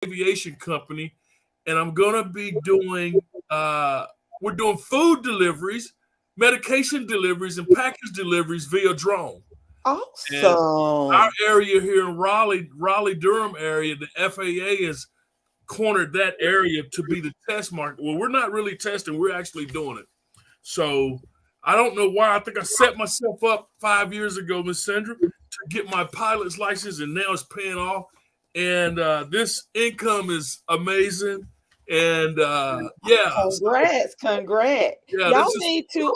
aviation company, and I'm gonna be doing we're doing food deliveries, medication deliveries, and package deliveries via drone. And our Awesome. area here in Raleigh Durham area, the FAA has cornered that area to be the test market. Well, we're not really testing; we're actually doing it. So I don't know why. I think I set myself up 5 years ago, Miss Sandra, to get my pilot's license, and now it's paying off. And this income is amazing. And yeah, so Congrats, congrats. yeah, Y'all this is need to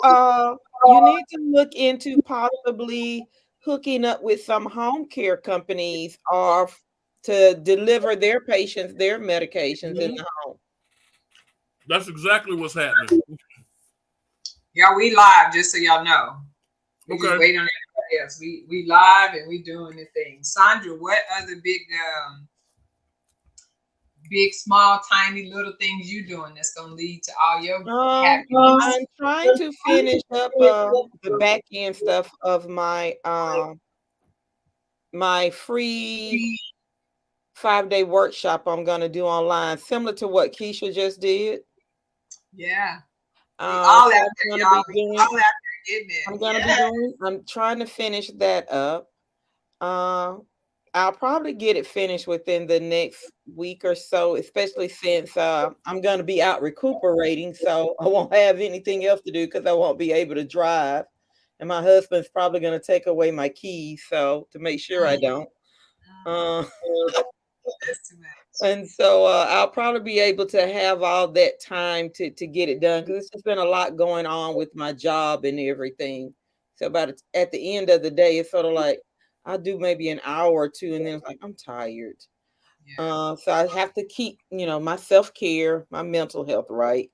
you need to look into possibly hooking up with some home care companies or to deliver their patients their medications in mhm, the home. that's exactly what's happening. Y'all, we live, just so y'all know. We just Okay. waiting on everybody else. We live and we doing the thing. Sandra, what other big, small, tiny little things you doing that's gonna lead to all your happiness? I'm trying to finish up the back end stuff of my free 5-day workshop I'm gonna do online, similar to what Keisha just did. Yeah. We all So out there, I'm gonna y'all. be We doing all out there getting it. I'm gonna be Yeah. doing I'm trying to finish that up. Uh, I'll probably get it finished within the next week or so, especially since I'm gonna be out recuperating, so I won't have anything else to do because I won't be able to drive. And my husband's probably gonna take away my keys, so to make sure I Mm, don't. mm, Uh, that's too much. and so I'll probably be able to have all that time to get it done because it's just been a lot going on with my job and everything. So at the end of the day, it's sort of like I'll do maybe an hour or two, and then it's like I'm tired. Yeah. So I have to keep, my self care, my mental health right,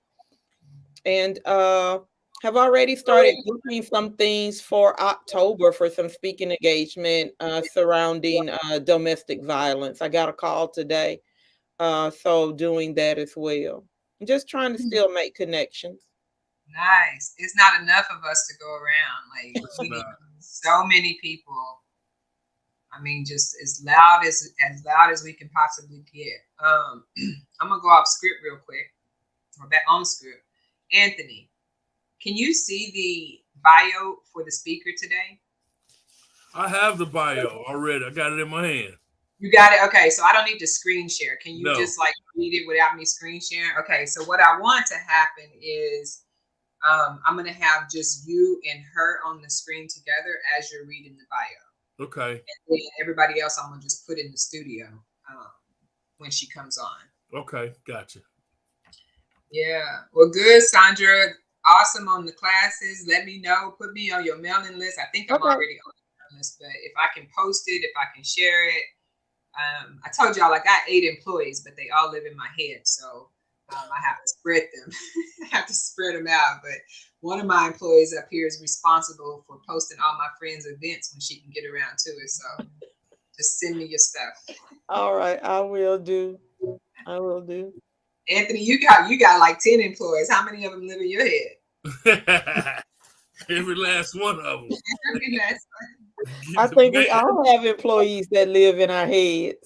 and have already started booking some things for October for some speaking engagement surrounding domestic violence. I got a call today, so doing that as well. I'm just trying to still make connections. Nice. It's not enough of us to go around. Like it's we need not. so many people. I mean, just as loud as we can possibly get. I'm gonna go off script real quick, or back on script. Anthony, can you see the bio for the speaker today? I have the bio already. I got it in my hand. You got it. Okay, so I don't need to screen share. Can you No. just like read it without me screen sharing? Okay, so what I want to happen is I'm gonna have just you and her on the screen together as you're reading the bio. Okay. And then everybody else I'm gonna just put in the studio um, when she comes on. Okay. Gotcha. Yeah. Well, good, Sandra. Awesome on the classes. Let me know. Put me on your mailing list. I think I'm Okay. already on the mailing list, but if I can post it, if I can share it. I told y'all I got 8 employees, but they all live in my head, so I have to spread them. I have to spread them out. But one of my employees up here is responsible for posting all my friends' events when she can get around to it. So just send me your stuff. All right, I will do. I will do. Anthony, you got like 10 employees. How many of them live in your head? Every last one of them. That's I Get the think man. we all have employees that live in our heads.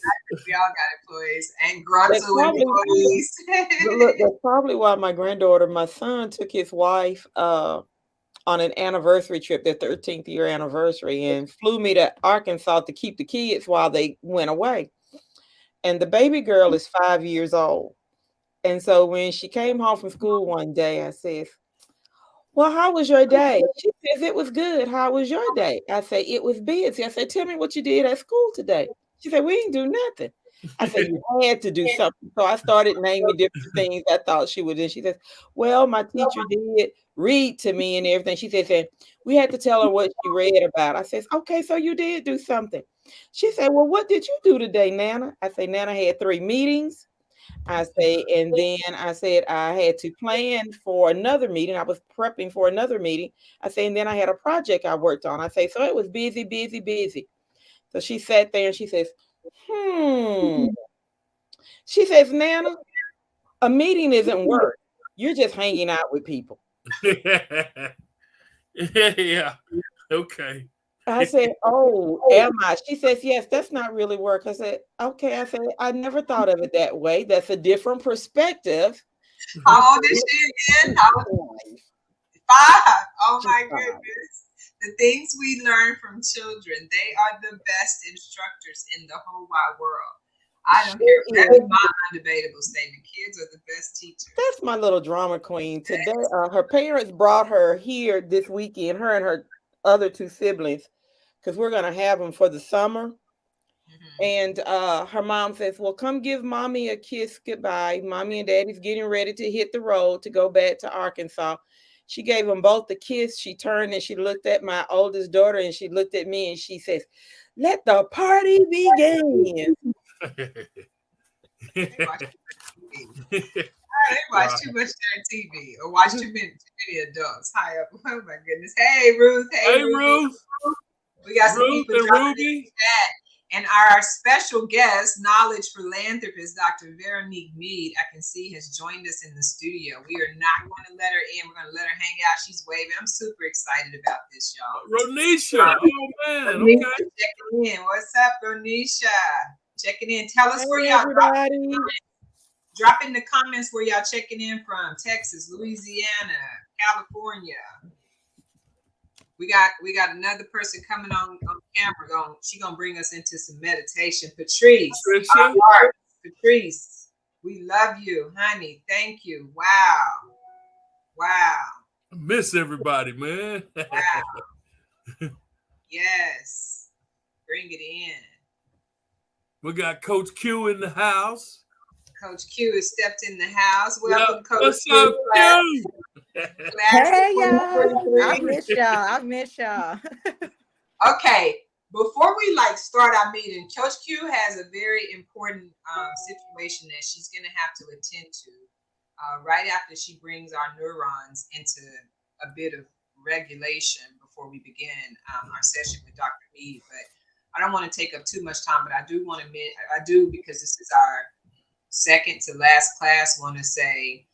we all got employees and That's gruntle probably employees. but look, that's probably why my son took his wife on an anniversary trip, their 13th year anniversary, and flew me to Arkansas to keep the kids while they went away. And the baby girl is 5 years old. And so when she came home from school one day, I said, well, how was your day? She says, it was good. How was your day? I say, it was busy. I said, tell me what you did at school today. She said, we didn't do nothing. I said, you had to do something. So I started naming different things I thought she would do. She says, well, my teacher did read to me and everything. She says, and we had to tell her what she read about. I says, okay, so you did do something. She said, well, what did you do today, Nana? I say, Nana had 3 meetings. I say, and then I said I had to plan for another meeting. I was prepping for another meeting. I say, and then I had a project I worked on. I say, so it was busy, busy, busy. So she sat there and she says, hmm. She says, Nana, a meeting isn't work. You're just hanging out with people. Yeah. Okay. I said, "Oh, am I?" She says, "Yes, that's not really work." I said, "Okay." I said, "I never thought of it that way. That's a different perspective." How old is she again? 5. Oh She's my 5. goodness. The things we learn from children, they are the best instructors in the whole wide world. I don't care. That's my undebatable statement. Kids are the best teachers. That's my little drama queen. Today, her parents brought her here this weekend, her and her other 2 siblings, because we're going to have them for the summer. And her mom says, "Well, come give mommy a kiss goodbye. Mommy and daddy's getting ready to hit the road to go back to Arkansas." She gave them both the kiss. She turned and she looked at my oldest daughter and she looked at me and she says, "Let the party begin." They watch too much TV or watch too many adults. Hi, oh my goodness. Hey, Ruth. Hey, Ruth. We got some Ruth people and dropping Ruby. in the chat. And our special guest, knowledge philanthropist, Dr. Veronique Mead, I can see has joined us in the studio. We are not going to let her in. We're going to let her hang out. She's waving. I'm super excited about this, y'all. Ronisha. Oh, man. Ronisha Okay. checking in. What's up, Ronisha? Checking in. Tell us where y'all drop in the comments where y'all checking in from. Texas, Louisiana, California. We got another person coming on camera. She gonna bring us into some meditation. Patrice, Patrice, we love you, honey. Thank you. Wow. I miss everybody, man. Wow. Yes. Bring it in. We got Coach Q in the house. Coach Q has stepped in the house. Welcome, Coach What's Q. up, Q? Hey, y'all. I miss y'all. Okay, before we start our meeting, Coach Q has a very important situation that she's going to have to attend to right after she brings our neurons into a bit of regulation before we begin our session with Dr. Mead. But I don't want to take up too much time, but I do want to because this is our second to last class, want to say,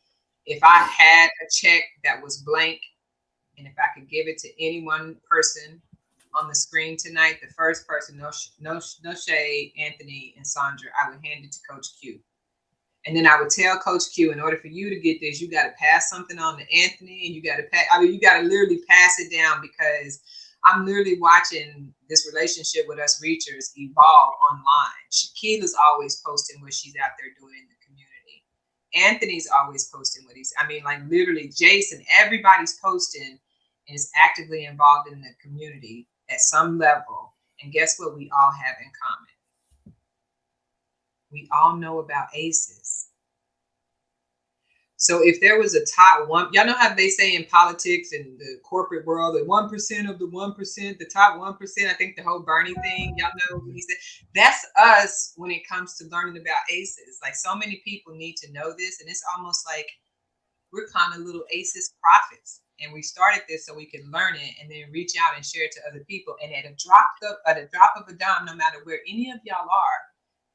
if I had a check that was blank and if I could give it to any one person on the screen tonight, the first person, no shade, Anthony and Sandra, I would hand it to Coach Q. And then I would tell Coach Q, in order for you to get this, you got to pass something on to Anthony, and you got to literally pass it down, because I'm literally watching this relationship with us reachers evolve online. Shaquila's always posting what she's out there doing in the community. Anthony's always posting what literally Jason, everybody's posting and is actively involved in the community at some level. And guess what we all have in common? We all know about ACEs. So if there was a top one, y'all know how they say in politics and the corporate world, that 1% of the 1%, the top 1%, I think the whole Bernie thing, y'all know what he said. That's us when it comes to learning about ACEs. So many people need to know this, and it's almost like we're kind of little ACEs prophets. And we started this so we could learn it and then reach out and share it to other people. And at a drop of a dime, no matter where any of y'all are,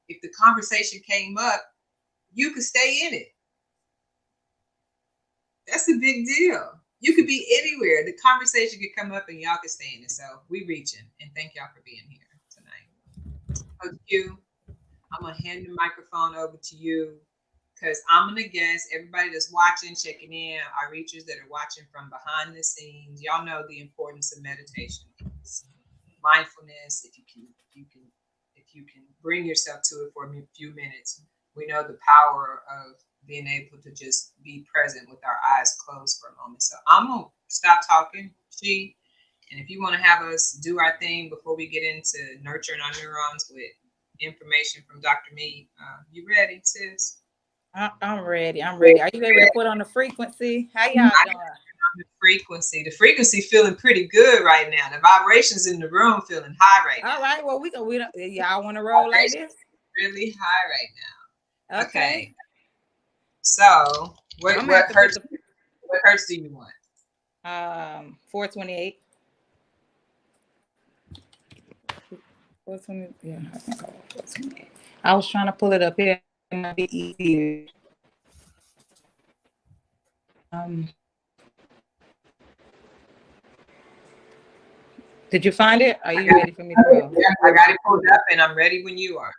if the conversation came up, you could stay in it. That's a big deal. You could be anywhere. The conversation could come up and y'all could stay in it. So we reaching, and thank y'all for being here tonight. Coach Q, I'm going to hand the microphone over to you, because I'm going to guess everybody that's watching, checking in, our reachers that are watching from behind the scenes, y'all know the importance of meditation. Mindfulness, if you can bring yourself to it for a few minutes. We know the power of being able to just be present with our eyes closed for a moment. So I'm going to stop talking, and if you want to have us do our thing before we get into nurturing our neurons with information from Dr. Mead, you ready, sis? I'm ready. Are you ready to put on the frequency? How y'all doing? The frequency feeling pretty good right now. The vibrations in the room feeling high right now. All right, well, y'all want to roll like this? Really high right now. Okay. So what hertz do you want? 428. 420. Yeah, I think 428. I was trying to pull it up here. It might be easier. Did you find it? Are you ready for me to go? Yeah, I got it pulled up and I'm ready when you are.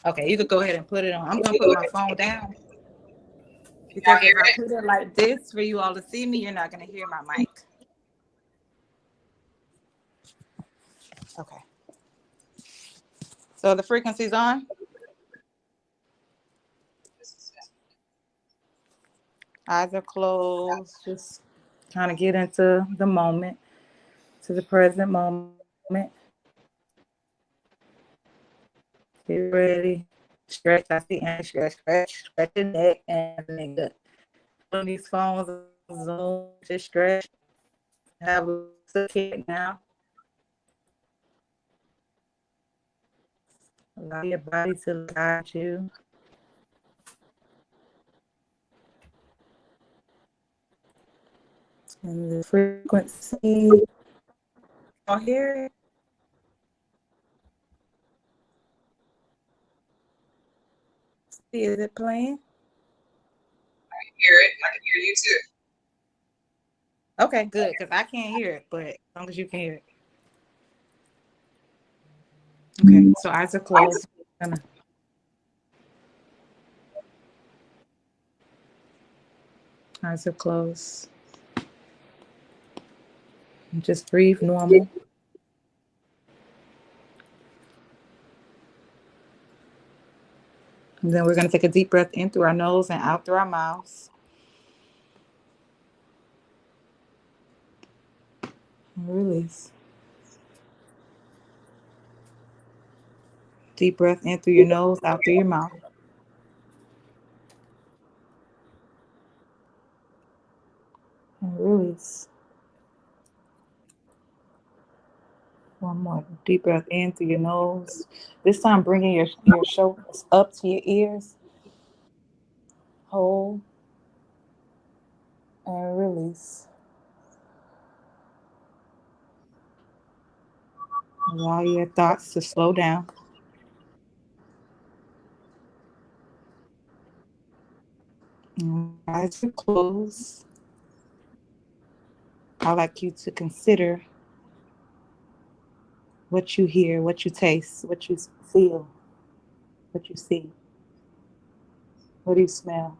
Okay, you could go ahead and put it on. I'm gonna put my phone down Y'all because hear if I it? put it like this for you all to see me, you're not gonna hear my mic. Okay. So the frequency's on. Eyes are closed. Just trying to get into the moment, to the present moment. Get ready. Stretch. I see and stretch your neck and good. On these phones, Zoom, just stretch. Have a kid now. Allow your body to guide you. And the frequency. Y'all hear it? See, is it playing? I can hear it. I can hear you too. Okay, good, because I can't hear it, but as long as you can hear it. Okay, so eyes are closed. Eyes are closed. And just breathe normal. And then we're going to take a deep breath in through our nose and out through our mouths. And release. Deep breath in through your nose, out through your mouth. And release. One more deep breath in through your nose. This time bringing your shoulders up to your ears. Hold. And release. Allow your thoughts to slow down. And eyes are closed. I'd like you to consider what you hear, what you taste, what you feel, what you see. What do you smell?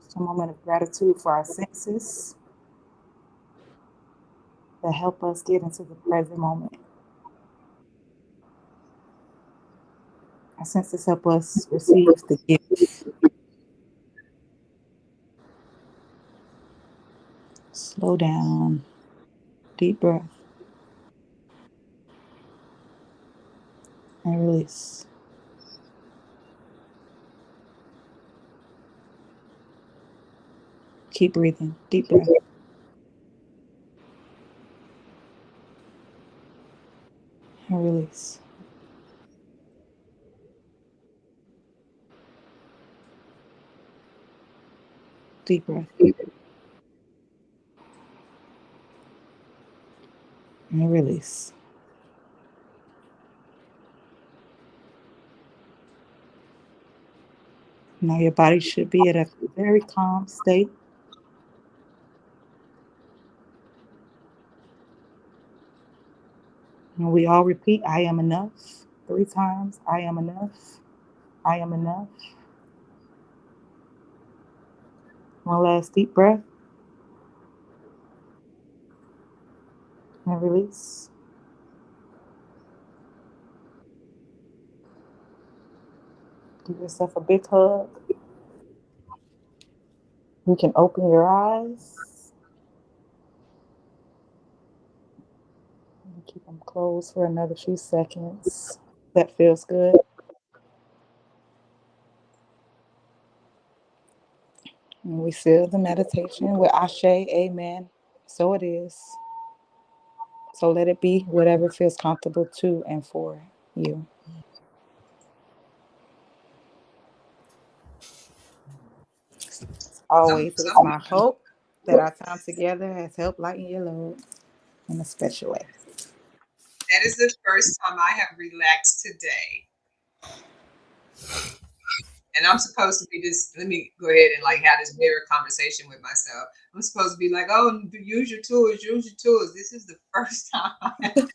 It's a moment of gratitude for our senses that help us get into the present moment. Our senses help us receive the gift. Slow down. Deep breath. And release. Keep breathing. Deep breath. And release. Deep breath. And release. Now your body should be at a very calm state. And we all repeat, I am enough 3 times. I am enough. I am enough. One last deep breath. And release. Give yourself a big hug. You can open your eyes. And keep them closed for another few seconds. That feels good. And we seal the meditation with Ashe, Amen. So it is. So let it be whatever feels comfortable to and for you. Always, it's my hope that our time together has helped lighten your load in a special way. That is the first time I have relaxed today. And I'm supposed to be just, let me go ahead and like have this mirror conversation with myself. I'm supposed to be like, oh, use your tools, use your tools. This is the first time I have.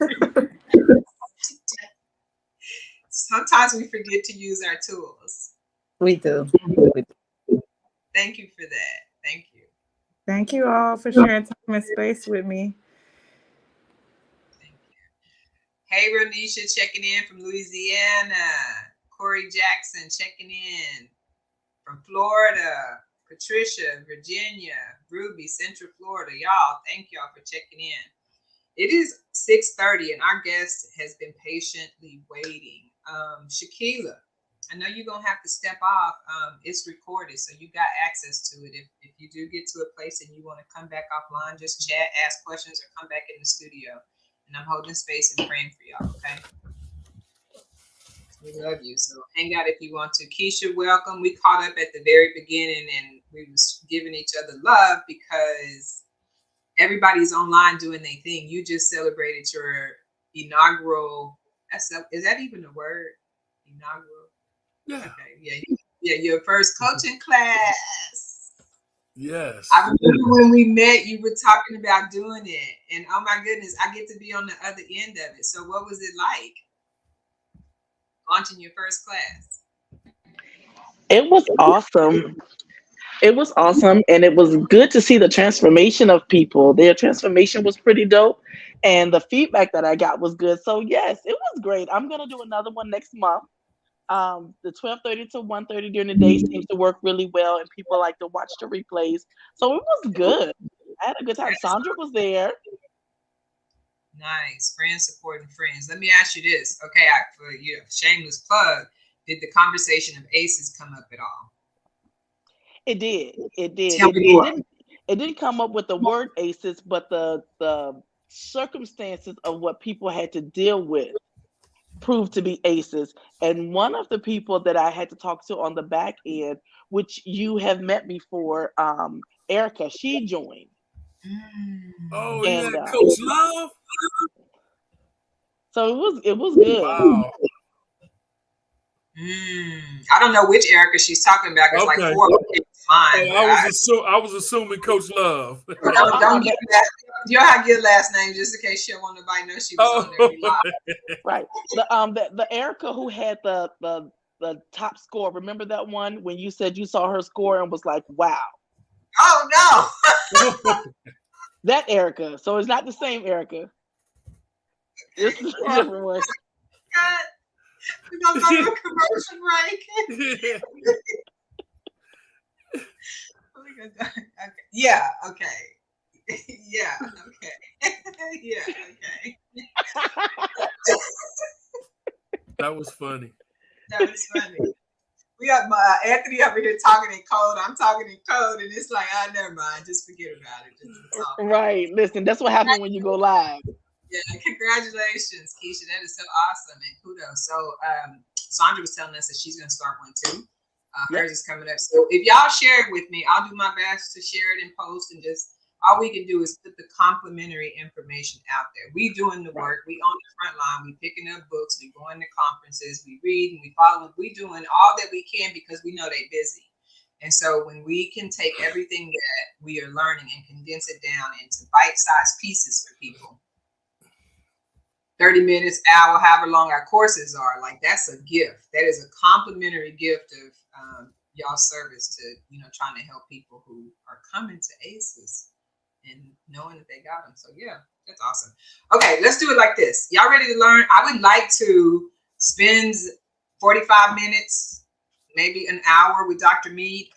Sometimes we forget to use our tools. We do. Thank you for that. Thank you. Thank you all for sharing time and space with me. Thank you. Hey, Ronisha checking in from Louisiana. Corey Jackson checking in from Florida. Patricia, Virginia, Ruby, Central Florida. Y'all, thank y'all for checking in. It is 6:30 and our guest has been patiently waiting. Shakila, I know you're going to have to step off. It's recorded, so you got access to it. If you do get to a place and you want to come back offline, just chat, ask questions, or come back in the studio. And I'm holding space and praying for y'all, okay? We love you. So hang out if you want to. Keisha, welcome. We caught up at the very beginning and we was giving each other love because everybody's online doing their thing. You just celebrated your inaugural. Is that even a word? Inaugural. Yeah. Okay. Yeah. Your first coaching class. Yes. I remember when we met, you were talking about doing it, and oh my goodness, I get to be on the other end of it. So, what was it like launching your first class? It was awesome. It was awesome, and it was good to see the transformation of people. Their transformation was pretty dope, and the feedback that I got was good. So yes, it was great. I'm gonna do another one next month. The 12:30 to 1:30 during the day seems to work really well, and people like to watch the replays. So it was good. I had a good time. Sandra was there. Nice. Friends supporting friends. Let me ask you this. Okay, for you, shameless plug, did the conversation of ACEs come up at all? It did. It did. Tell me more. It didn't come up with the word ACEs, but the circumstances of what people had to deal with proved to be ACEs. And one of the people that I had to talk to on the back end, which you have met before, Erica, she joined. Oh, And yeah, Coach Love. So it was good. Wow. I don't know which Erica she's talking about. There's like 4 mine. I was assuming Coach Love. Don't give that. You don't have to give last name just in case she don't want nobody to know she was on there live. Right. The Erica who had the top score. Remember that one when you said you saw her score and was like, wow. Oh no. That Erica. So it's not the same Erica. This is a different one. God. We're gonna go to a commercial break. Okay. Yeah, okay. Yeah, okay. Yeah, okay. That was funny. That was funny. We got Anthony over here talking in code. I'm talking in code, and it's like, never mind. Just forget about it. Right. Listen, that's what happened when you go live. Yeah, congratulations, Keisha. That is so awesome, and kudos. So, Sandra was telling us that she's going to start one too. Hers is coming up. So, if y'all share it with me, I'll do my best to share it and post. And just all we can do is put the complimentary information out there. We doing the work. We on the front line. We picking up books. We going to conferences. We reading. We following. We doing all that we can because we know they busy. And so, when we can take everything that we are learning and condense it down into bite-sized pieces for people. 30 minutes, hour, however long our courses are, like that's a gift. That is a complimentary gift of y'all service to, trying to help people who are coming to ACEs and knowing that they got them. So yeah, that's awesome. Okay, let's do it like this. Y'all ready to learn? I would like to spend 45 minutes, maybe an hour with Dr. Mead.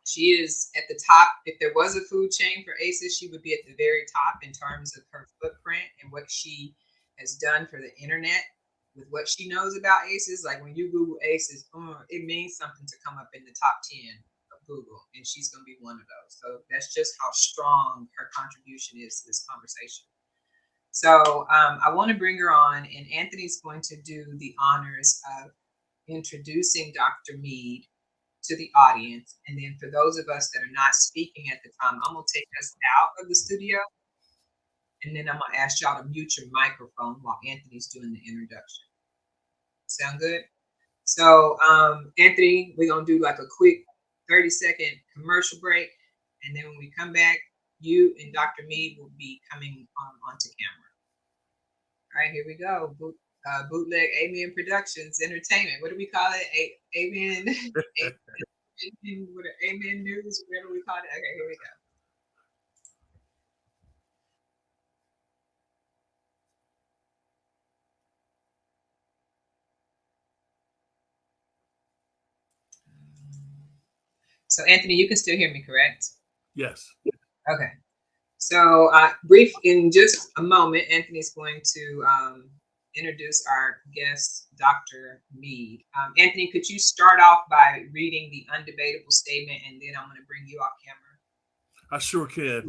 She is at the top. If there was a food chain for ACEs, she would be at the very top in terms of her footprint and what she has done for the internet with what she knows about ACEs. Like when you Google ACEs, it means something to come up in the top 10 of Google, and she's going to be one of those. So that's just how strong her contribution is to this conversation. So I want to bring her on, and Anthony's going to do the honors of introducing Dr. Mead to the audience. And then for those of us that are not speaking at the time, I'm going to take us out of the studio. And then I'm going to ask y'all to mute your microphone while Anthony's doing the introduction. Sound good? So, Anthony, we're going to do like a quick 30-second commercial break. And then when we come back, you and Dr. Mead will be coming onto camera. All right, here we go. Bootleg Amen Productions Entertainment. What do we call it? Amen. Amen News, whatever we call it. Okay, here we go. So, Anthony, you can still hear me, correct? Yes. Okay. So, brief in just a moment, Anthony's going to introduce our guest, Dr. Mead. Anthony, could you start off by reading the undebatable statement, and then I'm going to bring you off camera? I sure can.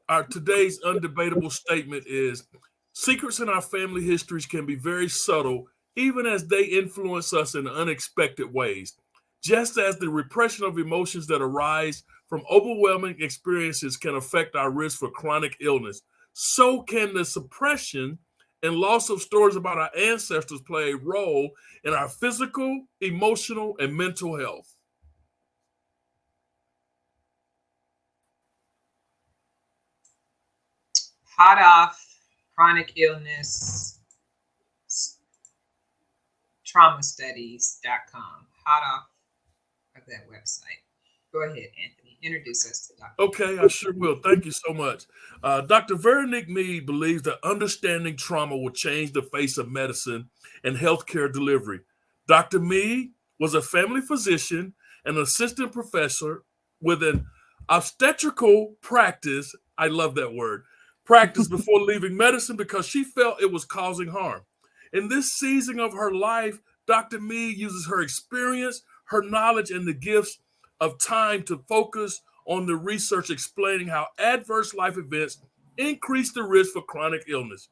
Our today's undebatable statement is: secrets in our family histories can be very subtle, even as they influence us in unexpected ways. Just as the repression of emotions that arise from overwhelming experiences can affect our risk for chronic illness, so can the suppression and loss of stories about our ancestors play a role in our physical, emotional, and mental health. Hot off chronic illness traumastudies.com. Hot off of that website. Go ahead, Anthony. Introduce us to Dr. Okay, I sure will. Thank you so much. Dr. Veronique Mead believes that understanding trauma will change the face of medicine and healthcare delivery. Dr. Mead was a family physician and assistant professor with an obstetrical practice. I love that word. Practice before leaving medicine because she felt it was causing harm. In this season of her life, Dr. Mead uses her experience, her knowledge, and the gifts of time to focus on the research explaining how adverse life events increase the risk for chronic illness.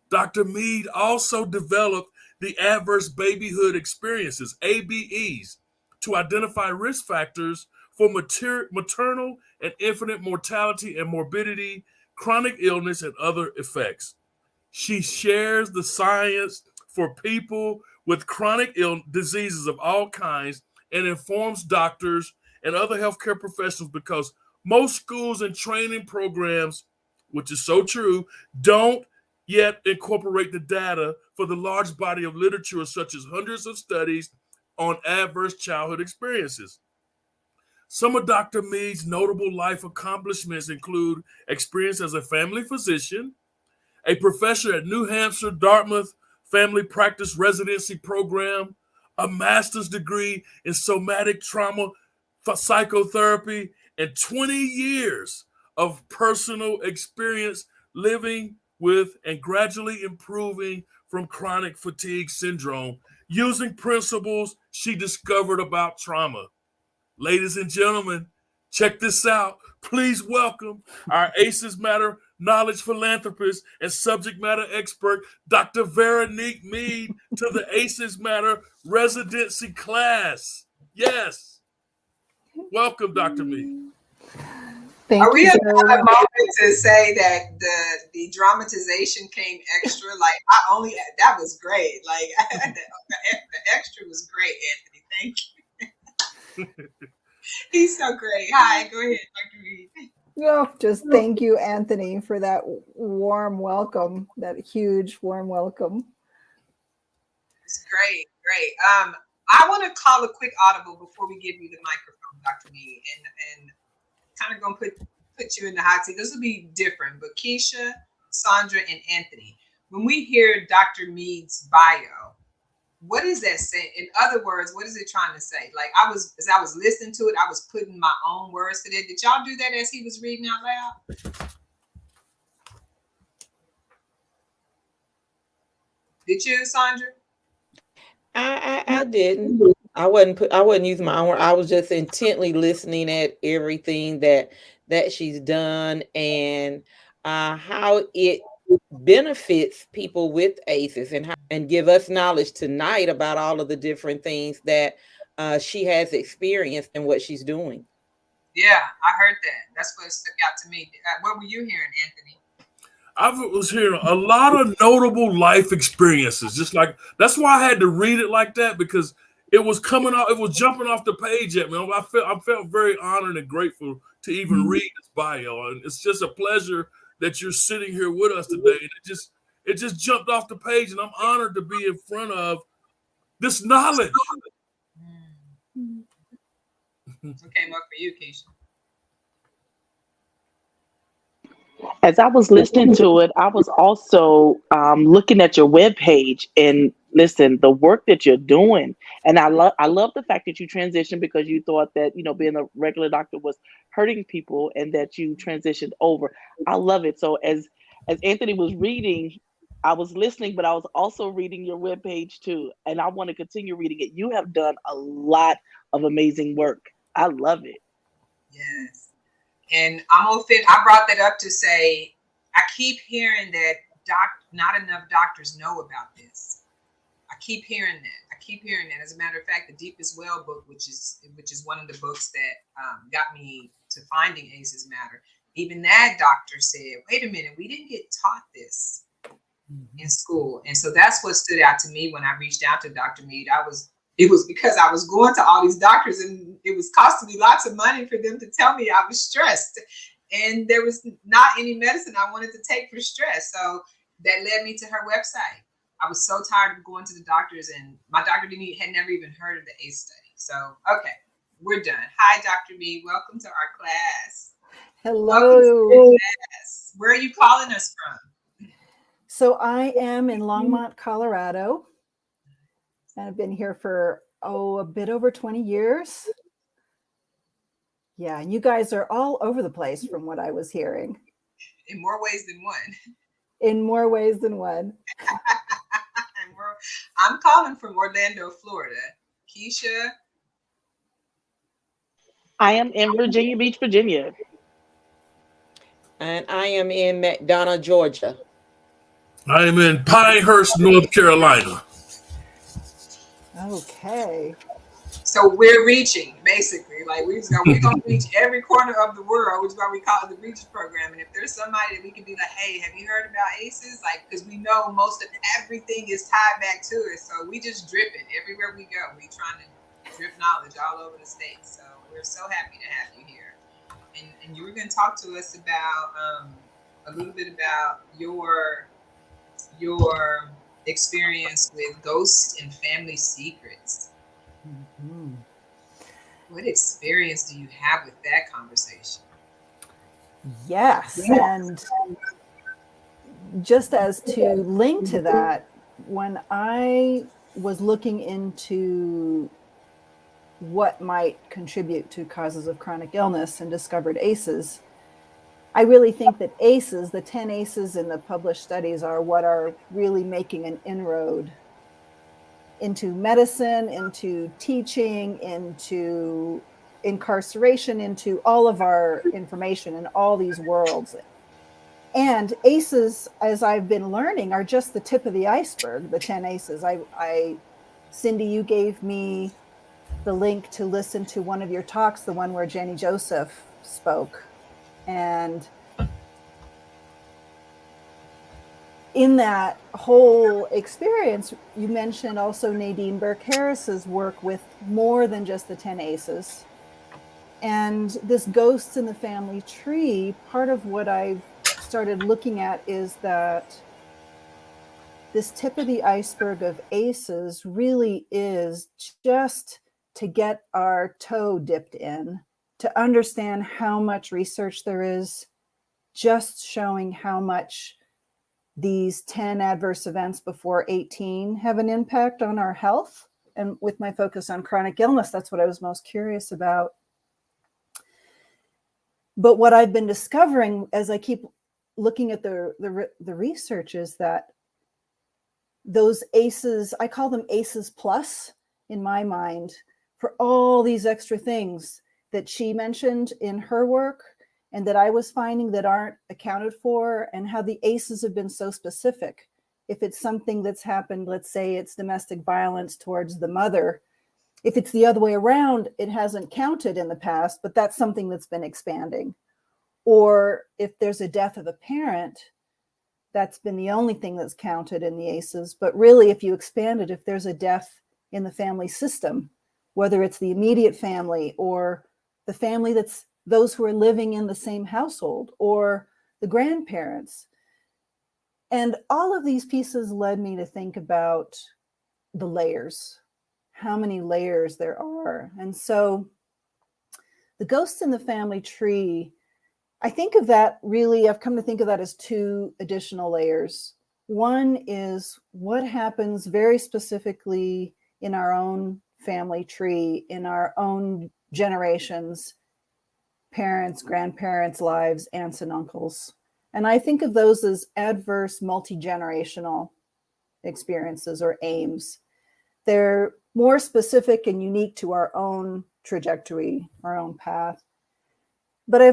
Dr. Mead also developed the Adverse Babyhood Experiences, ABEs, to identify risk factors for maternal and infant mortality and morbidity, chronic illness, and other effects. She shares the science for people with chronic diseases of all kinds and informs doctors and other healthcare professionals because most schools and training programs, which is so true, don't yet incorporate the data for the large body of literature such as hundreds of studies on adverse childhood experiences. Some of Dr. Mead's notable life accomplishments include experience as a family physician, a professor at New Hampshire Dartmouth Family Practice Residency Program, a master's degree in somatic trauma psychotherapy, and 20 years of personal experience living with and gradually improving from chronic fatigue syndrome using principles she discovered about trauma. Ladies and gentlemen, check this out. Please welcome our ACEs Matter knowledge philanthropist and subject matter expert, Dr. Veronique Mead, to the ACEs Matter residency class. Yes. Welcome, Dr. Mead. Are we at a moment to say that the dramatization came extra? Like, that was great. Like, the extra was great, Anthony. Thank you. He's so great. Hi, go ahead, Dr. Mead. Oh, just thank you, Anthony, for that warm welcome, that huge warm welcome. It's great. I want to call a quick audible before we give you the microphone, Dr. Mead, and kind of gonna put you in the hot seat. This will be different, but Keisha, Sandra, and Anthony, when we hear Dr. Mead's bio, what is that saying? In other words, what is it trying to say? Like, as I was listening to it, I was putting my own words to it. Did y'all do that as he was reading out loud? Did you, Sandra? I didn't. I wasn't using my own word. I was just intently listening at everything that she's done and how it benefits people with ACEs and give us knowledge tonight about all of the different things that she has experienced and what she's doing. Yeah, I heard that. That's what stuck out to me. What were you hearing, Anthony? I was hearing a lot of notable life experiences. Just like, that's why I had to read it like that, because it was coming off, it was jumping off the page at me. I felt very honored and grateful to even read this bio. And it's just a pleasure that you're sitting here with us today. And it just jumped off the page, and I'm honored to be in front of this knowledge. What came up for you, Keisha? As I was listening to it, I was also looking at your webpage, and listen, the work that you're doing. And I love the fact that you transitioned because you thought that, being a regular doctor was hurting people, and that you transitioned over. I love it. So as Anthony was reading, I was listening, but I was also reading your webpage too. And I want to continue reading it. You have done a lot of amazing work. I love it. Yes. And I brought that up to say, I keep hearing that not enough doctors know about this. I keep hearing that. As a matter of fact, the Deepest Well book, which is one of the books that got me to finding ACEs matter. Even that doctor said, wait a minute, we didn't get taught this in school. And so that's what stood out to me when I reached out to Dr. Mead. It was because I was going to all these doctors, and it was costing me lots of money for them to tell me I was stressed. And there was not any medicine I wanted to take for stress. So that led me to her website. I was so tired of going to the doctors, and my doctor had never even heard of the ACE study. So, okay, we're done. Hi, Dr. Mead. Welcome to our class. Hello. Class. Where are you calling us from? So I am in Longmont, Colorado. And I've been here for, a bit over 20 years. Yeah, and you guys are all over the place from what I was hearing. In more ways than one. In more ways than one. I'm calling from Orlando, Florida. Keisha? I am in Virginia Beach, Virginia. And I am in McDonough, Georgia. I am in Pinehurst, North Carolina. Okay. So we're reaching, basically. Like we're gonna reach every corner of the world, which is why we call it the Reach program. And if there's somebody that we can be like, hey, have you heard about ACEs? Like, because we know most of everything is tied back to it. So we just drip it everywhere we go. We trying to drip knowledge all over the state. So we're so happy to have you here. And you were gonna talk to us about a little bit about your experience with ghosts and family secrets. Mm-hmm. What experience do you have with that conversation? Yes. And just as to link to that, when I was looking into what might contribute to causes of chronic illness and discovered ACEs, I really think that ACEs, the 10 ACEs in the published studies, are what are really making an inroad into medicine, into teaching, into incarceration, into all of our information in all these worlds. And ACEs, as I've been learning, are just the tip of the iceberg, the 10 ACEs. Cindy, you gave me the link to listen to one of your talks, the one where Jenny Joseph spoke. And in that whole experience, you mentioned also Nadine Burke-Harris's work with more than just the 10 ACEs. And this ghosts in the family tree, part of what I've started looking at is that this tip of the iceberg of ACEs really is just to get our toe dipped in, to understand how much research there is, just showing how much these 10 adverse events before 18 have an impact on our health. And with my focus on chronic illness, that's what I was most curious about. But what I've been discovering as I keep looking at the research is that those ACEs, I call them ACEs plus in my mind, for all these extra things that she mentioned in her work and that I was finding that aren't accounted for, and how the ACEs have been so specific. If it's something that's happened, let's say it's domestic violence towards the mother, if it's the other way around, it hasn't counted in the past, but that's something that's been expanding. Or if there's a death of a parent, that's been the only thing that's counted in the ACEs. But really, if you expand it, if there's a death in the family system, whether it's the immediate family or the family that's those who are living in the same household or the grandparents. And all of these pieces led me to think about the layers, how many layers there are. And so the ghosts in the family tree, I think of that really, I've come to think of that as two additional layers. One is what happens very specifically in our own family tree, in our own generations, parents, grandparents' lives, aunts and uncles. And I think of those as adverse multi-generational experiences or aims. They're more specific and unique to our own trajectory, our own path. But I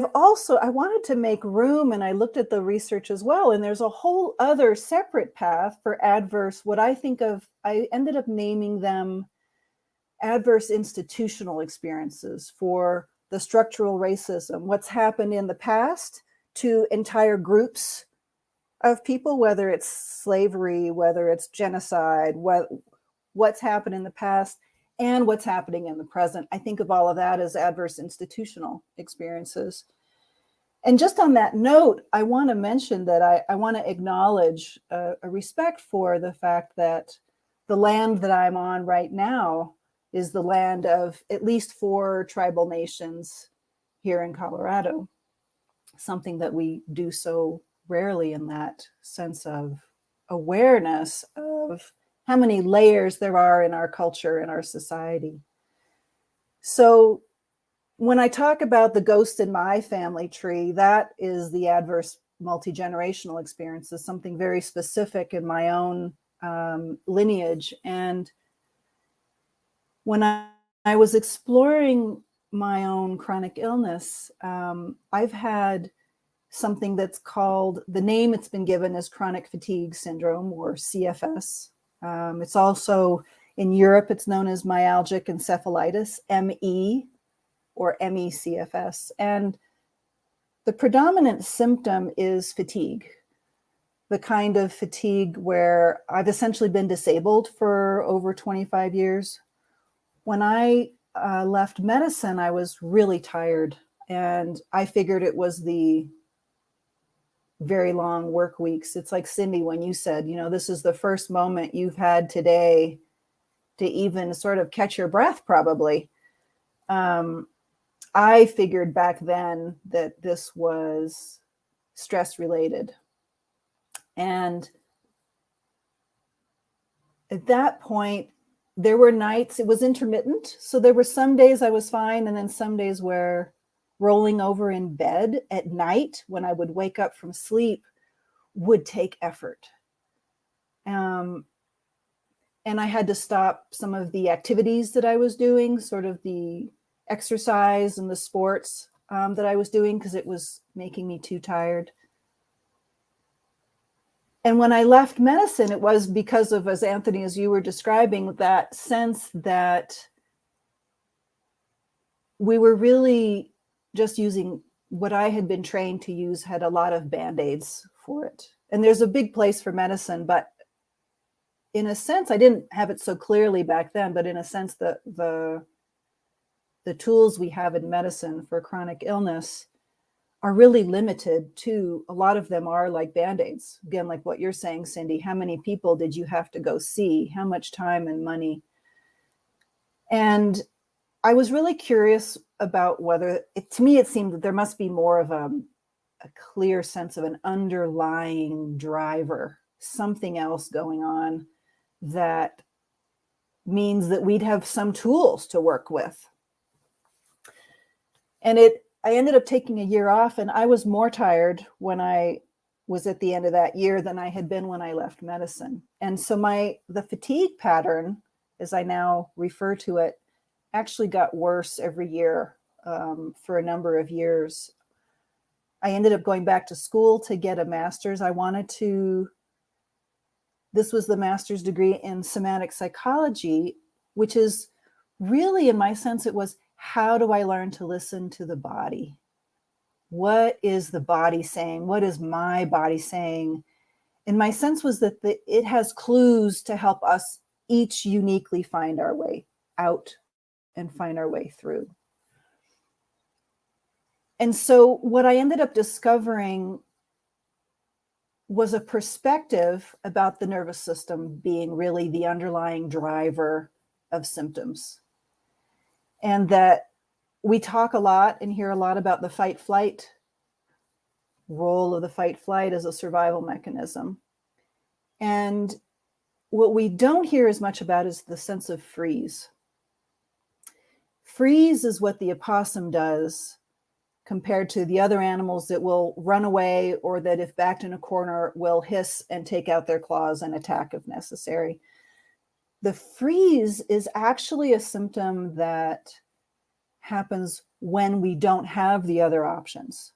wanted to make room, and I looked at the research as well, and there's a whole other separate path for adverse, what I think of, I ended up naming them adverse institutional experiences for the structural racism, what's happened in the past to entire groups of people, whether it's slavery, whether it's genocide, what's happened in the past and what's happening in the present. I think of all of that as adverse institutional experiences. And just on that note, I want to mention that I want to acknowledge a respect for the fact that the land that I'm on right now is the land of at least 4 tribal nations here in Colorado, something that we do so rarely in that sense of awareness of how many layers there are in our culture, in our society. So when I talk about the ghost in my family tree, that is the adverse multi-generational experiences, something very specific in my own lineage. And when I was exploring my own chronic illness, I've had something that's called, the name it's been given is chronic fatigue syndrome, or CFS. It's also in Europe, it's known as myalgic encephalitis, ME, or ME-CFS. And the predominant symptom is fatigue, the kind of fatigue where I've essentially been disabled for over 25 years. When I left medicine, I was really tired, and I figured it was the very long work weeks. It's like, Cindy, when you said, this is the first moment you've had today to even sort of catch your breath, probably. I figured back then that this was stress related. And at that point, there were nights, it was intermittent. So there were some days I was fine, and then some days where rolling over in bed at night when I would wake up from sleep would take effort. And I had to stop some of the activities that I was doing, sort of the exercise and the sports that I was doing, because it was making me too tired. And when I left medicine, it was because of, as Anthony, as you were describing, that sense that we were really just using what I had been trained to use, had a lot of Band-Aids for it. And there's a big place for medicine, but in a sense, I didn't have it so clearly back then, but in a sense, the tools we have in medicine for chronic illness are really limited to, a lot of them are like Band-Aids. Again, like what you're saying, Cindy, how many people did you have to go see? How much time and money? And I was really curious about whether, to me, it seemed that there must be more of a clear sense of an underlying driver, something else going on that means that we'd have some tools to work with. And I ended up taking a year off, and I was more tired when I was at the end of that year than I had been when I left medicine. And so the fatigue pattern, as I now refer to it, actually got worse every year for a number of years. I ended up going back to school to get a master's. This was the master's degree in somatic psychology, which is really, in my sense, it was, how do I learn to listen to the body? What is the body saying? What is my body saying? And my sense was that it has clues to help us each uniquely find our way out and find our way through. And so what I ended up discovering was a perspective about the nervous system being really the underlying driver of symptoms. And that we talk a lot and hear a lot about the fight flight role of the fight flight as a survival mechanism. And what we don't hear as much about is the sense of freeze. Freeze is what the opossum does compared to the other animals that will run away, or that if backed in a corner will hiss and take out their claws and attack if necessary. The freeze is actually a symptom that happens when we don't have the other options.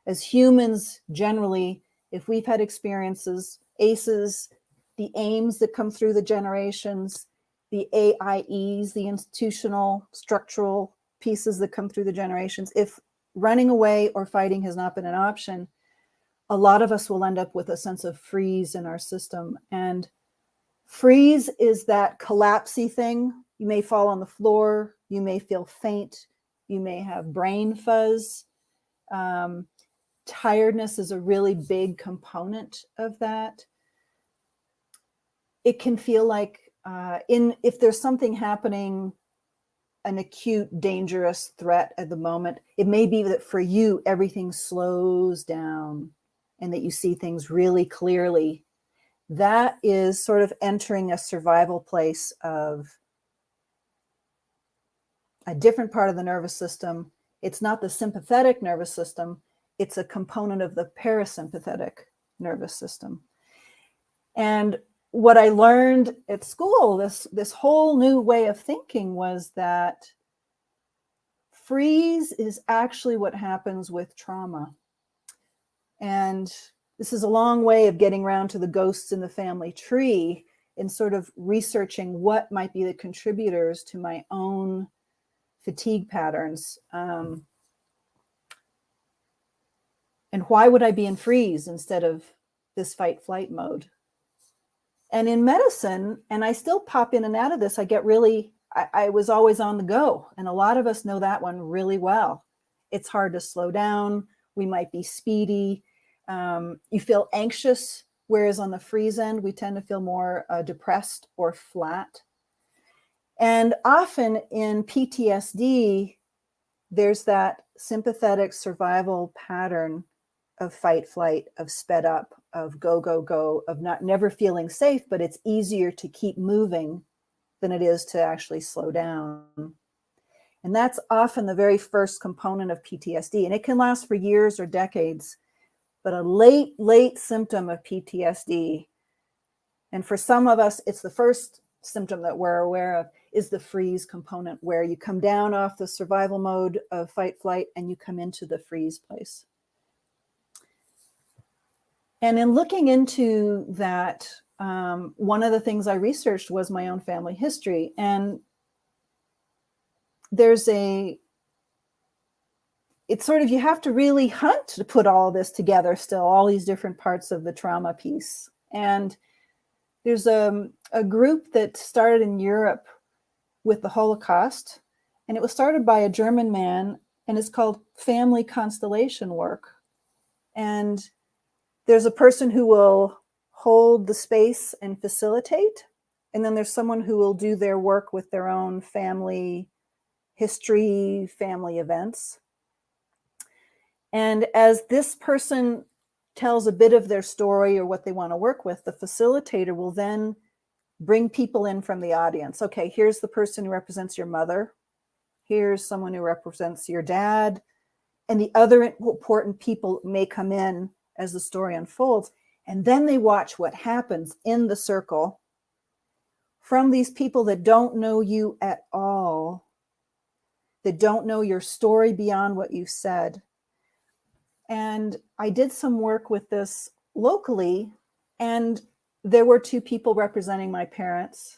As humans, generally, if we've had experiences, ACEs, the aims that come through the generations, the AIEs, the institutional structural pieces that come through the generations, if running away or fighting has not been an option, a lot of us will end up with a sense of freeze in our system. And freeze is that collapsy thing. You may fall on the floor, you may feel faint, you may have brain fuzz. Tiredness is a really big component of that. It can feel like if there's something happening, an acute, dangerous threat at the moment, it may be that for you, everything slows down and that you see things really clearly. That is sort of entering a survival place of a different part of the nervous system. It's not the sympathetic nervous system. It's a component of the parasympathetic nervous system. And what I learned at school, this whole new way of thinking, was that freeze is actually what happens with trauma. And this is a long way of getting around to the ghosts in the family tree and sort of researching what might be the contributors to my own fatigue patterns. And why would I be in freeze instead of this fight flight mode? And in medicine, and I still pop in and out of this, I was always on the go. And a lot of us know that one really well. It's hard to slow down. We might be speedy. You feel anxious, whereas on the freeze end, we tend to feel more depressed or flat. And often in PTSD, there's that sympathetic survival pattern of fight, flight, of sped up, of go, go, go, of never feeling safe, but it's easier to keep moving than it is to actually slow down. And that's often the very first component of PTSD. And it can last for years or decades, but a late symptom of PTSD, and for some of us, it's the first symptom that we're aware of, is the freeze component, where you come down off the survival mode of fight, flight, and you come into the freeze place. And in looking into that, one of the things I researched was my own family history. And it's sort of, you have to really hunt to put all this together still, all these different parts of the trauma piece. And there's a group that started in Europe with the Holocaust, and it was started by a German man, and it's called Family Constellation Work. And there's a person who will hold the space and facilitate, and then there's someone who will do their work with their own family history, family events. And as this person tells a bit of their story or what they want to work with, the facilitator will then bring people in from the audience. Okay, here's the person who represents your mother. Here's someone who represents your dad. And the other important people may come in as the story unfolds. And then they watch what happens in the circle from these people that don't know you at all, that don't know your story beyond what you said. And I did some work with this locally, and there were two people representing my parents.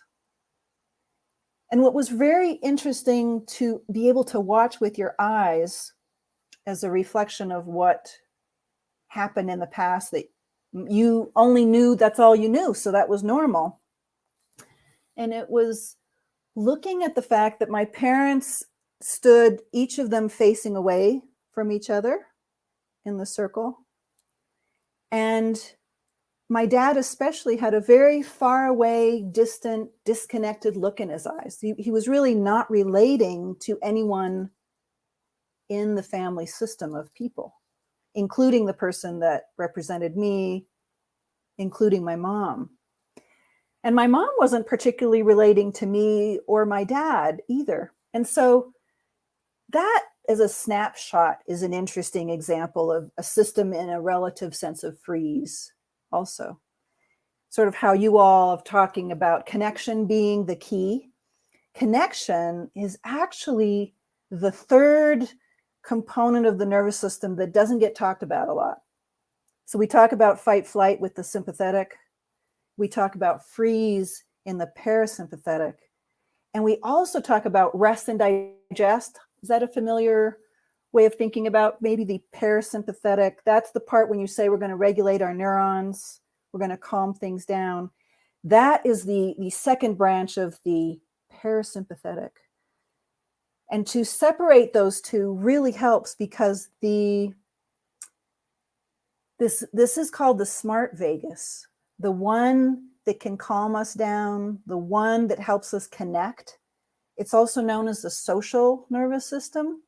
And what was very interesting to be able to watch with your eyes as a reflection of what happened in the past, that you only knew, that's all you knew, so that was normal. And it was looking at the fact that my parents stood, each of them facing away from each other in the circle. And my dad especially had a very far away, distant, disconnected look in his eyes. He was really not relating to anyone in the family system of people, including the person that represented me, including my mom. And my mom wasn't particularly relating to me or my dad either. And so that, as a snapshot, is an interesting example of a system in a relative sense of freeze also. Sort of how you all are talking about connection being the key. Connection is actually the third component of the nervous system that doesn't get talked about a lot. So we talk about fight flight with the sympathetic. We talk about freeze in the parasympathetic. And we also talk about rest and digest. Is that a familiar way of thinking about maybe the parasympathetic? That's the part when you say we're going to regulate our neurons, we're going to calm things down. That is the second branch of the parasympathetic. And to separate those two really helps, because this is called the smart vagus, the one that can calm us down, the one that helps us connect. It's also known as the social nervous system.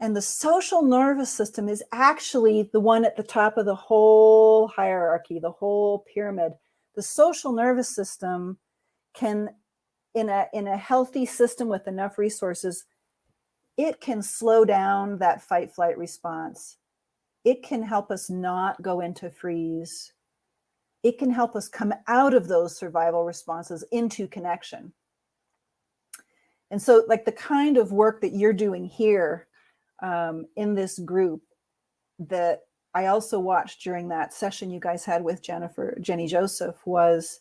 And the social nervous system is actually the one at the top of the whole hierarchy, the whole pyramid. The social nervous system can, in a healthy system with enough resources, it can slow down that fight flight response. It can help us not go into freeze. It can help us come out of those survival responses into connection. And so, like, the kind of work that you're doing here in this group that I also watched during that session you guys had with Jenny Joseph, was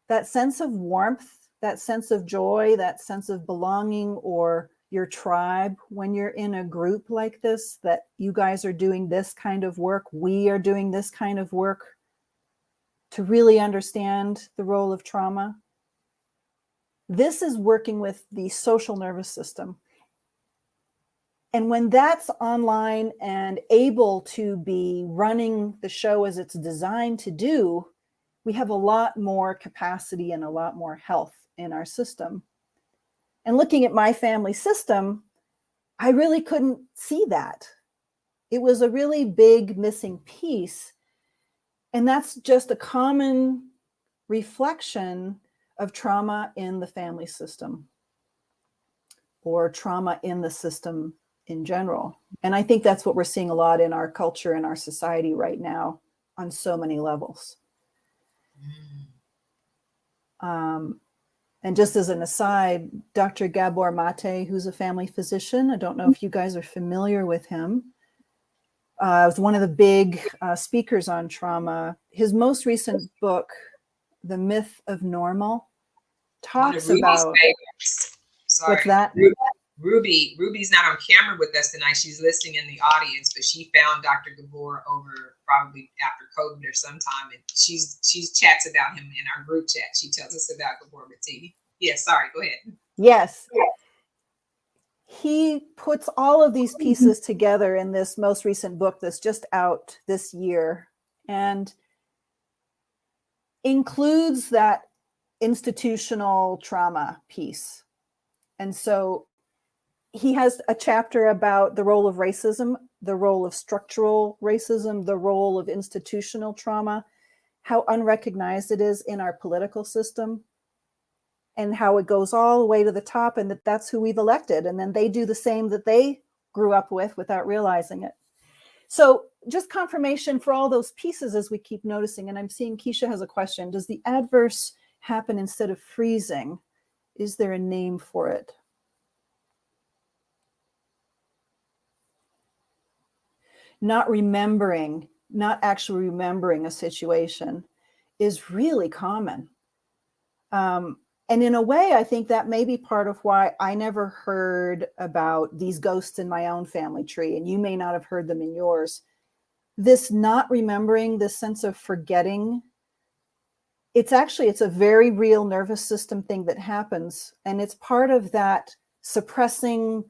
that sense of warmth, that sense of joy, that sense of belonging, or your tribe when you're in a group like this, that you guys are doing this kind of work, we are doing this kind of work to really understand the role of trauma. This is working with the social nervous system. And when that's online and able to be running the show as it's designed to do, we have a lot more capacity and a lot more health in our system. And looking at my family system, I really couldn't see that. It was a really big missing piece. And that's just a common reflection of trauma in the family system, or trauma in the system in general. And I think that's what we're seeing a lot in our culture and our society right now on so many levels. And just as an aside, Dr. Gabor Mate, who's a family physician, I don't know if you guys are familiar with him, was one of the big speakers on trauma. His most recent book, The Myth of Normal, talks about... Sorry. What's that? Ruby's not on camera with us tonight. She's listening in the audience, but she found Dr. Gabor over probably after COVID or sometime, and she's chats about him in our group chat. She tells us about Gabor Mate. Yes, sorry, go ahead. Yes. He puts all of these pieces together in this most recent book that's just out this year, and includes that institutional trauma piece. And so he has a chapter about the role of racism, the role of structural racism, the role of institutional trauma, how unrecognized it is in our political system, and how it goes all the way to the top, and that's who we've elected. And then they do the same that they grew up with without realizing it. So just confirmation for all those pieces as we keep noticing. And I'm seeing Keisha has a question. Does the adverse happen instead of freezing? Is there a name for it? Not actually remembering a situation is really common. And in a way, I think that may be part of why I never heard about these ghosts in my own family tree, and you may not have heard them in yours. This not remembering, this sense of forgetting, it's a very real nervous system thing that happens. And it's part of that suppressing,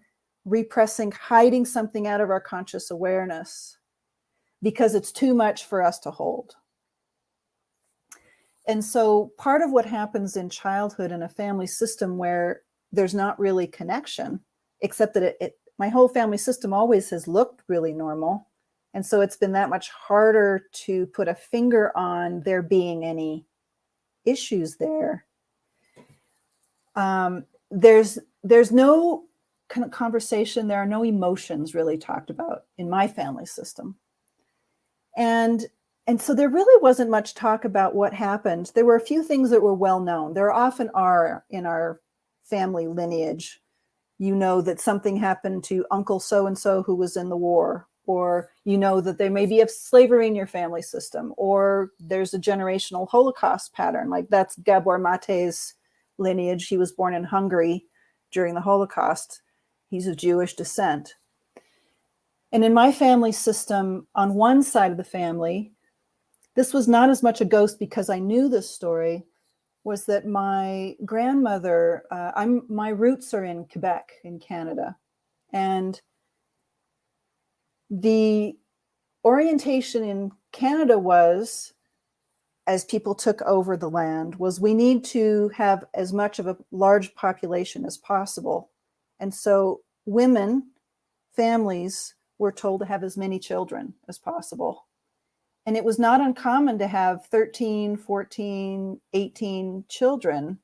repressing, hiding something out of our conscious awareness because it's too much for us to hold. And so part of what happens in childhood in a family system where there's not really connection, except that my whole family system always has looked really normal. And so it's been that much harder to put a finger on there being any issues there. There's no conversation. There are no emotions really talked about in my family system. And so there really wasn't much talk about what happened. There were a few things that were well known. There often are in our family lineage. You know that something happened to Uncle so-and-so who was in the war, or you know that there may be a slavery in your family system, or there's a generational Holocaust pattern. Like that's Gabor Mate's lineage. He was born in Hungary during the Holocaust. He's of Jewish descent. And in my family system, on one side of the family, this was not as much a ghost because I knew this story, was that my grandmother, my roots are in Quebec in Canada. And the orientation in Canada was, as people took over the land, was we need to have as much of a large population as possible. And so women, families were told to have as many children as possible. And it was not uncommon to have 13, 14, 18 children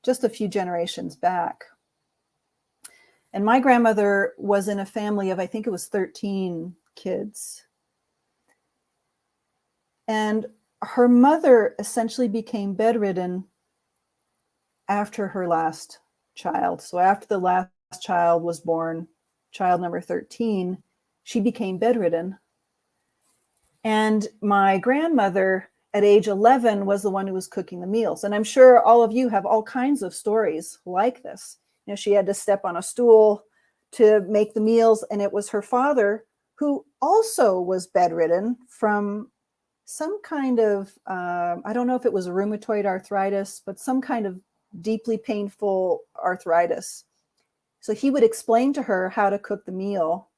just a few generations back. And my grandmother was in a family of, I think it was 13 kids. And her mother essentially became bedridden after her last child. So after the last child was born, child number 13, she became bedridden. And my grandmother at age 11 was the one who was cooking the meals. And I'm sure all of you have all kinds of stories like this. You know, she had to step on a stool to make the meals. And it was her father who also was bedridden from some kind of, I don't know if it was a rheumatoid arthritis, but some kind of deeply painful arthritis. So he would explain to her how to cook the meal.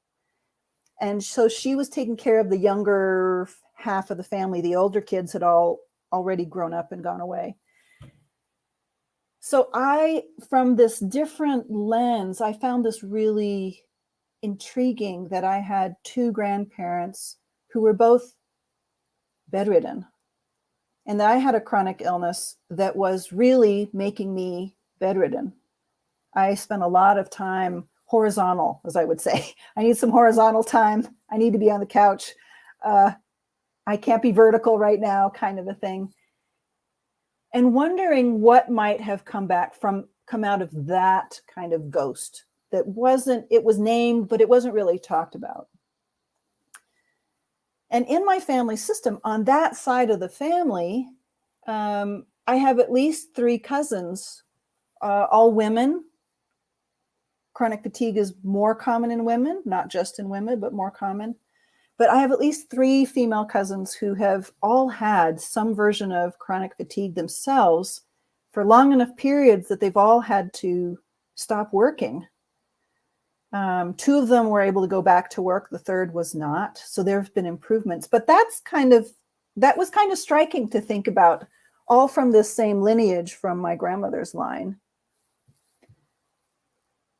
And so she was taking care of the younger half of the family. The older kids had all already grown up and gone away. So from this different lens, I found this really intriguing that I had two grandparents who were both bedridden. And I had a chronic illness that was really making me bedridden. I spent a lot of time horizontal, as I would say. I need some horizontal time. I need to be on the couch. I can't be vertical right now, kind of a thing. And wondering what might have come out of that kind of ghost that it was named, but it wasn't really talked about. And in my family system, on that side of the family, I have at least 3 cousins, all women. Chronic fatigue is more common in women, not just in women, but more common. But I have at least 3 female cousins who have all had some version of chronic fatigue themselves for long enough periods that they've all had to stop working. 2 of them were able to go back to work. The third was not. So there have been improvements. But that was kind of striking to think about, all from this same lineage from my grandmother's line.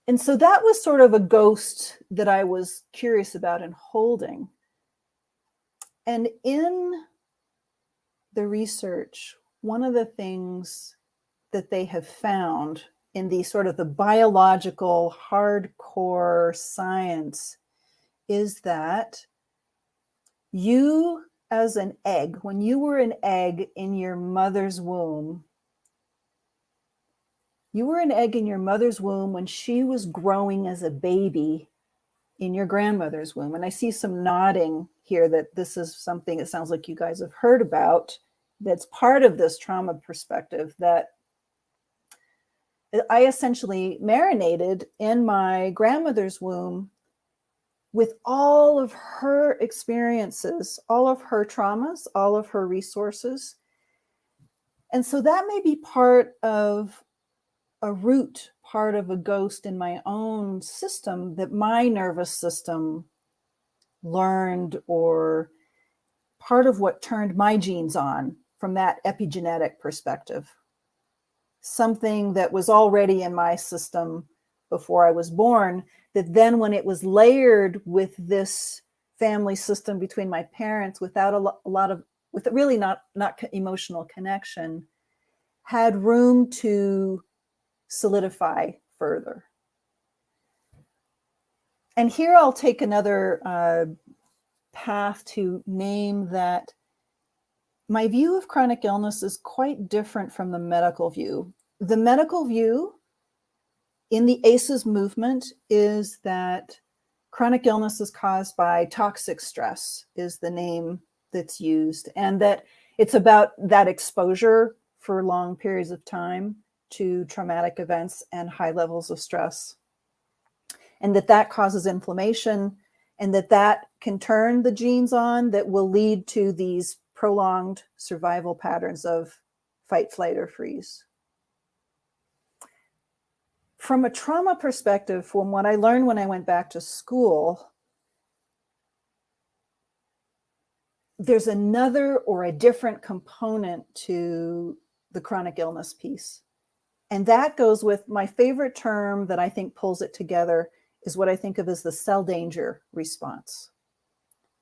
And so that was sort of a ghost that I was curious about and holding. And in the research, one of the things that they have found in the sort of the biological hardcore science is that you as an egg, when you were an egg in your mother's womb, you were an egg in your mother's womb when she was growing as a baby in your grandmother's womb. And I see some nodding here that this is something it sounds like you guys have heard about, that's part of this trauma perspective, that I essentially marinated in my grandmother's womb with all of her experiences, all of her traumas, all of her resources. And so that may be part of a root, part of a ghost in my own system that my nervous system learned, or part of what turned my genes on from that epigenetic perspective. Something that was already in my system before I was born, that then when it was layered with this family system between my parents without a lot of, with really not emotional connection, had room to solidify further. And here I'll take another path to name that my view of chronic illness is quite different from the medical view. The medical view in the ACEs movement is that chronic illness is caused by toxic stress, is the name that's used, and that it's about that exposure for long periods of time to traumatic events and high levels of stress, and that causes inflammation, and that can turn the genes on that will lead to these prolonged survival patterns of fight, flight, or freeze. From a trauma perspective, from what I learned when I went back to school, there's another or a different component to the chronic illness piece. And that goes with my favorite term that I think pulls it together is what I think of as the cell danger response,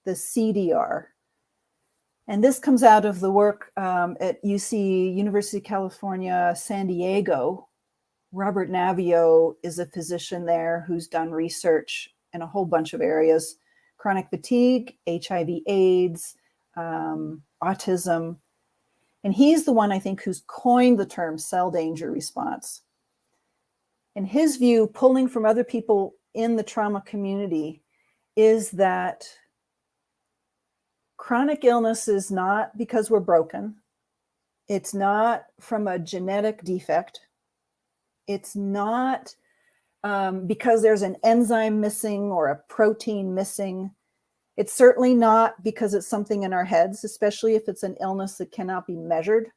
the CDR. And this comes out of the work at UC, University of California, San Diego. Robert Navio is a physician there who's done research in a whole bunch of areas: chronic fatigue, HIV/AIDS, autism. And he's the one, I think, who's coined the term cell danger response. In his view, pulling from other people in the trauma community, is that chronic illness is not because we're broken. It's not from a genetic defect. It's not because there's an enzyme missing or a protein missing. It's certainly not because it's something in our heads, especially if it's an illness that cannot be measured.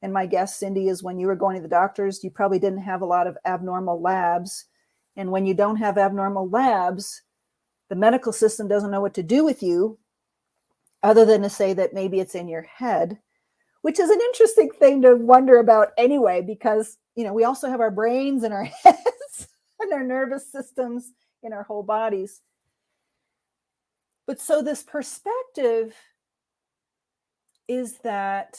And my guess, Cindy, is when you were going to the doctors, you probably didn't have a lot of abnormal labs. And when you don't have abnormal labs, the medical system doesn't know what to do with you other than to say that maybe it's in your head, which is an interesting thing to wonder about anyway, because, you know, we also have our brains and our heads and our nervous systems in our whole bodies. But so this perspective is that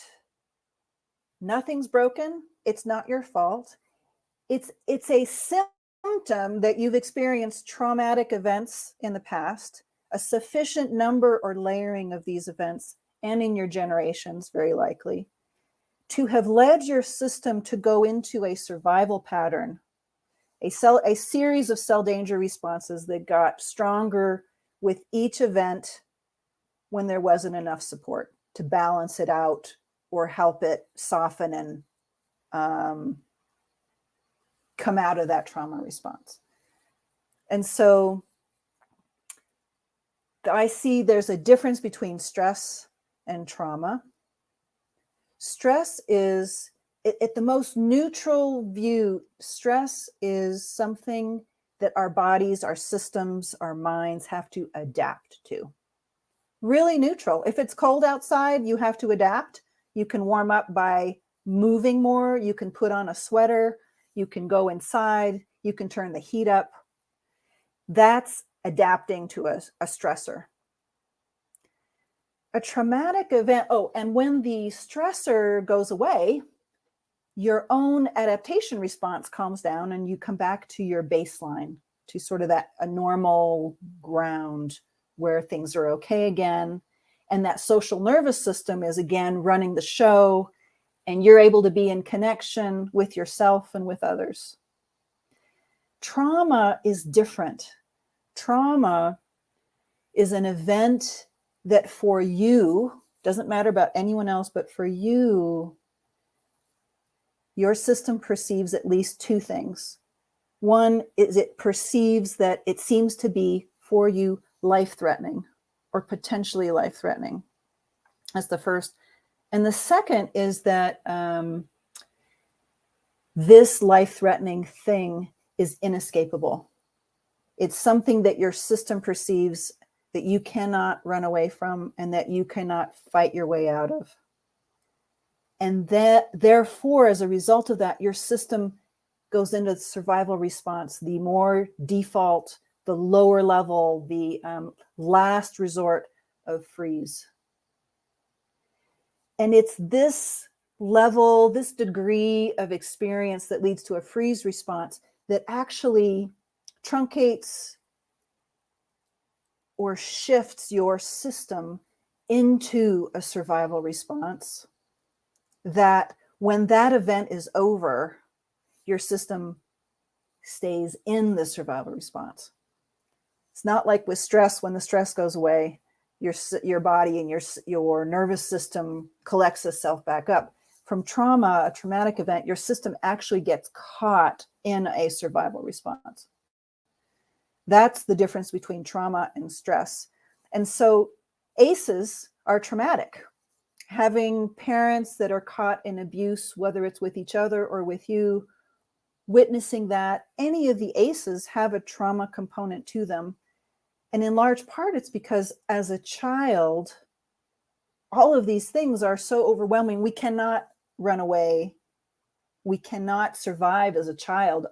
nothing's broken. It's not your fault. It's a symptom that you've experienced traumatic events in the past, a sufficient number or layering of these events, and in your generations, very likely, to have led your system to go into a survival pattern, a series of cell danger responses that got stronger with each event when there wasn't enough support to balance it out or help it soften and come out of that trauma response. And so I see there's a difference between stress and trauma. Stress is, at the most neutral view, stress is something that our bodies, our systems, our minds have to adapt to. Really neutral. If it's cold outside, you have to adapt. You can warm up by moving more. You can put on a sweater. You can go inside. You can turn the heat up. That's adapting to a stressor. A traumatic event, and when the stressor goes away, your own adaptation response calms down and you come back to your baseline, to sort of a normal ground where things are okay again. And that social nervous system is again running the show, and you're able to be in connection with yourself and with others. Trauma is different. Trauma is an event that for you, doesn't matter about anyone else, but for you, your system perceives at least two things. One is it perceives that it seems to be for you life-threatening or potentially life-threatening. That's the first. And the second is that this life-threatening thing is inescapable. It's something that your system perceives that you cannot run away from and that you cannot fight your way out of. And that, therefore, as a result of that, your system goes into the survival response, the more default, the lower level, the last resort of freeze. And it's this level, this degree of experience that leads to a freeze response that actually truncates or shifts your system into a survival response, that when that event is over, your system stays in the survival response. It's not like with stress. When the stress goes away, your body and your nervous system collects itself back up. From trauma, a traumatic event, your system actually gets caught in a survival response. That's the difference between trauma and stress. And so ACEs are traumatic. Having parents that are caught in abuse, whether it's with each other or with you, witnessing that, any of the ACEs have a trauma component to them. And in large part, it's because as a child, all of these things are so overwhelming. We cannot run away. We cannot survive as a child,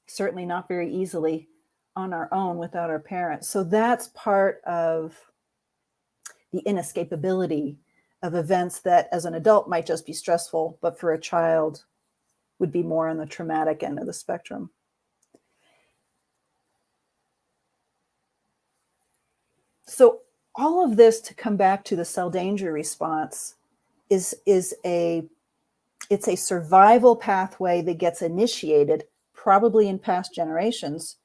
certainly not very easily on our own without our parents. So that's part of the inescapability of events that as an adult might just be stressful, but for a child would be more on the traumatic end of the spectrum. So all of this, to come back to the cell danger response, it's a survival pathway that gets initiated probably in past generations,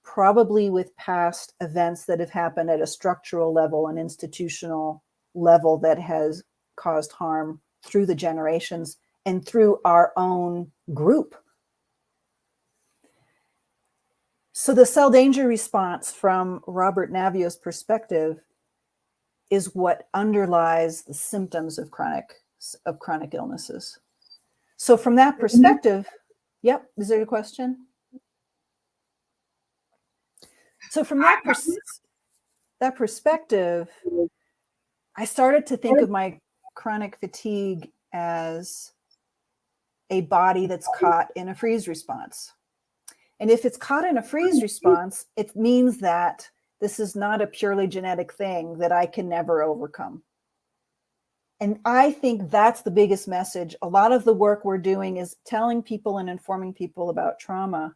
probably with past events that have happened at a structural level, an institutional level that has caused harm through the generations and through our own group. So the cell danger response, from Robert Navio's perspective, is what underlies the symptoms of chronic illnesses. So from that perspective, yep, is there a question? So from that perspective, I started to think of my chronic fatigue as a body that's caught in a freeze response. And if it's caught in a freeze response, it means that this is not a purely genetic thing that I can never overcome. And I think that's the biggest message. A lot of the work we're doing is telling people and informing people about trauma.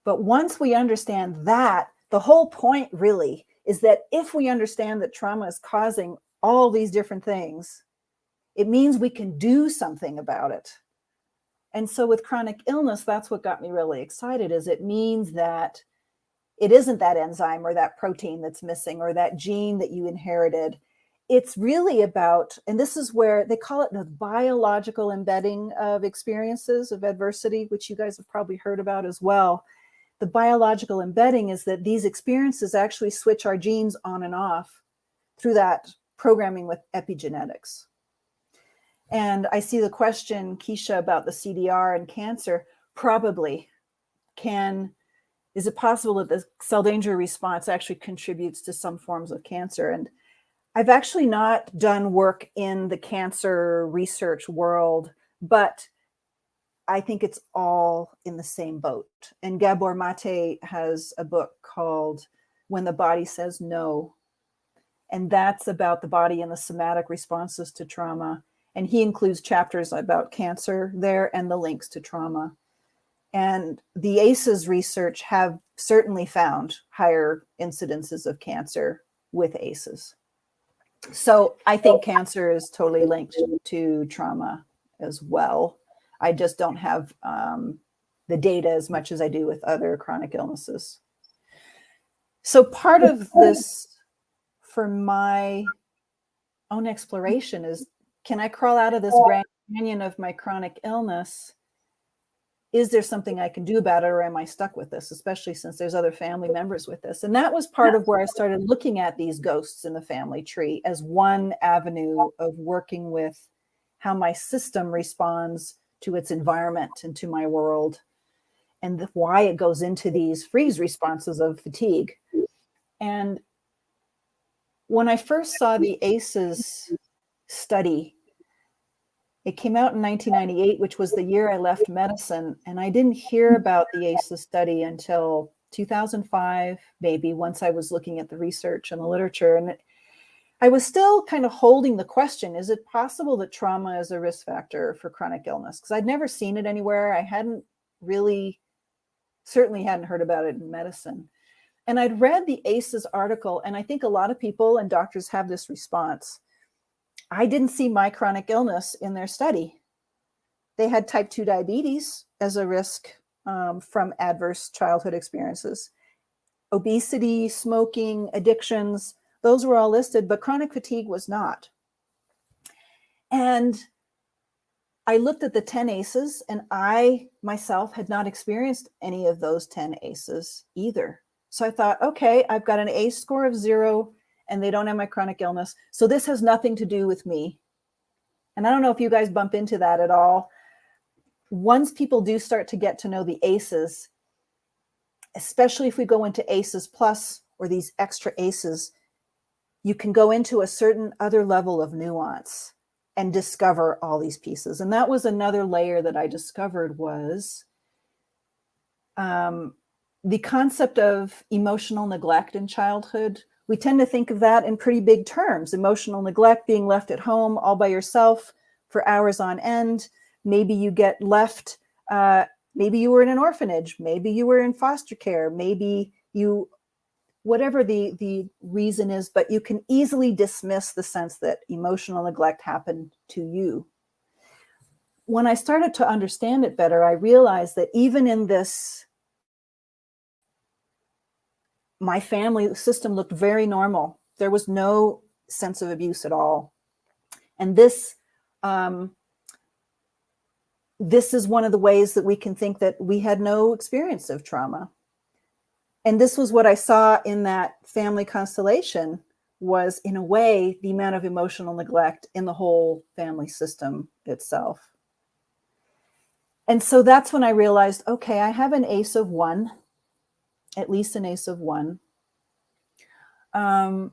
But once we understand that, the whole point really is that if we understand that trauma is causing all these different things, it means we can do something about it. And so with chronic illness, that's what got me really excited, is it means that it isn't that enzyme or that protein that's missing or that gene that you inherited. It's really about, and this is where they call it the biological embedding of experiences of adversity, which you guys have probably heard about as well. The biological embedding is that these experiences actually switch our genes on and off through that programming with epigenetics. And I see the question, Keisha, about the CDR and cancer. Probably is it possible that the cell danger response actually contributes to some forms of cancer? And I've actually not done work in the cancer research world, but I think it's all in the same boat. And Gabor Mate has a book called When the Body Says No. And that's about the body and the somatic responses to trauma. And he includes chapters about cancer there and the links to trauma. And the ACEs research have certainly found higher incidences of cancer with ACEs. So I think cancer is totally linked to trauma as well. I just don't have the data as much as I do with other chronic illnesses. So part of this for my own exploration is, can I crawl out of this grand canyon of my chronic illness is there something I can do about it, or am I stuck with this, especially since there's other family members with this? And that was part of where I started looking at these ghosts in the family tree as one avenue of working with how my system responds to its environment and to my world, and why it goes into these freeze responses of fatigue. And when I first saw the ACEs study, it came out in 1998, which was the year I left medicine. And I didn't hear about the ACEs study until 2005, maybe, once I was looking at the research and the literature. And I was still kind of holding the question, is it possible that trauma is a risk factor for chronic illness? Because I'd never seen it anywhere. I hadn't really, certainly hadn't heard about it in medicine. And I'd read the ACEs article, and I think a lot of people and doctors have this response. I didn't see my chronic illness in their study. They had type 2 diabetes as a risk from adverse childhood experiences. Obesity, smoking, addictions, those were all listed, but chronic fatigue was not. And I looked at the 10 ACEs, and I myself had not experienced any of those 10 ACEs either. So I thought, okay, I've got an ACE score of 0, and they don't have my chronic illness. So this has nothing to do with me. And I don't know if you guys bump into that at all. Once people do start to get to know the ACEs, especially if we go into ACEs plus or these extra ACEs, you can go into a certain other level of nuance and discover all these pieces. And that was another layer that I discovered was the concept of emotional neglect in childhood. We tend to think of that in pretty big terms. Emotional neglect, being left at home all by yourself for hours on end. Maybe you get left, maybe you were in an orphanage, maybe you were in foster care, maybe you, whatever the reason is, but you can easily dismiss the sense that emotional neglect happened to you. When I started to understand it better, I realized that even in this, my family system looked very normal. There was no sense of abuse at all. And this is one of the ways that we can think that we had no experience of trauma. And this was what I saw in that family constellation was, in a way, the amount of emotional neglect in the whole family system itself. And so that's when I realized, okay, I have an ACE of 1. At least an ACE of 1. And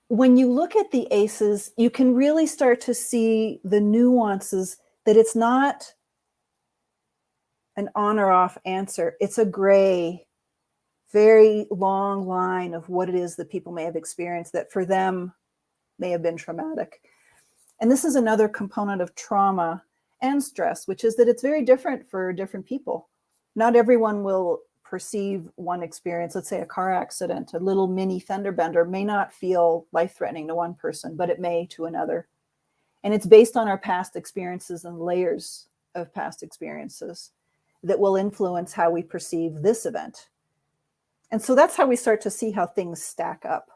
when you look at the ACEs, you can really start to see the nuances, that it's not an on or off answer. It's a gray, very long line of what it is that people may have experienced that for them may have been traumatic. And this is another component of trauma and stress, which is that it's very different for different people. Not everyone will perceive one experience, let's say a car accident, a little mini fender bender may not feel life-threatening to one person, but it may to another. And it's based on our past experiences and layers of past experiences that will influence how we perceive this event. And so that's how we start to see how things stack up.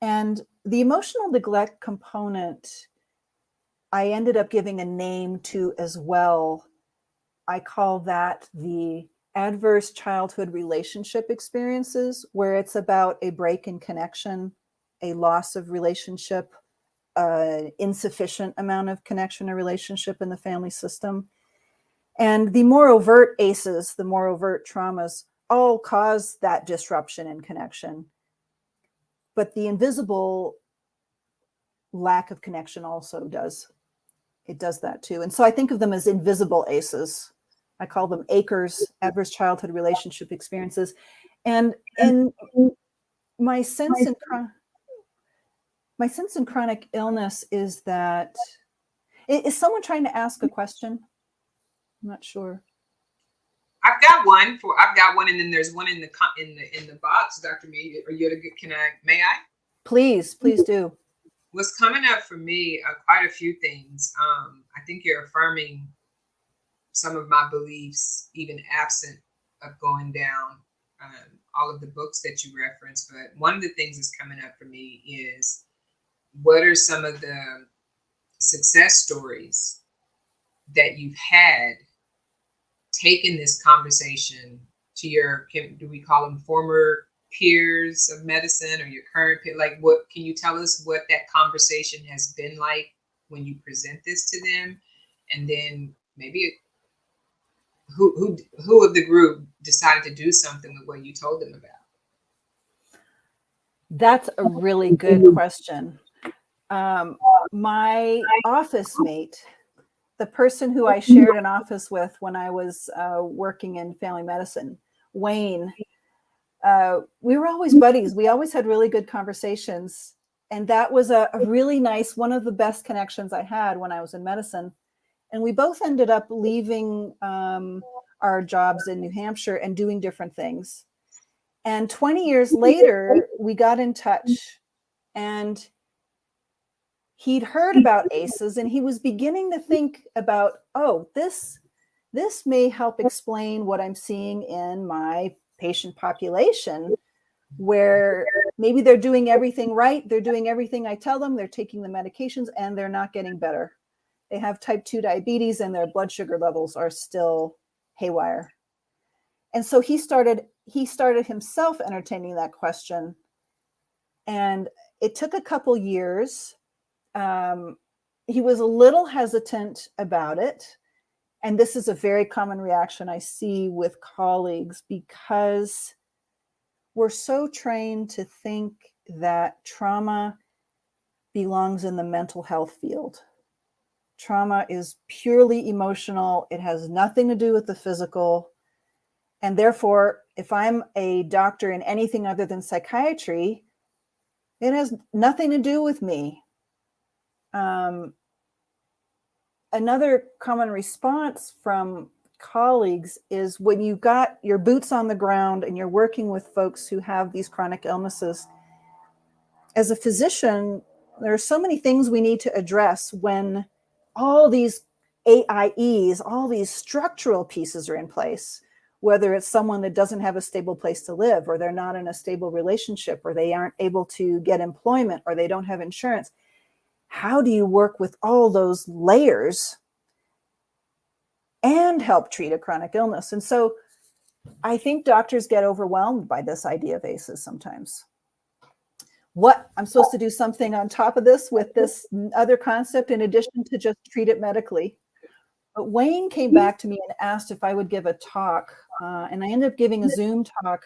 And the emotional neglect component, I ended up giving a name to as well. I call that the adverse childhood relationship experiences, where it's about a break in connection, a loss of relationship, insufficient amount of connection or relationship in the family system. And the more overt ACEs, the more overt traumas, all cause that disruption in connection. But the invisible lack of connection also does. It does that too. And so I think of them as invisible ACEs. I call them ACREs, adverse childhood relationship experiences. And my sense in chronic illness is that, is someone trying to ask a question? I'm not sure. I've got one, and then there's one in the box, Dr. Mead. Are you may I? Please do. What's coming up for me are quite a few things. I think you're affirming some of my beliefs, even absent of going down all of the books that you referenced. But one of the things that's coming up for me is, what are some of the success stories that you've had taken this conversation to your, do we call them former peers of medicine or your current peer? Like, what can you tell us what that conversation has been like when you present this to them? And then maybe who of the group decided to do something with what you told them about? That's a really good question. My office mate, the person who I shared an office with when I was working in family medicine, Wayne, we were always buddies. We always had really good conversations. And that was a really nice, one of the best connections I had when I was in medicine. And we both ended up leaving our jobs in New Hampshire and doing different things. And 20 years later, we got in touch, and he'd heard about ACEs, and he was beginning to think about, oh, this may help explain what I'm seeing in my patient population, where maybe they're doing everything right. They're doing everything I tell them. They're taking the medications, and they're not getting better. They have type 2 diabetes, and their blood sugar levels are still haywire. And so he started himself entertaining that question. And it took a couple years. He was a little hesitant about it. And this is a very common reaction I see with colleagues, because we're so trained to think that trauma belongs in the mental health field. Trauma is purely emotional. It has nothing to do with the physical. And therefore, if I'm a doctor in anything other than psychiatry, it has nothing to do with me. Another common response from colleagues is when you got your boots on the ground and you're working with folks who have these chronic illnesses, as a physician, there are so many things we need to address when all these AIEs, all these structural pieces are in place, whether it's someone that doesn't have a stable place to live, or they're not in a stable relationship, or they aren't able to get employment, or they don't have insurance. How do you work with all those layers and help treat a chronic illness? And so I think doctors get overwhelmed by this idea of ACEs sometimes. What, I'm supposed to do something on top of this with this other concept in addition to just treat it medically. But Wayne came back to me and asked if I would give a talk. And I ended up giving a Zoom talk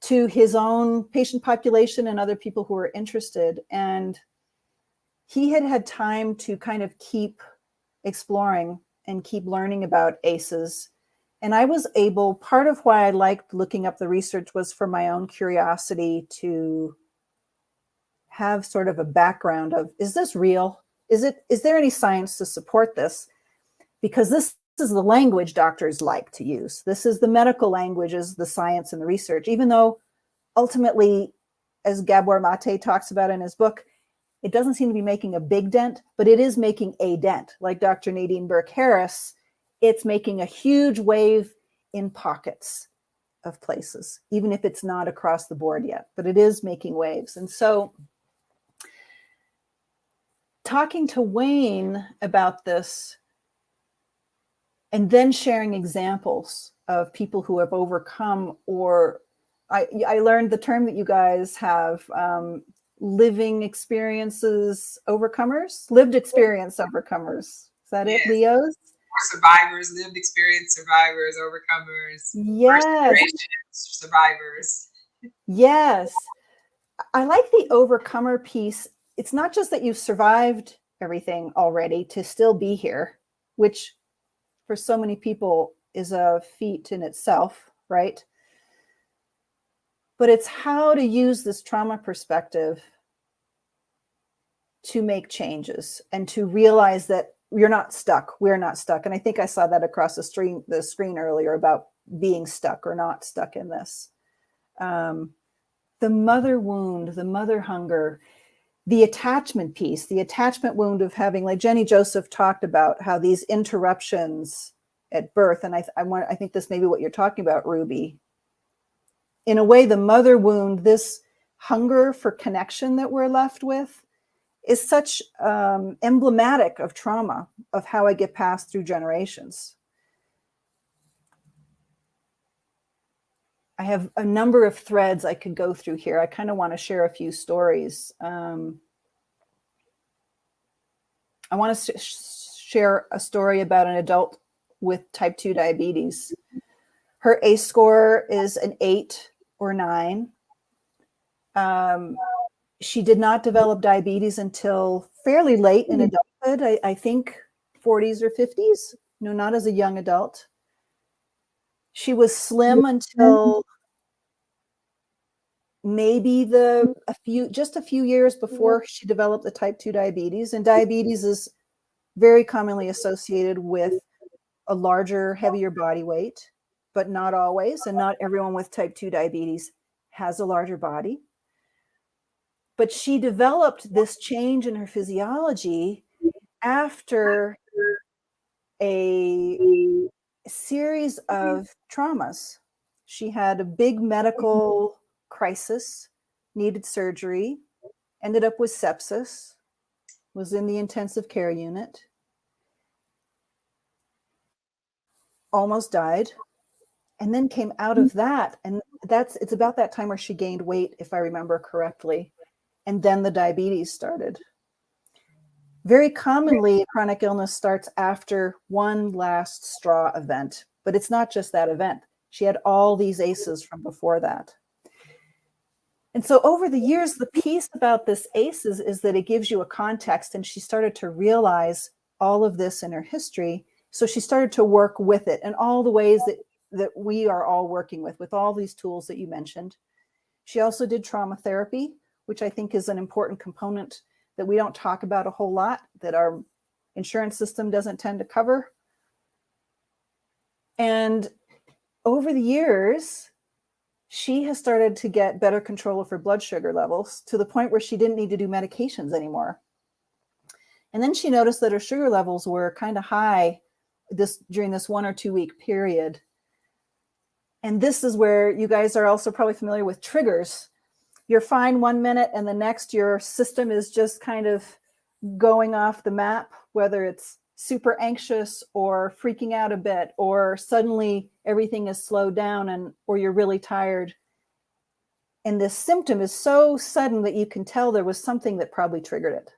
to his own patient population and other people who were interested. And he had had time to kind of keep exploring and keep learning about ACEs. And I was able, part of why I liked looking up the research was for my own curiosity to have sort of a background of, is this real? Is there any science to support this? Because this is the language doctors like to use. This is the medical language, is the science and the research, even though ultimately, as Gabor Mate talks about in his book, it doesn't seem to be making a big dent, but it is making a dent. Like Dr. Nadine Burke-Harris, it's making a huge wave in pockets of places, even if it's not across the board yet, but it is making waves. And so talking to Wayne about this, and then sharing examples of people who have overcome, or I learned the term that you guys have, living experiences overcomers, lived experience overcomers. Is that it, Leos? Or survivors, lived experience survivors, overcomers. Yes. Survivors. Yes. I like the overcomer piece. It's not just that you've survived everything already to still be here, which for so many people is a feat in itself, right? But it's how to use this trauma perspective to make changes and to realize that you're not stuck. We're not stuck. And I think I saw that across the screen earlier about being stuck or not stuck in this. The mother wound, the mother hunger, the attachment piece, the attachment wound of having, like Jenny Joseph talked about, how these interruptions at birth, and I think this may be what you're talking about, Ruby. In a way, the mother wound, this hunger for connection that we're left with, is such emblematic of trauma, of how it get passed through generations. I have a number of threads I could go through here. I kind of want to share a few stories. I want to share a story about an adult with type 2 diabetes. Her ACE score is an 8 or 9. She did not develop diabetes until fairly late in adulthood, I think 40s or 50s, no, not as a young adult. She was slim until maybe just a few years before she developed the type 2 diabetes. And diabetes is very commonly associated with a larger, heavier body weight, but not always. And not everyone with type 2 diabetes has a larger body. But she developed this change in her physiology after a series of traumas. She had a big medical crisis, needed surgery, ended up with sepsis, was in the intensive care unit, almost died, and then came out of that. And it's about that time where she gained weight, if I remember correctly. And then the diabetes started. Very commonly, chronic illness starts after one last straw event, but it's not just that event. She had all these ACEs from before that. And so over the years, the piece about this ACEs is that it gives you a context, and she started to realize all of this in her history. So she started to work with it in all the ways that we are all working with all these tools that you mentioned. She also did trauma therapy, which I think is an important component that we don't talk about a whole lot, that our insurance system doesn't tend to cover. And over the years, she has started to get better control of her blood sugar levels to the point where she didn't need to do medications anymore. And then she noticed that her sugar levels were kind of high during this 1 or 2 week period. And this is where you guys are also probably familiar with triggers. You're fine 1 minute, and the next your system is just kind of going off the map, whether it's super anxious or freaking out a bit, or suddenly everything is slowed down, or you're really tired. And this symptom is so sudden that you can tell there was something that probably triggered it.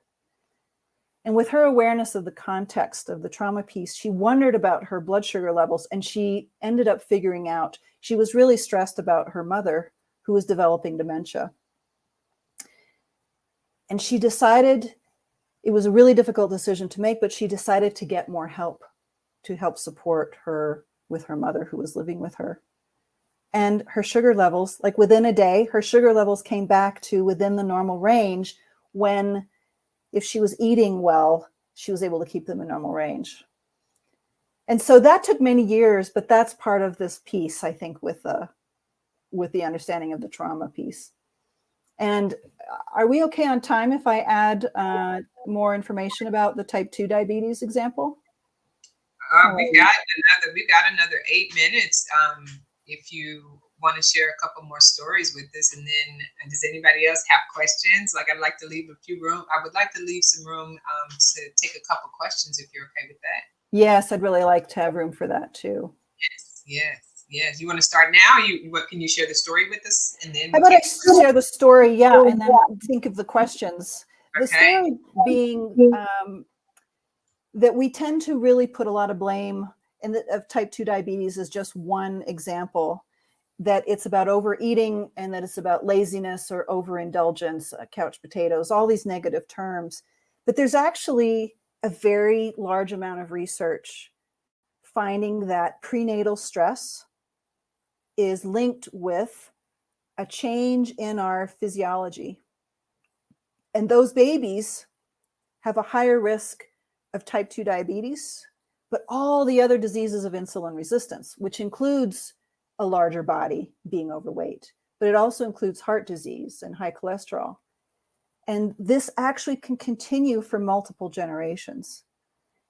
And with her awareness of the context of the trauma piece, she wondered about her blood sugar levels, and she ended up figuring out she was really stressed about her mother, who was developing dementia. And she decided, it was a really difficult decision to make, but she decided to get more help to help support her with her mother who was living with her. And her sugar levels, like within a day, her sugar levels came back to within the normal range when, if she was eating well, she was able to keep them in normal range. And so that took many years, but that's part of this piece, I think, with the understanding of the trauma piece. And are we okay on time if I add more information about the type 2 diabetes example? We got another 8 minutes. If you want to share a couple more stories with us, and then does anybody else have questions? Like, I'd like to leave a few room. I would like to leave some room to take a couple questions if you're okay with that. Yes, I'd really like to have room for that too. Yes. You want to start now? Can you share the story with us, and then how about I share the story? Yeah, and then think of the questions. The story being that we tend to really put a lot of blame of type 2 diabetes is just one example. That it's about overeating, and that it's about laziness or overindulgence, couch potatoes, all these negative terms. But there's actually a very large amount of research finding that prenatal stress is linked with a change in our physiology. And those babies have a higher risk of type 2 diabetes, but all the other diseases of insulin resistance, which includes a larger body, being overweight, but it also includes heart disease and high cholesterol. And this actually can continue for multiple generations.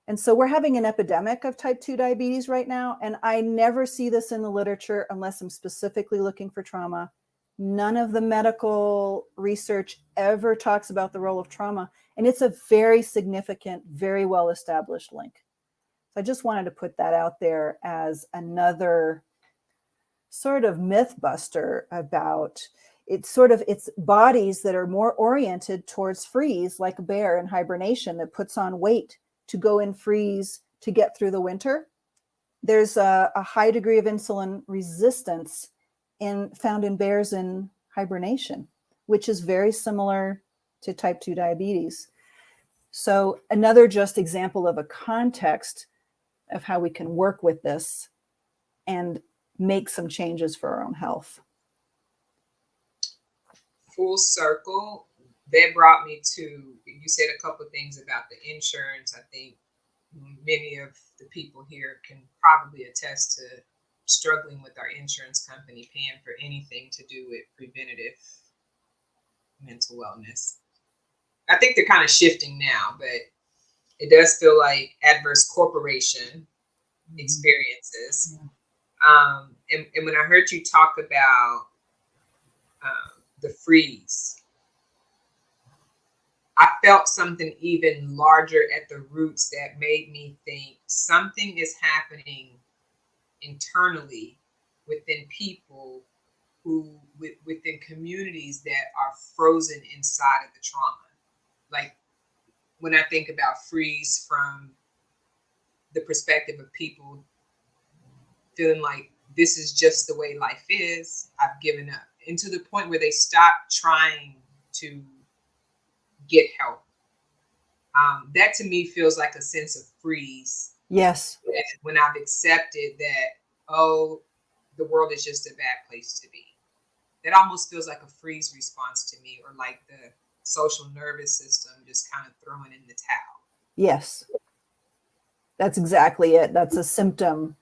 And so we're having an epidemic of type 2 diabetes right now. And I never see this in the literature unless I'm specifically looking for trauma. None of the medical research ever talks about the role of trauma. And it's a very significant, very well-established link. So I just wanted to put that out there as another sort of myth buster about it's bodies that are more oriented towards freeze, like a bear in hibernation that puts on weight to go in freeze to get through the winter. There's a high degree of insulin resistance found in bears in hibernation, which is very similar to type 2 diabetes. So another just example of a context of how we can work with this and make some changes for our own health. Full circle, that brought me to, you said a couple of things about the insurance. I think many of the people here can probably attest to struggling with our insurance company paying for anything to do with preventative mental wellness. I think they're kind of shifting now, but it does feel like adverse corporation experiences. And when I heard you talk about the freeze, I felt something even larger at the roots that made me think something is happening internally within people within communities that are frozen inside of the trauma. Like when I think about freeze from the perspective of people feeling like this is just the way life is, I've given up. And to the point where they stop trying to get help. That to me feels like a sense of freeze. Yes. When I've accepted that, oh, the world is just a bad place to be. That almost feels like a freeze response to me, or like the social nervous system just kind of throwing in the towel. Yes. That's exactly it. That's a symptom.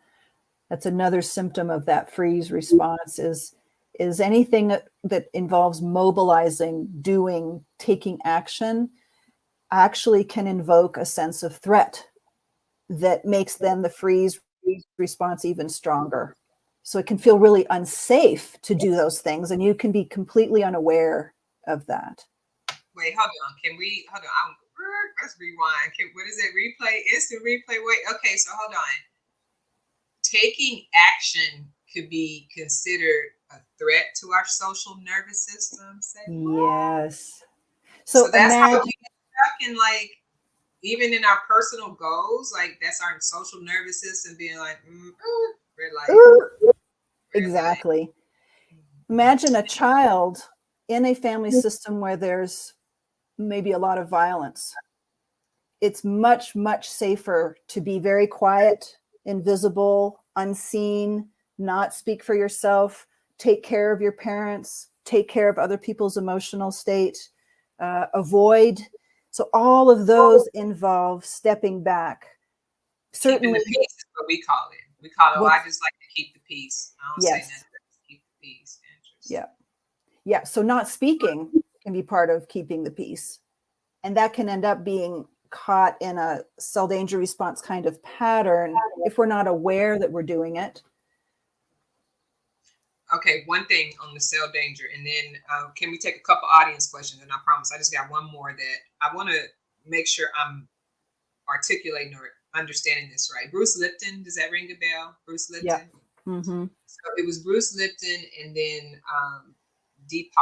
That's another symptom of that freeze response is anything that involves mobilizing, doing, taking action actually can invoke a sense of threat that makes then the freeze response even stronger. So it can feel really unsafe to do those things, and you can be completely unaware of that. Wait, hold on. Hold on. Let's rewind. What is it? Replay? Instant replay? Wait, okay, so hold on. Taking action could be considered a threat to our social nervous system. Yes. So that's how we get stuck in, like, even in our personal goals, like that's our social nervous system being like, red light. Exactly. Imagine a child in a family system where there's maybe a lot of violence. It's much, much safer to be very quiet, invisible, unseen, not speak for yourself, take care of your parents, take care of other people's emotional state, avoid. So all of those involve stepping back. Certainly, keeping the peace is what we call it. We call it, I just like to keep the peace. I don't say nothing, just keep the peace. Yeah. So not speaking can be part of keeping the peace. And that can end up being caught in a cell danger response kind of pattern if we're not aware that we're doing it. Okay, one thing on the cell danger, and then can we take a couple audience questions? And I promise I just got one more that I want to make sure I'm articulating or understanding this right. Bruce Lipton, does that ring a bell? Bruce Lipton? Yeah. Mm-hmm. So it was Bruce Lipton and then Deepak,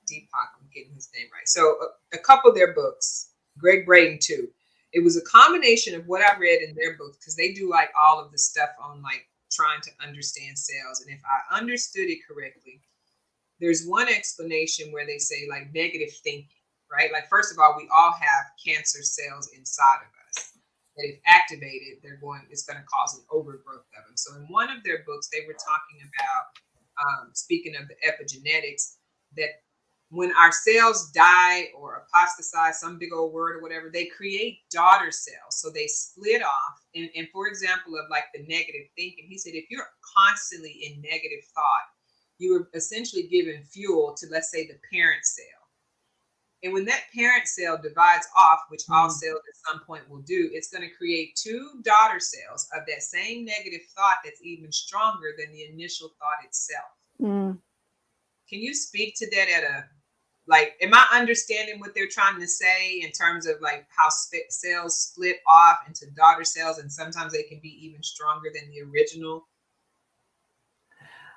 I'm getting his name right. So a couple of their books, Greg Braden too. It was a combination of what I read in their books, because they do like all of the stuff on like trying to understand cells. And if I understood it correctly, there's one explanation where they say like negative thinking, right? Like, first of all, we all have cancer cells inside of us that if activated, it's going to cause an overgrowth of them. So in one of their books, they were talking about, speaking of the epigenetics, that when our cells die or apostatize, some big old word or whatever, they create daughter cells. So they split off. And for example, of like the negative thinking, he said, if you're constantly in negative thought, you are essentially giving fuel to, let's say, the parent cell. And when that parent cell divides off, which all cells at some point will do, it's going to create two daughter cells of that same negative thought that's even stronger than the initial thought itself. Can you speak to that at a, like, am I understanding what they're trying to say in terms of like how cells split off into daughter cells, and sometimes they can be even stronger than the original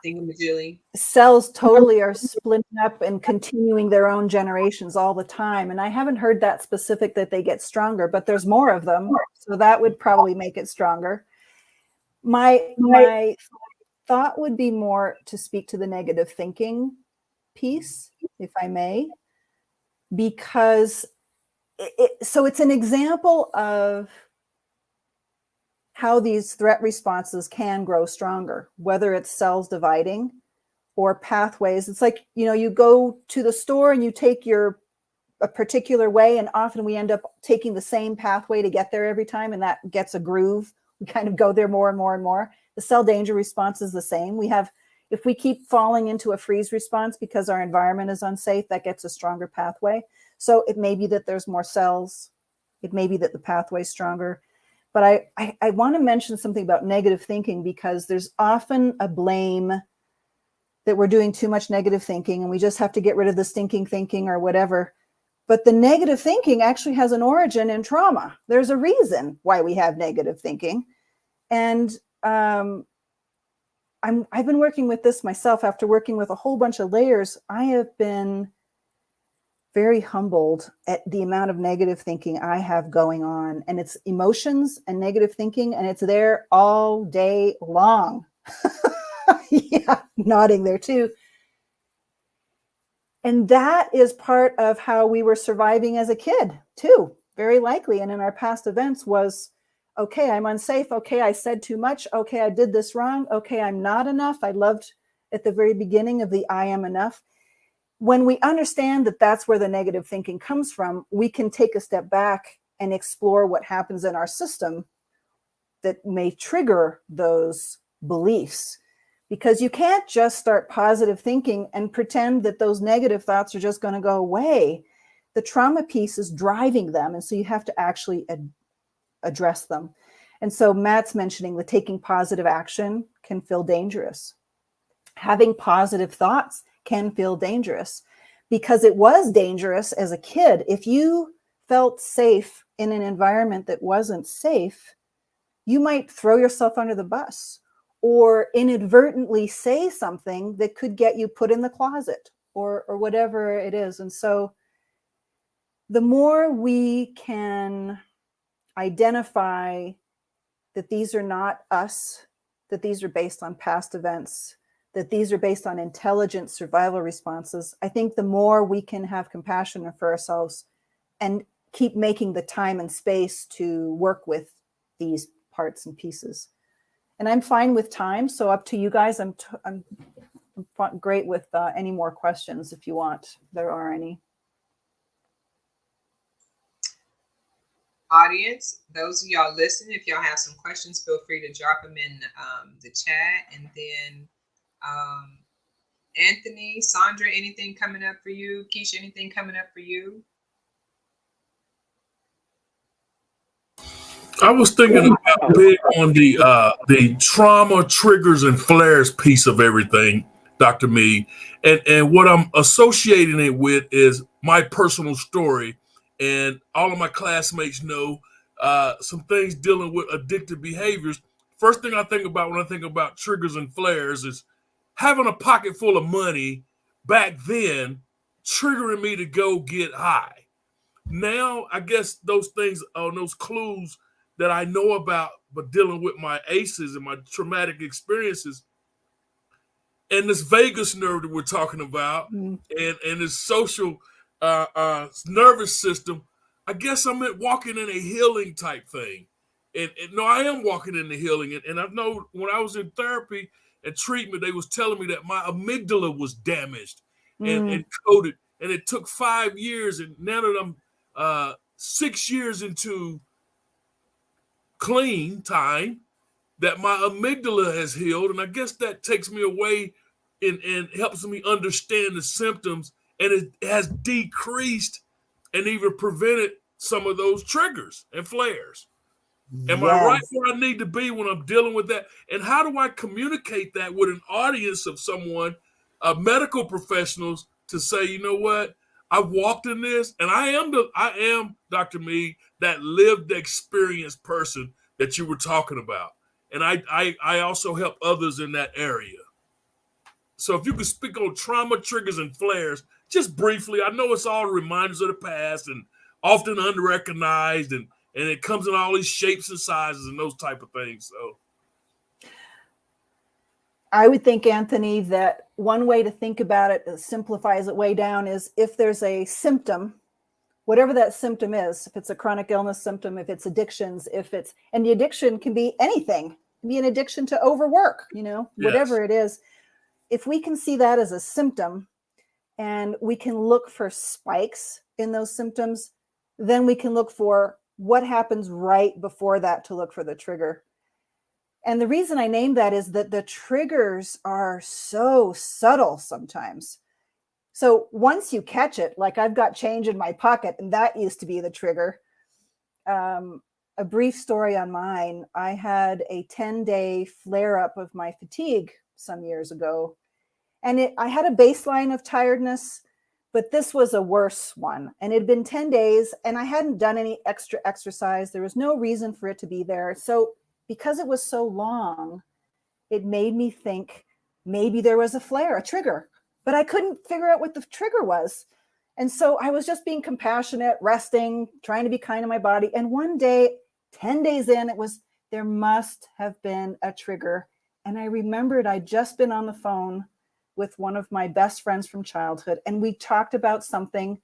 thingamajilly? Cells totally are splitting up and continuing their own generations all the time. And I haven't heard that specific that they get stronger, but there's more of them. So that would probably make it stronger. My thought would be more to speak to the negative thinking piece, if I may, because so it's an example of how these threat responses can grow stronger, whether it's cells dividing or pathways. It's like, you go to the store and you take a particular way, and often we end up taking the same pathway to get there every time, and that gets a groove. We kind of go there more and more and more. The cell danger response is the same. If we keep falling into a freeze response because our environment is unsafe, that gets a stronger pathway. So it may be that there's more cells. It may be that the pathway is stronger. But I want to mention something about negative thinking, because there's often a blame that we're doing too much negative thinking and we just have to get rid of the stinking thinking or whatever. But the negative thinking actually has an origin in trauma. There's a reason why we have negative thinking. And I've been working with this myself. After working with a whole bunch of layers, I have been very humbled at the amount of negative thinking I have going on. And it's emotions and negative thinking, and it's there all day long. Yeah, nodding there too. And that is part of how we were surviving as a kid too, very likely. And in our past events was, okay, I'm unsafe. Okay, I said too much. Okay, I did this wrong. Okay, I'm not enough. I loved at the very beginning of the I am enough. When we understand that that's where the negative thinking comes from, we can take a step back and explore what happens in our system that may trigger those beliefs. Because you can't just start positive thinking and pretend that those negative thoughts are just going to go away. The trauma piece is driving them. And so you have to actually address them. And so Matt's mentioning that taking positive action can feel dangerous. Having positive thoughts can feel dangerous, because it was dangerous as a kid. If you felt safe in an environment that wasn't safe, you might throw yourself under the bus or inadvertently say something that could get you put in the closet or whatever it is. And so the more we can identify that these are not us, that these are based on past events, that these are based on intelligent survival responses, I think the more we can have compassion for ourselves and keep making the time and space to work with these parts and pieces. And I'm fine with time, so up to you guys. I'm great with any more questions if you want, if there are any. Audience, those of y'all listening, if y'all have some questions, feel free to drop them in the chat. And then Anthony, Sandra, anything coming up for you? Keisha, anything coming up for you? I was thinking about big on the trauma triggers and flares piece of everything, Dr. Mead. And what I'm associating it with is my personal story. And all of my classmates know some things dealing with addictive behaviors. First thing I think about when I think about triggers and flares is having a pocket full of money back then, triggering me to go get high. Now, I guess those things are those clues that I know about, but dealing with my ACEs and my traumatic experiences and this vagus nerve that we're talking about and this social nervous system, I guess I'm walking in a healing type thing. And no, I am walking in the healing. And I know when I was in therapy and treatment, they was telling me that my amygdala was damaged and coated. And it took 5 years. And now that I'm 6 years into clean time, that my amygdala has healed. And I guess that takes me away and helps me understand the symptoms. And it has decreased and even prevented some of those triggers and flares. Am I right where I need to be when I'm dealing with that? And how do I communicate that with an audience of someone medical professionals to say, you know what, I walked in this, and I am Dr. Mead, that lived experience person that you were talking about, and I also help others in that area. So if you could speak on trauma triggers and flares, just briefly. I know it's all reminders of the past and often unrecognized, and it comes in all these shapes and sizes and those type of things. So I would think, Anthony, that one way to think about it, simplifies it way down, is if there's a symptom, whatever that symptom is, if it's a chronic illness symptom, if it's addictions, and the addiction can be anything, it can be an addiction to overwork, whatever it is. If we can see that as a symptom and we can look for spikes in those symptoms, then we can look for what happens right before that to look for the trigger. And the reason I named that is that the triggers are so subtle sometimes. So once you catch it, like I've got change in my pocket, and that used to be the trigger. A brief story on mine. I had a 10-day flare-up of my fatigue some years ago. And I had a baseline of tiredness, but this was a worse one. And it had been 10 days, and I hadn't done any extra exercise. There was no reason for it to be there. So because it was so long, it made me think maybe there was a flare, a trigger, but I couldn't figure out what the trigger was. And so I was just being compassionate, resting, trying to be kind to my body. And one day, 10 days in, there must have been a trigger. And I remembered I'd just been on the phone with one of my best friends from childhood, and we talked about something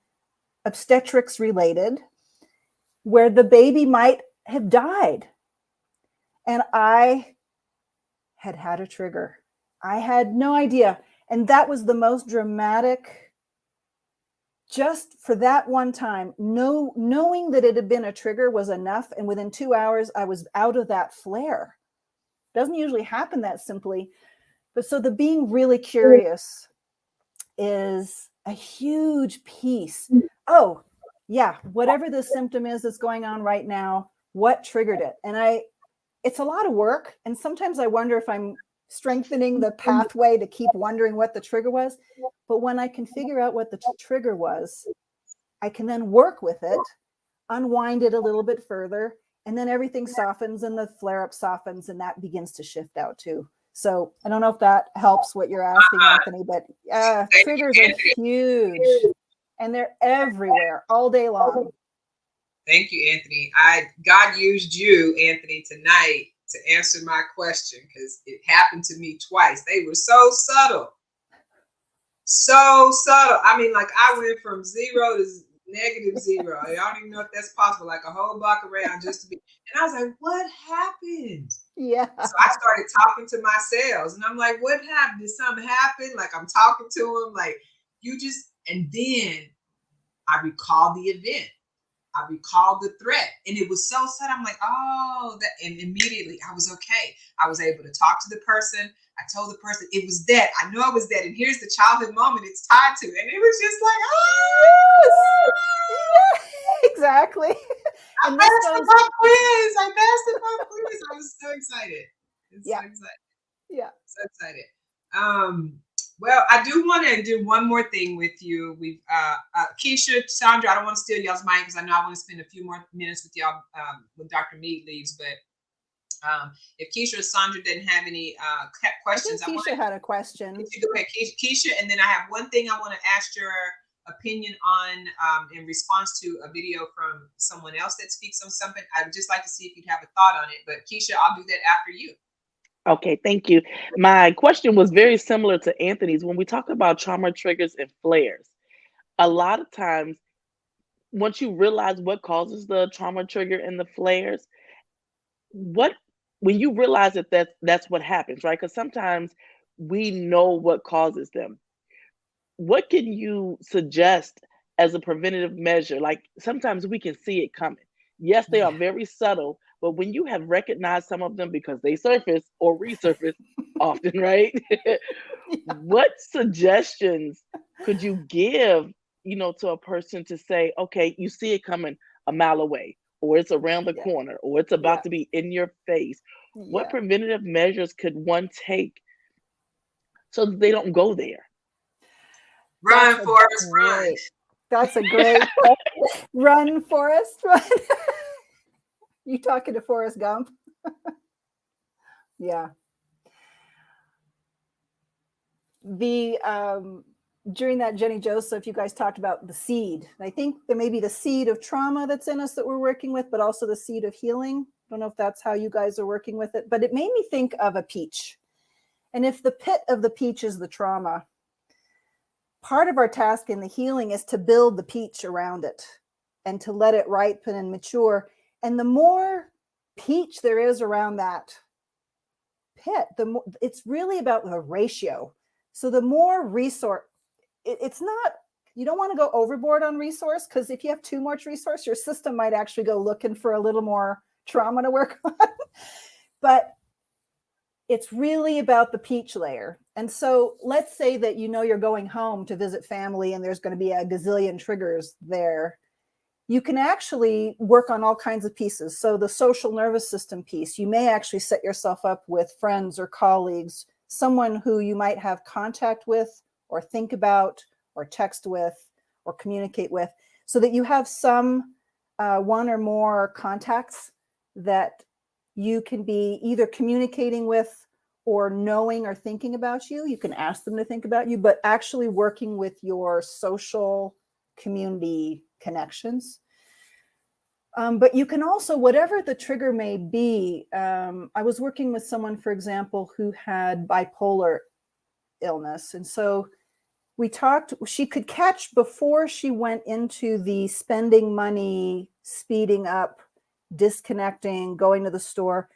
obstetrics related where the baby might have died. And I had a trigger. I had no idea. And that was the most dramatic, just for that one time, knowing that it had been a trigger was enough. And within 2 hours, I was out of that flare. Doesn't usually happen that simply. But so the being really curious is a huge piece. Oh, yeah, whatever the symptom is that's going on right now, what triggered it? And it's a lot of work. And sometimes I wonder if I'm strengthening the pathway to keep wondering what the trigger was. But when I can figure out what the trigger was, I can then work with it, unwind it a little bit further, and then everything softens and the flare-up softens, and that begins to shift out too. So I don't know if that helps what you're asking, Anthony, but triggers are huge, and they're everywhere all day long. Thank you, Anthony. God used you, Anthony, tonight to answer my question, because it happened to me twice. They were so subtle. So subtle. I mean, like I went from 0 to -0. I don't even know if that's possible, like a whole block around just to be. And I was like, what happened? Yeah. So I started talking to my cells, and I'm like, what happened? Did something happen? Like I'm talking to them, like and then I recalled the event. I recalled the threat, and it was so sad. I'm like, oh, that, and immediately I was okay. I was able to talk to the person. I told the person it was that. I know it was that, and here's the childhood moment it's tied to, and it was just like, oh, yes. Exactly. I passed the pop quiz. I was so excited. Yeah. So excited. Yeah. So excited. Well, I do want to do one more thing with you. We've Keisha, Sandra, I don't want to steal y'all's mind because I know I want to spend a few more minutes with y'all when Dr. Mead leaves. But if Keisha or Sandra didn't have any questions, I think Keisha had a question. Keisha, and then I have one thing I want to ask your opinion on in response to a video from someone else that speaks on something. I'd just like to see if you'd have a thought on it. But Keisha, I'll do that after you. Okay, thank you. My question was very similar to Anthony's. When we talk about trauma triggers and flares, a lot of times, once you realize what causes the trauma trigger and the flares, when you realize that that's what happens, right? Because sometimes we know what causes them. What can you suggest as a preventative measure? Like sometimes we can see it coming. Yes, they are very subtle, but when you have recognized some of them because they surface or resurface often, right? What suggestions could you give, to a person to say, okay, you see it coming a mile away, or it's around the corner, or it's about to be in your face? What preventative measures could one take so that they don't go there? Run, Forrest, run. That's a great run, Forrest, run. You talking to Forrest Gump? Yeah. The during that Jenny Joseph, you guys talked about the seed. I think there may be the seed of trauma that's in us that we're working with, but also the seed of healing. I don't know if that's how you guys are working with it, but it made me think of a peach. And if the pit of the peach is the trauma, part of our task in the healing is to build the peach around it and to let it ripen and mature. And the more peach there is around that pit, the more, it's really about the ratio. So the more resource, it's not, you don't want to go overboard on resource, because if you have too much resource, your system might actually go looking for a little more trauma to work on. But it's really about the peach layer. And so let's say that you're going home to visit family and there's going to be a gazillion triggers there. You can actually work on all kinds of pieces. So the social nervous system piece, you may actually set yourself up with friends or colleagues, someone who you might have contact with or think about or text with or communicate with, so that you have some one or more contacts that you can be either communicating with or knowing or thinking about you. You can ask them to think about you, but actually working with your social community connections. But you can also, whatever the trigger may be, I was working with someone, for example, who had bipolar illness. And so we talked, she could catch before she went into the spending money, speeding up, disconnecting, going to the store.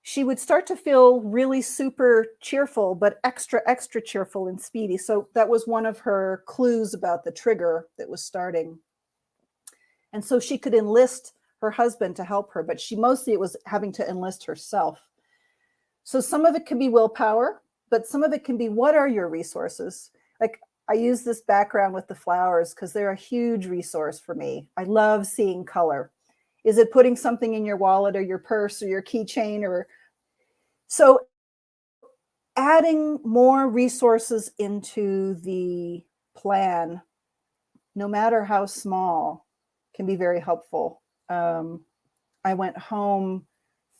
She would start to feel really super cheerful, but extra cheerful and speedy. So that was one of her clues about the trigger that was starting. And so she could enlist her husband to help her, but it was having to enlist herself. So some of it can be willpower, but some of it can be, what are your resources? Like, I use this background with the flowers because they're a huge resource for me. I love seeing color. Is it putting something in your wallet or your purse or your keychain? So adding more resources into the plan, no matter how small, can be very helpful. I went home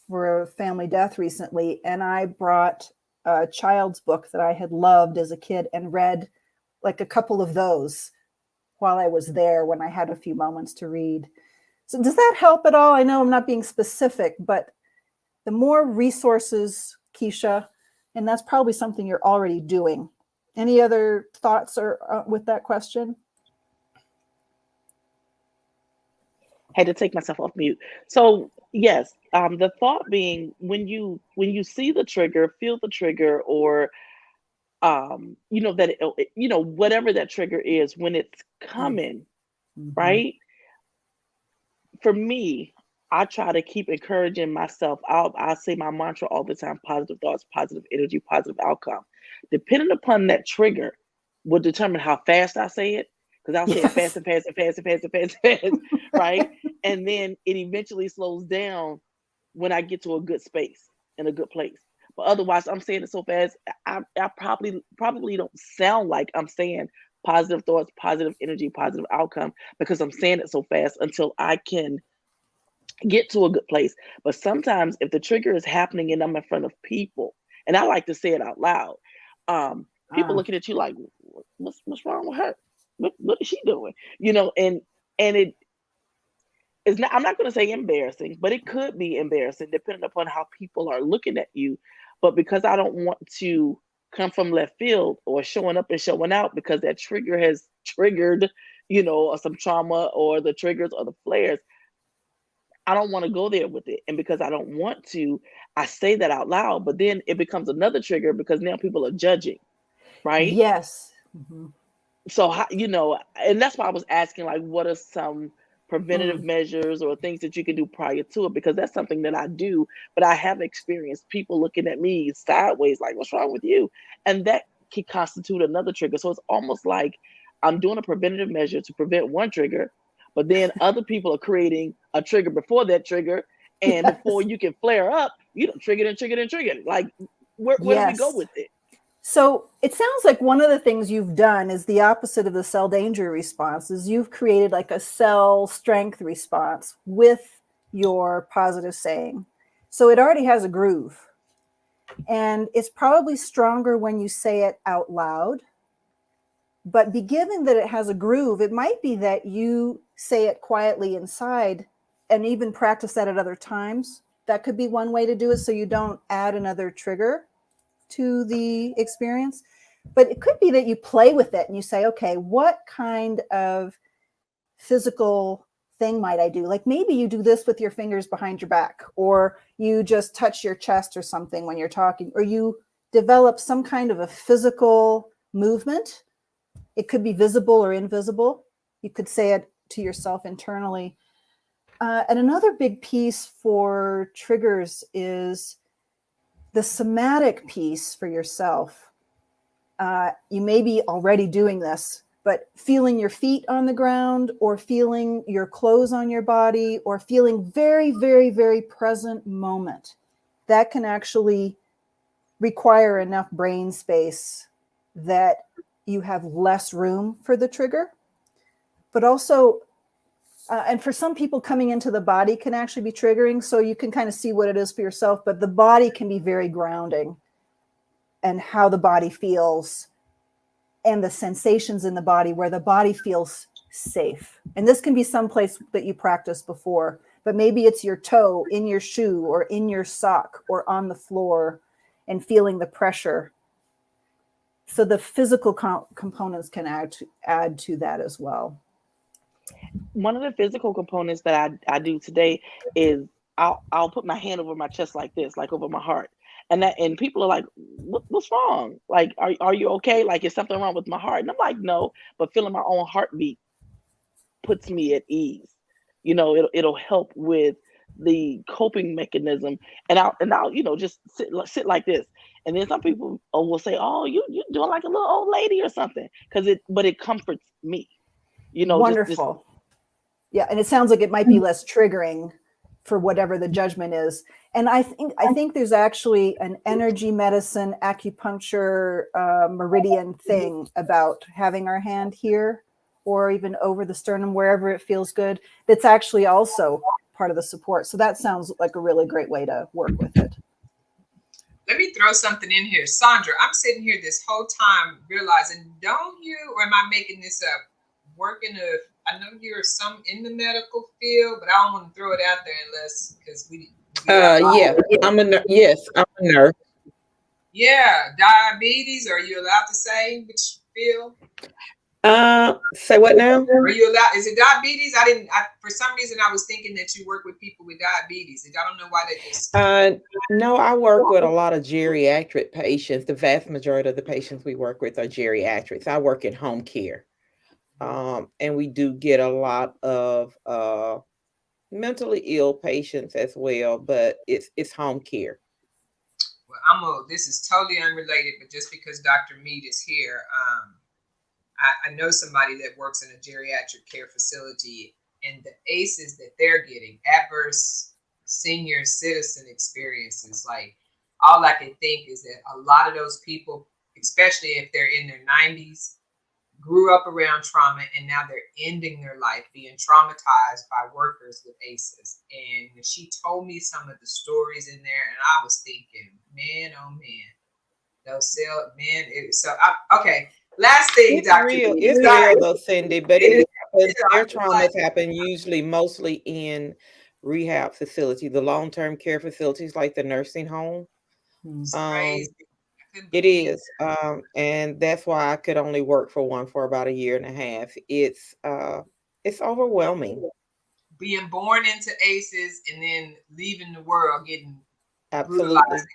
for a family death recently, and I brought a child's book that I had loved as a kid and read like a couple of those while I was there when I had a few moments to read. So does that help at all? I know I'm not being specific, but the more resources, Keisha, and that's probably something you're already doing. Any other thoughts with that question? Had to take myself off mute. So yes, the thought being, when you see the trigger, feel the trigger, or that whatever that trigger is, when it's coming, right? For me, I try to keep encouraging myself. I say my mantra all the time: positive thoughts, positive energy, positive outcome. Depending upon that trigger will determine how fast I say it. Because I'll say it fast and fast and fast and fast and fast and fast, right? And then it eventually slows down when I get to a good space and a good place. But otherwise, I'm saying it so fast, I probably don't sound like I'm saying positive thoughts, positive energy, positive outcome, because I'm saying it so fast until I can get to a good place. But sometimes if the trigger is happening and I'm in front of people, and I like to say it out loud, people looking at you like, what's wrong with her? What is she doing? And it is not, I'm not going to say embarrassing, but it could be embarrassing depending upon how people are looking at you. But because I don't want to come from left field or showing up and showing out because that trigger has triggered, some trauma or the triggers or the flares, I don't want to go there with it. And because I don't want to, I say that out loud, but then it becomes another trigger because now people are judging, right? Yes. So, and that's why I was asking, like, what are some preventative measures or things that you can do prior to it? Because that's something that I do, but I have experienced people looking at me sideways, like, what's wrong with you? And that can constitute another trigger. So it's almost like I'm doing a preventative measure to prevent one trigger, but then other people are creating a trigger before that trigger. And before you can flare up, you don't trigger and trigger and trigger. Like, where do we go with it? So it sounds like one of the things you've done is the opposite of the cell danger response, is you've created like a cell strength response with your positive saying. So it already has a groove. And it's probably stronger when you say it out loud. But given that it has a groove, it might be that you say it quietly inside and even practice that at other times. That could be one way to do it, so you don't add another trigger to the experience. But it could be that you play with it and you say, okay, what kind of physical thing might I do? Like maybe you do this with your fingers behind your back, or you just touch your chest or something when you're talking, or you develop some kind of a physical movement. It could be visible or invisible. You could say it to yourself internally. And another big piece for triggers is the somatic piece for yourself. You may be already doing this, but feeling your feet on the ground, or feeling your clothes on your body, or feeling very, very, very present moment, that can actually require enough brain space that you have less room for the trigger. But also, and for some people, coming into the body can actually be triggering, so you can kind of see what it is for yourself, but the body can be very grounding, and how the body feels and the sensations in the body, where the body feels safe. And this can be someplace that you practiced before, but maybe it's your toe in your shoe or in your sock or on the floor and feeling the pressure. So the physical components can add to that as well. One of the physical components that I do today is I'll put my hand over my chest like this, like over my heart. And people are like, what's wrong? Like, are you okay? Like, is something wrong with my heart? And I'm like, no, but feeling my own heartbeat puts me at ease. You know, it'll help with the coping mechanism. And I'll just sit like this. And then some people will say, oh, you doing like a little old lady or something, but it comforts me. You know, wonderful. Yeah, and it sounds like it might be less triggering for whatever the judgment is. And I think there's actually an energy medicine, acupuncture, meridian thing about having our hand here or even over the sternum, wherever it feels good. That's actually also part of the support. So that sounds like a really great way to work with it. Let me throw something in here. Sandra, I'm sitting here this whole time realizing, don't you, or am I making this up? I know you're in the medical field, but I don't want to throw it out there unless, because I'm a nurse. Yeah, diabetes. Are you allowed to say which field? Say what now? Are you allowed? Is it diabetes? For some reason I was thinking that you work with people with diabetes. I don't know why that just. No, I work with a lot of geriatric patients. The vast majority of the patients we work with are geriatrics. I work in home care. And we do get a lot of mentally ill patients as well, but it's home care. Well, this is totally unrelated, but just because Dr. Mead is here, I know somebody that works in a geriatric care facility, and the ACEs that they're getting, adverse senior citizen experiences, like all I can think is that a lot of those people, especially if they're in their 90s, grew up around trauma, and now they're ending their life being traumatized by workers with ACEs. And she told me some of the stories in there, and I was thinking, man, oh man, those okay. Last thing, It's Dr. real. Mead. It's real though, Cindy, but their traumas happen usually mostly in rehab facility, the long-term care facilities like the nursing home. It's crazy. It is. And that's why I could only work for one for about a year and a half. It's overwhelming. Being born into ACEs and then leaving the world, getting Absolutely brutalized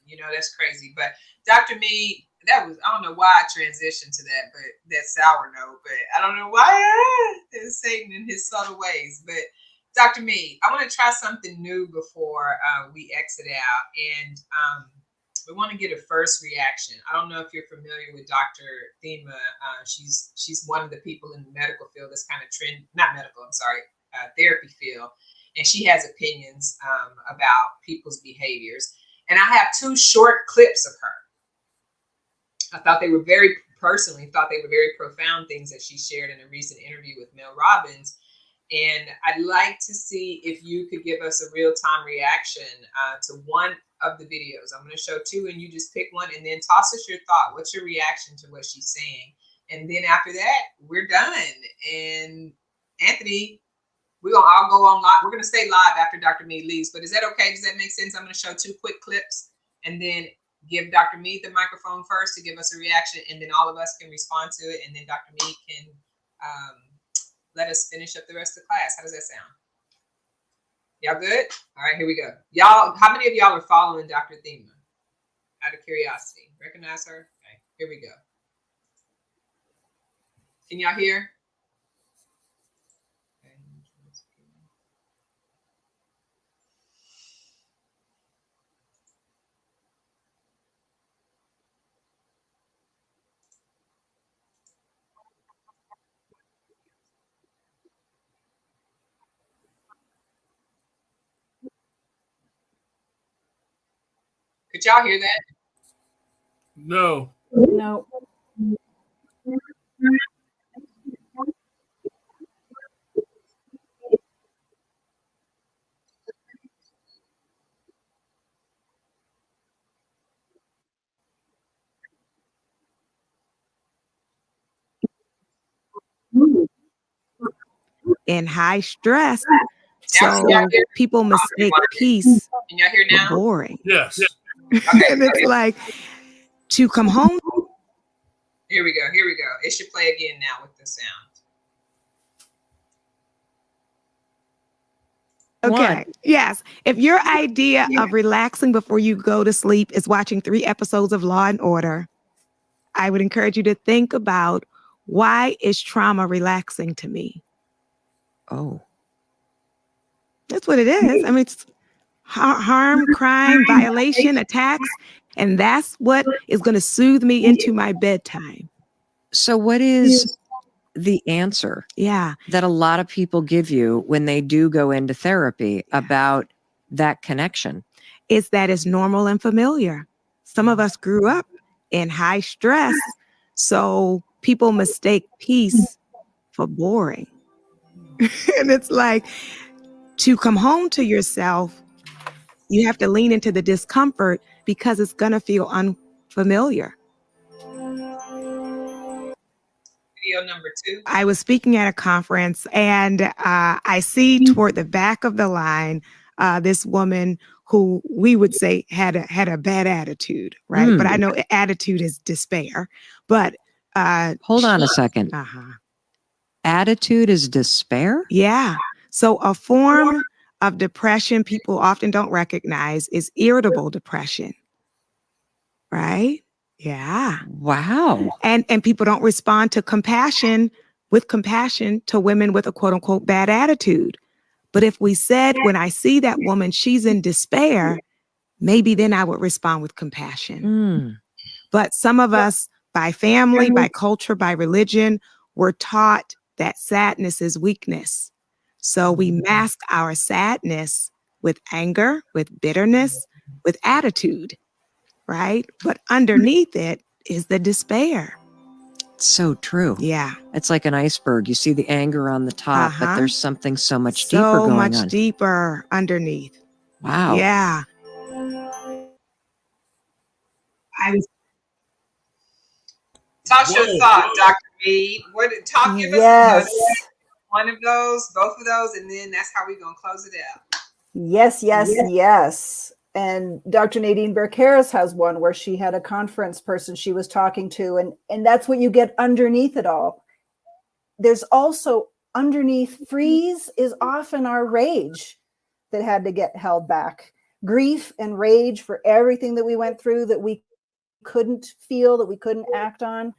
again. That's crazy. But Dr. Mead, I don't know why I transitioned to that, but that sour note, but I don't know why. It's Satan in his subtle ways. But Dr. Mead, I want to try something new before we exit out. And we want to get a first reaction. I don't know if you're familiar with Dr. Thema. She's one of the people in the medical field that's kind of therapy field. And she has opinions about people's behaviors. And I have two short clips of her. I thought they were very profound things that she shared in a recent interview with Mel Robbins. And I'd like to see if you could give us a real-time reaction to one of the videos. I'm going to show two, and you just pick one, and then toss us your thought. What's your reaction to what she's saying? And then after that, we're done. And Anthony, we're going to all go on live. We're going to stay live after Dr. Mead leaves, but is that okay? Does that make sense? I'm going to show two quick clips and then give Dr. Mead the microphone first to give us a reaction, and then all of us can respond to it, and then Dr. Mead can let us finish up the rest of the class. How does that sound? Y'all good? All right, here we go. Y'all, how many of y'all are following Dr. Thema? Out of curiosity. Recognize her? Okay, here we go. Can y'all hear? Could y'all hear that? No. No. In high stress, Now, so can y'all hear? people mistake peace Can y'all hear for now? boring. Yes. Okay. And it's like to come home. Here we go. Here we go. It should play again now with the sound. Okay. Yes. If your idea of relaxing before you go to sleep is watching 3 episodes of Law and Order, I would encourage you to think about, why is trauma relaxing to me? Oh, That's what it is. I mean, it's harm, crime, violation, attacks, and that's what is going to soothe me into my bedtime. so what is the answer Yeah. that a lot of people give you when they do go into therapy about that connection? It's that it's normal and familiar. Some of us grew up in high stress, so people mistake peace for boring. And it's like, to come home to yourself, you have to lean into the discomfort because it's going to feel unfamiliar. Video number 2. I was speaking at a conference, and I see toward the back of the line this woman who we would say had a bad attitude, right? But I know attitude is despair. But hold on a second. Attitude is despair? Yeah. So a form of depression people often don't recognize is irritable depression, right? Yeah. Wow. And people don't respond to compassion to women with a quote unquote bad attitude. But if we said, when I see that woman, she's in despair, maybe then I would respond with compassion. But some of us, by family, by culture, by religion, we're taught that sadness is weakness. So we mask our sadness with anger, with bitterness, with attitude, right? But underneath it is the despair. So true. Yeah. It's like an iceberg. You see the anger on the top, but there's something so much deeper So going much on. deeper underneath. Wow. Yeah. Toss your thought, Dr. Mead. Give us one of those, both of those, and then that's how we're going to close it out. Yes. And Dr. Nadine Burke-Harris has one where she had a conference person she was talking to, and that's what you get underneath it all. There's also underneath freeze is often our rage that had to get held back. Grief and rage for everything that we went through that we couldn't feel, that we couldn't act on.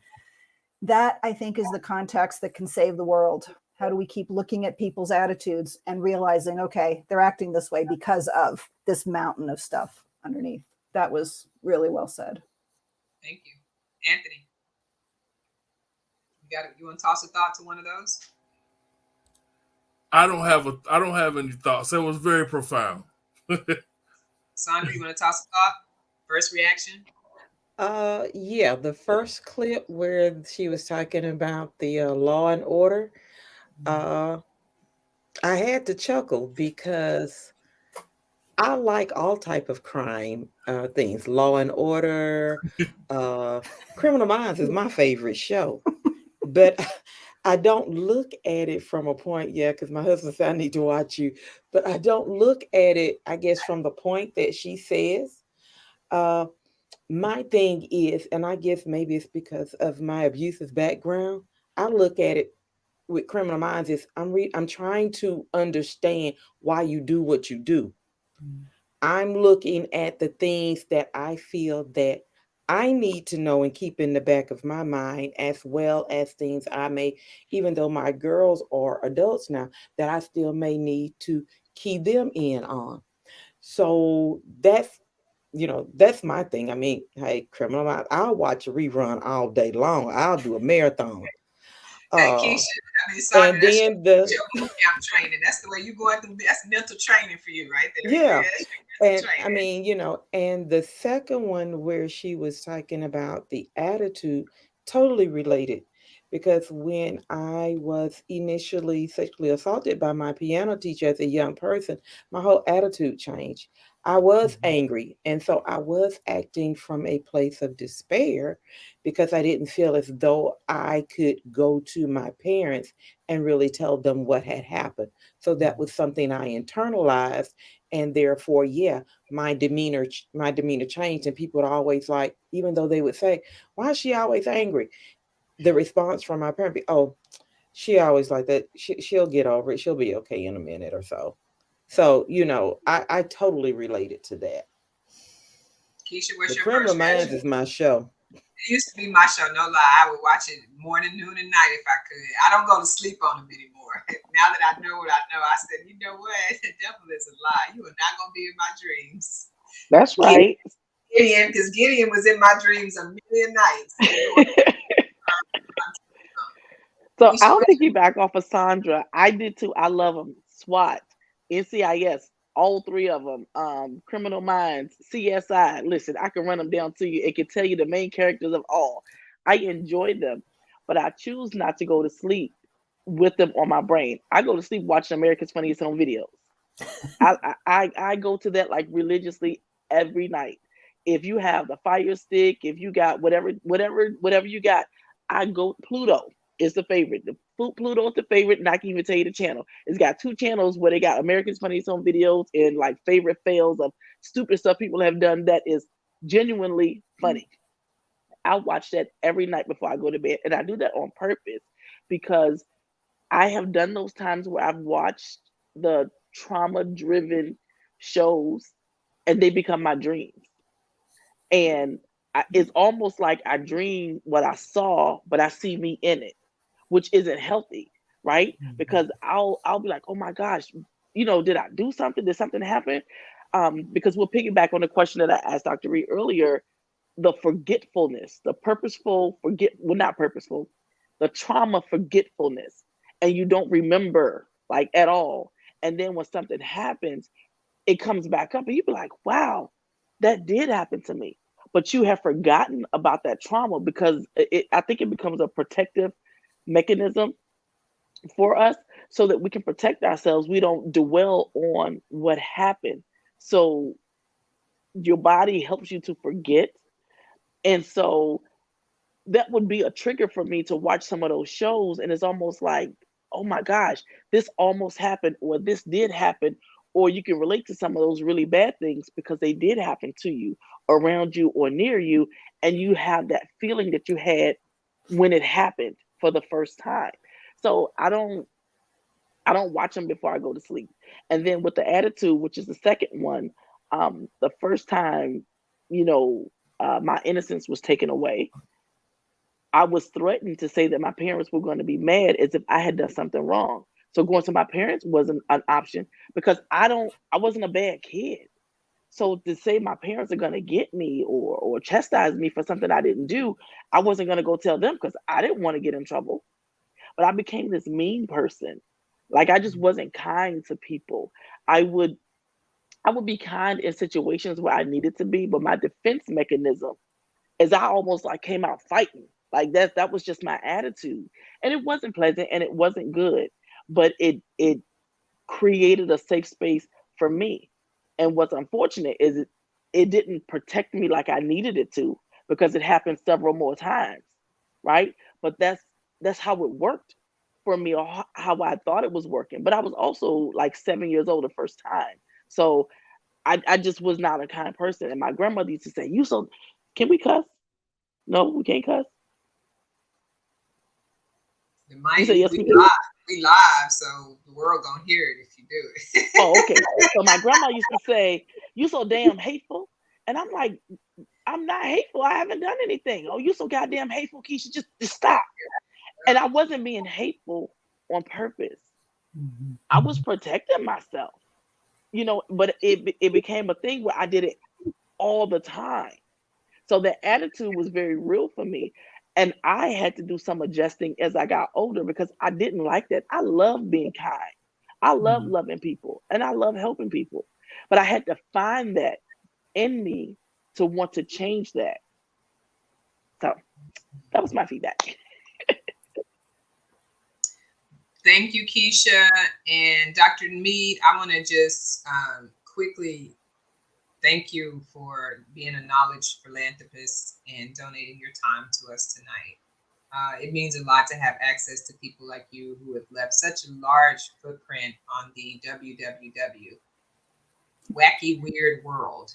That, I think, is the context that can save the world. How do we keep looking at people's attitudes and realizing, okay, they're acting this way because of this mountain of stuff underneath? That was really well said. Thank you. Anthony, you want to toss a thought to one of those? I don't have any thoughts. That was very profound. Sandra, you want to toss a thought? First reaction? Yeah, the first clip where she was talking about the Law and Order, uh, I had to chuckle because I like all type of crime things. Law and Order, uh, Criminal Minds is my favorite show, but I don't look at it from a point. Yeah, because my husband said I need to watch you, but I don't look at it. I guess from the point that she says. Uh, my thing is, and I guess maybe it's because of my abusive background, I look at it with Criminal Minds is I'm trying to understand why you do what you do. I'm looking at the things that I feel that I need to know and keep in the back of my mind, as well as things I may, even though my girls are adults now, that I still may need to key them in on. So that's my thing. I mean, hey, Criminal Minds, I'll watch a rerun all day long. I'll do a marathon. Hey, Uh, Keisha, I mean, Sandra, and that's then the your boot camp training. That's the way you going through. That's mental training for you right there. Yeah. Yeah, that's your And mental I training. mean, and the second one where she was talking about the attitude, totally related. Because when I was initially sexually assaulted by my piano teacher as a young person, my whole attitude changed. I was angry. And so I was acting from a place of despair because I didn't feel as though I could go to my parents and really tell them what had happened. So that was something I internalized, and therefore, yeah, my demeanor changed, and people would always like, even though they would say, why is she always angry, the response from my parent be, oh, she always like that, she'll get over it, she'll be okay in a minute or so. So I totally related to that. Keisha, what's But your Criminal first Minds reaction? is my show. It used to be my show, no lie. I would watch it morning, noon, and night if I could. I don't go to sleep on them anymore. Now that I know what I know, I said, you know what? The devil is a lie. You are not going to be in my dreams. That's right. Gideon, because Gideon was in my dreams a million nights. So Keisha, I'll what's piggyback off of Sandra. I did too. I love them. SWAT, NCIS, all three of them. Criminal Minds, CSI. Listen, I can run them down to you. It can tell you the main characters of all. I enjoy them, but I choose not to go to sleep with them on my brain. I go to sleep watching America's Funniest Home Videos. I go to that like religiously every night. If you have the Fire Stick, if you got whatever you got, I go. Pluto is the favorite. The Pluto is the favorite, and I can even tell you the channel. It's got two channels where they got America's Funniest Home Videos and like favorite fails of stupid stuff people have done that is genuinely funny. I watch that every night before I go to bed, and I do that on purpose because I have done those times where I've watched the trauma driven shows and they become my dreams. And it's almost like I dream what I saw, but I see me in it, which isn't healthy, right? Because I'll be like, oh my gosh, did I do something? Did something happen? Because we'll piggyback on the question that I asked Dr. Reed earlier, the forgetfulness, the not purposeful, the trauma forgetfulness, and you don't remember like at all. And then when something happens, it comes back up and you be like, wow, that did happen to me. But you have forgotten about that trauma because I think it becomes a protective mechanism for us so that we can protect ourselves. We don't dwell on what happened. So your body helps you to forget. And so that would be a trigger for me to watch some of those shows. And it's almost like, oh my gosh, this almost happened, or this did happen. Or you can relate to some of those really bad things because they did happen to you, around you, or near you. And you have that feeling that you had when it happened for the first time. So I don't watch them before I go to sleep. And then with the attitude, which is the second one, the first time, my innocence was taken away, I was threatened to say that my parents were going to be mad as if I had done something wrong. So going to my parents wasn't an option because I wasn't a bad kid. So to say my parents are going to get me or chastise me for something I didn't do, I wasn't going to go tell them because I didn't want to get in trouble. But I became this mean person. Like I just wasn't kind to people. I would be kind in situations where I needed to be, but my defense mechanism is I almost like came out fighting. Like that was just my attitude. And it wasn't pleasant and it wasn't good. But it created a safe space for me. And what's unfortunate is it didn't protect me like I needed it to, because it happened several more times, right? But that's how it worked for me, or how I thought it was working. But I was also like 7 years old the first time. So I just was not a kind person. And my grandmother used to say, can we cuss? No, we can't cuss. You say yes, we can. We live, so the world gonna hear it if you do it. Oh, okay. So my grandma used to say, "You so damn hateful," and I'm like, "I'm not hateful. I haven't done anything." "Oh, you so goddamn hateful, Keisha. Just stop." And I wasn't being hateful on purpose. I was protecting myself, But it became a thing where I did it all the time. So the attitude was very real for me. And I had to do some adjusting as I got older, because I didn't like that. I love being kind. I love loving people and I love helping people. But I had to find that in me to want to change that. So that was my feedback. Thank you, Keisha. And Dr. Mead, I want to just quickly thank you for being a knowledge philanthropist and donating your time to us tonight. It means a lot to have access to people like you who have left such a large footprint on the WWW, wacky, weird world.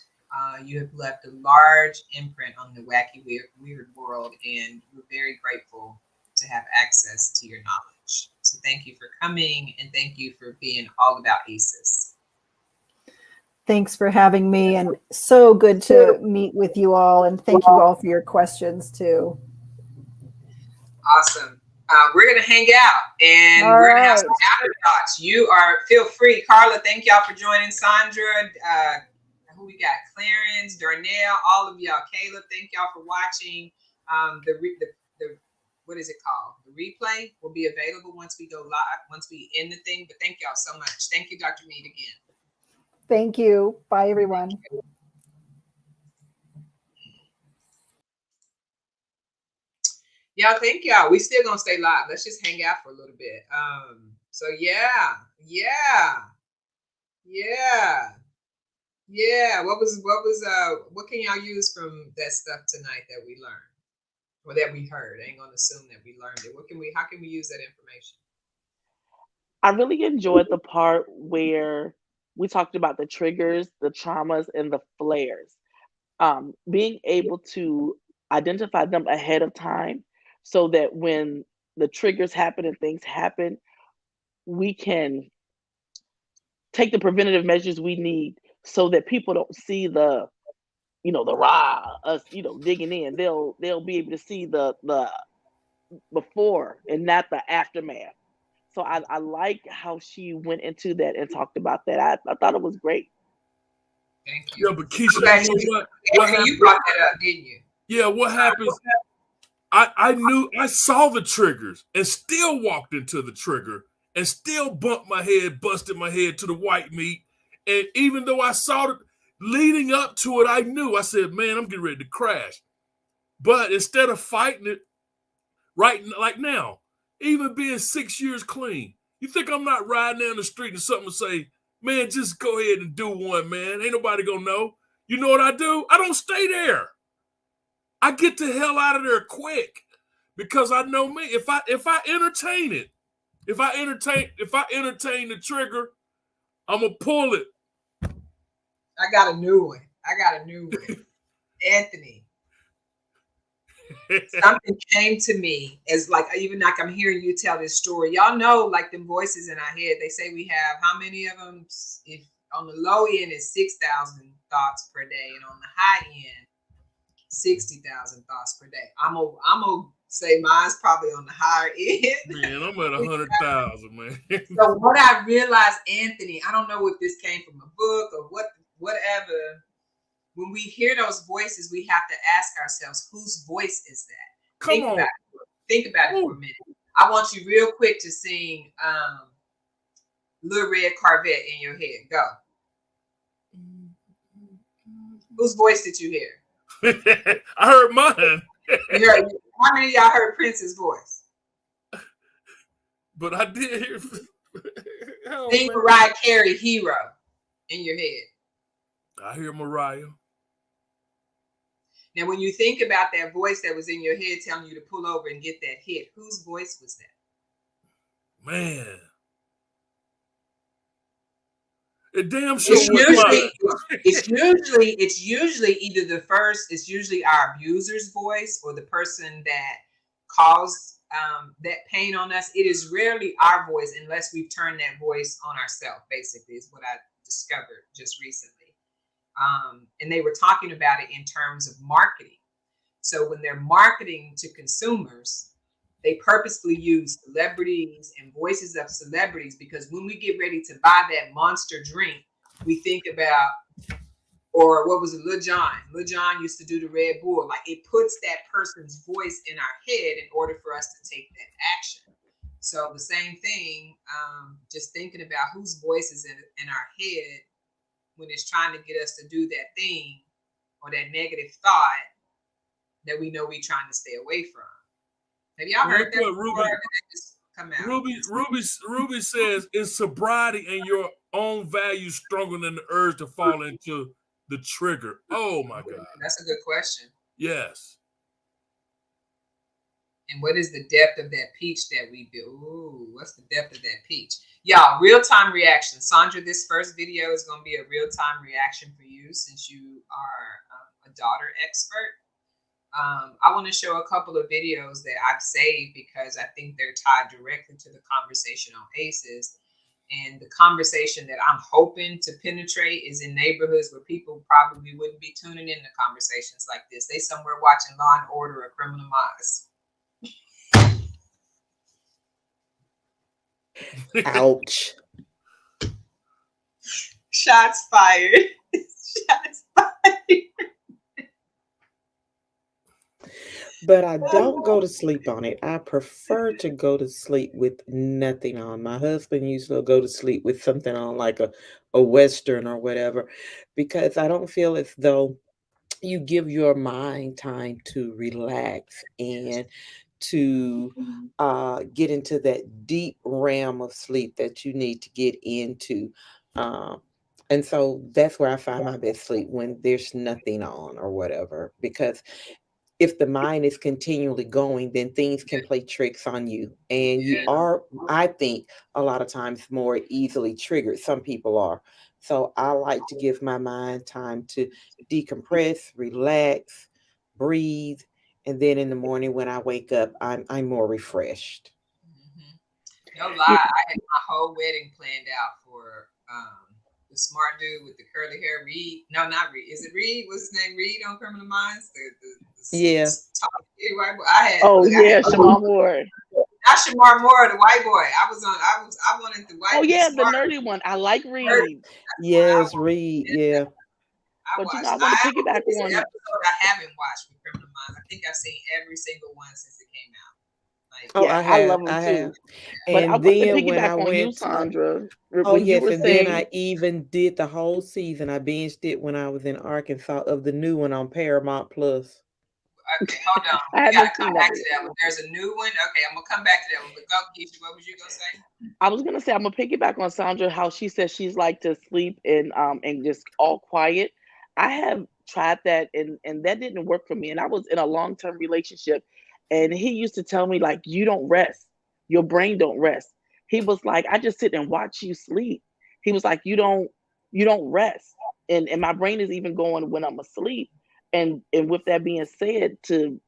You have left a large imprint on the wacky, weird world, and we're very grateful to have access to your knowledge. So thank you for coming, and thank you for being all about ACEs. Thanks for having me, and so good to meet with you all, and thank you all for your questions too. Awesome. We're going to hang out, and we're going to have some afterthoughts. Feel free. Carla, thank y'all for joining. Sandra, who we got? Clarence, Darnell, all of y'all. Caleb, thank y'all for watching. The what is it called? The replay will be available once we go live, once we end the thing. But thank y'all so much. Thank you, Dr. Mead, again. Thank you. Bye, everyone. Y'all, thank y'all. We still gonna stay live. Let's just hang out for a little bit. So yeah. What can y'all use from that stuff tonight that we learned or that we heard? I ain't gonna assume that we learned it. How can we use that information? I really enjoyed the part where we talked about the triggers, the traumas, and the flares. Being able to identify them ahead of time, so that when the triggers happen and things happen, we can take the preventative measures we need, so that people don't see the us, digging in. They'll be able to see the before and not the aftermath. So I like how she went into that and talked about that. I thought it was great. Thank you. Yeah, but Keisha, you know what happened? You brought that up, didn't you? Yeah, what happens? I saw the triggers and still walked into the trigger and still bumped my head, busted my head to the white meat. And even though I saw it leading up to it, I knew. I said, man, I'm getting ready to crash. But instead of fighting it right like now, even being 6 years clean, you think I'm not riding down the street and something to say, man, just go ahead and do one, man. Ain't nobody gonna know. You know what I do? I don't stay there. I get the hell out of there quick, because I know me. If I entertain it, if I entertain the trigger, I'm gonna pull it. I got a new one. Anthony. Something came to me as even I'm hearing you tell this story. Y'all know, like, them voices in our head, they say we have how many of them? If on the low end is 6,000 thoughts per day, and on the high end 60,000 thoughts per day. I'm gonna say mine's probably on the higher end. Man, I'm at 100,000, man. So what I realized, Anthony, I don't know if this came from a book or whatever. When we hear those voices, we have to ask ourselves, whose voice is that? Think about it for a minute. I want you real quick to sing Little Red Corvette in your head. Go. Whose voice did you hear? I heard mine. How many of y'all heard Prince's voice? But I did hear. Think Mariah Carey, Hero, in your head. I hear Mariah. Now, when you think about that voice that was in your head telling you to pull over and get that hit, whose voice was that? Man. It damn sure it's usually either the first, it's usually our abuser's voice or the person that caused that pain on us. It is rarely our voice unless we've turned that voice on ourselves, basically, is what I discovered just recently. And they were talking about it in terms of marketing. So when they're marketing to consumers, they purposefully use celebrities and voices of celebrities, because when we get ready to buy that monster drink, we think about, or what was it, Lil Jon? Lil Jon used to do the Red Bull. Like, it puts that person's voice in our head in order for us to take that action. So the same thing, just thinking about whose voice is in our head when it's trying to get us to do that thing or that negative thought that we know we're trying to stay away from. Have y'all heard that before? Come out. Ruby says, is sobriety and your own values stronger than the urge to fall into the trigger? Oh my God. That's a good question. Yes. And what is the depth of that peach that we build? Ooh, what's the depth of that peach? Y'all, real-time reaction. Sandra, this first video is going to be a real-time reaction for you since you are a daughter expert. I want to show a couple of videos that I've saved because I think they're tied directly to the conversation on ACEs. And the conversation that I'm hoping to penetrate is in neighborhoods where people probably wouldn't be tuning in to conversations like this. They somewhere watching Law and Order or Criminal Minds. Ouch. Shots fired. Shots fired. But I don't go to sleep on it. I prefer to go to sleep with nothing on. My husband used to go to sleep with something on, like a Western or whatever, because I don't feel as though you give your mind time to relax and to get into that deep realm of sleep that you need to get into. And so that's where I find my best sleep, when there's nothing on or whatever, because if the mind is continually going, then things can play tricks on you. And you are, I think, a lot of times more easily triggered. Some people are. So I like to give my mind time to decompress, relax, breathe. And then in the morning when I wake up, I'm more refreshed. No lie, I had my whole wedding planned out for the smart dude with the curly hair, Reed. No, not Reed. Is it Reed? What's his name? Reed on Criminal Minds? Yeah. Shamar Moore. Not Shamar Moore, the white boy. I wanted the white. Oh yeah, the nerdy one. I like Reed. Yes, Reed. Yeah. But you know, I want to piggyback on an episode I haven't watched with Criminal Minds. I think I've seen every single one since it came out. I love them too. And but then when I went you, Sandra. Then I even did the whole season. I binged it when I was in Arkansas of the new one on Paramount Plus. Okay, hold on. I gotta come back to that one. There's a new one. Okay, I'm gonna come back to that one. But go, Keisha, what was you gonna say? I was gonna say I'm gonna piggyback on Sandra, how she says she's like to sleep and just all quiet. I have tried that and that didn't work for me. And I was in a long-term relationship, and he used to tell me, like, you don't rest. Your brain don't rest. He was like, I just sit and watch you sleep. He was like, you don't rest. And my brain is even going when I'm asleep. And with that being said, to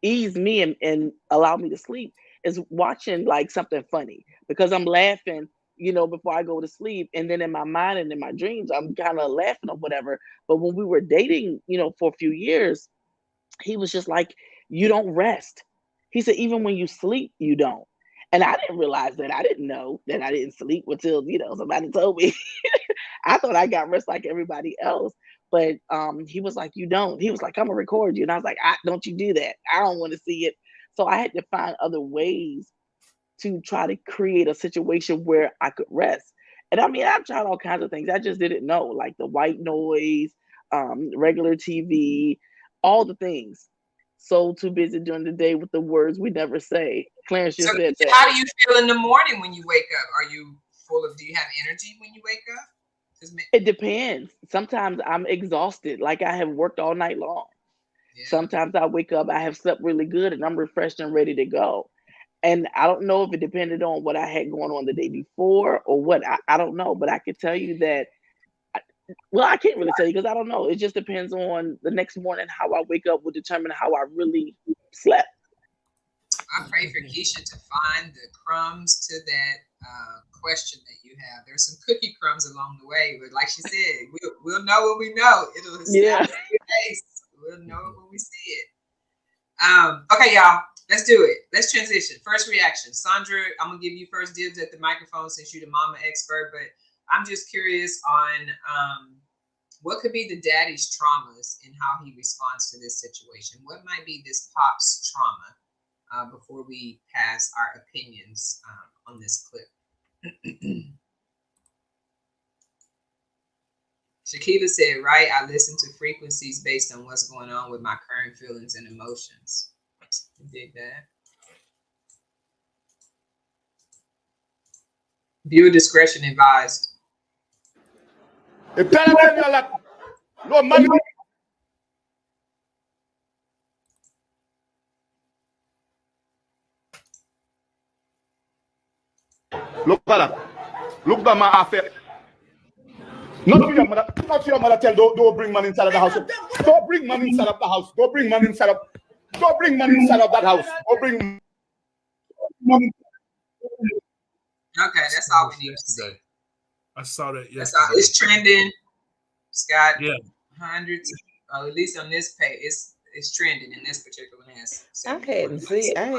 ease me and allow me to sleep is watching like something funny, because I'm laughing, before I go to sleep. And then in my mind and in my dreams, I'm kind of laughing or whatever. But when we were dating, for a few years, he was just like, you don't rest. He said, even when you sleep, you don't. And I didn't realize that. I didn't know that I didn't sleep until, somebody told me. I thought I got rest like everybody else. But he was like, you don't. He was like, I'm going to record you. And I was like, don't you do that. I don't want to see it. So I had to find other ways to try to create a situation where I could rest. And I mean, I've tried all kinds of things. I just didn't know, like the white noise, regular TV, all the things. So too busy during the day with the words we never say. Clarence just So said that. how do you feel in the morning when you wake up? Are you do you have energy when you wake up? It depends. Sometimes I'm exhausted, like I have worked all night long. Yeah. Sometimes I wake up, I have slept really good, and I'm refreshed and ready to go. And I don't know if it depended on what I had going on the day before or what. I don't know, but I could tell you that. Well, I can't really tell you because I don't know. It just depends on the next morning. How I wake up will determine how I really slept. I pray for Keisha to find the crumbs to that question that you have. There's some cookie crumbs along the way, but like she said, we'll know when we know. It'll establish the case. We'll know it when we see it. Okay, y'all, let's do it. Let's transition. First reaction. Sandra, I'm going to give you first dibs at the microphone since you're the mama expert, but I'm just curious on what could be the daddy's traumas and how he responds to this situation. What might be this pop's trauma? Before we pass our opinions on this clip. Shakila said, right, I listen to frequencies based on what's going on with my current feelings and emotions. You dig that? Viewer discretion advised. Look at that. Look at my affair. Not to your mother tell don't bring man inside of the house. Don't bring man inside of the house. Don't bring man inside of that house. Don't bring man. Okay, that's all we need to see. I saw that yesterday. That's all. It's trending. Scott, yeah, hundreds, at least on this page, it's trending in this particular answer. I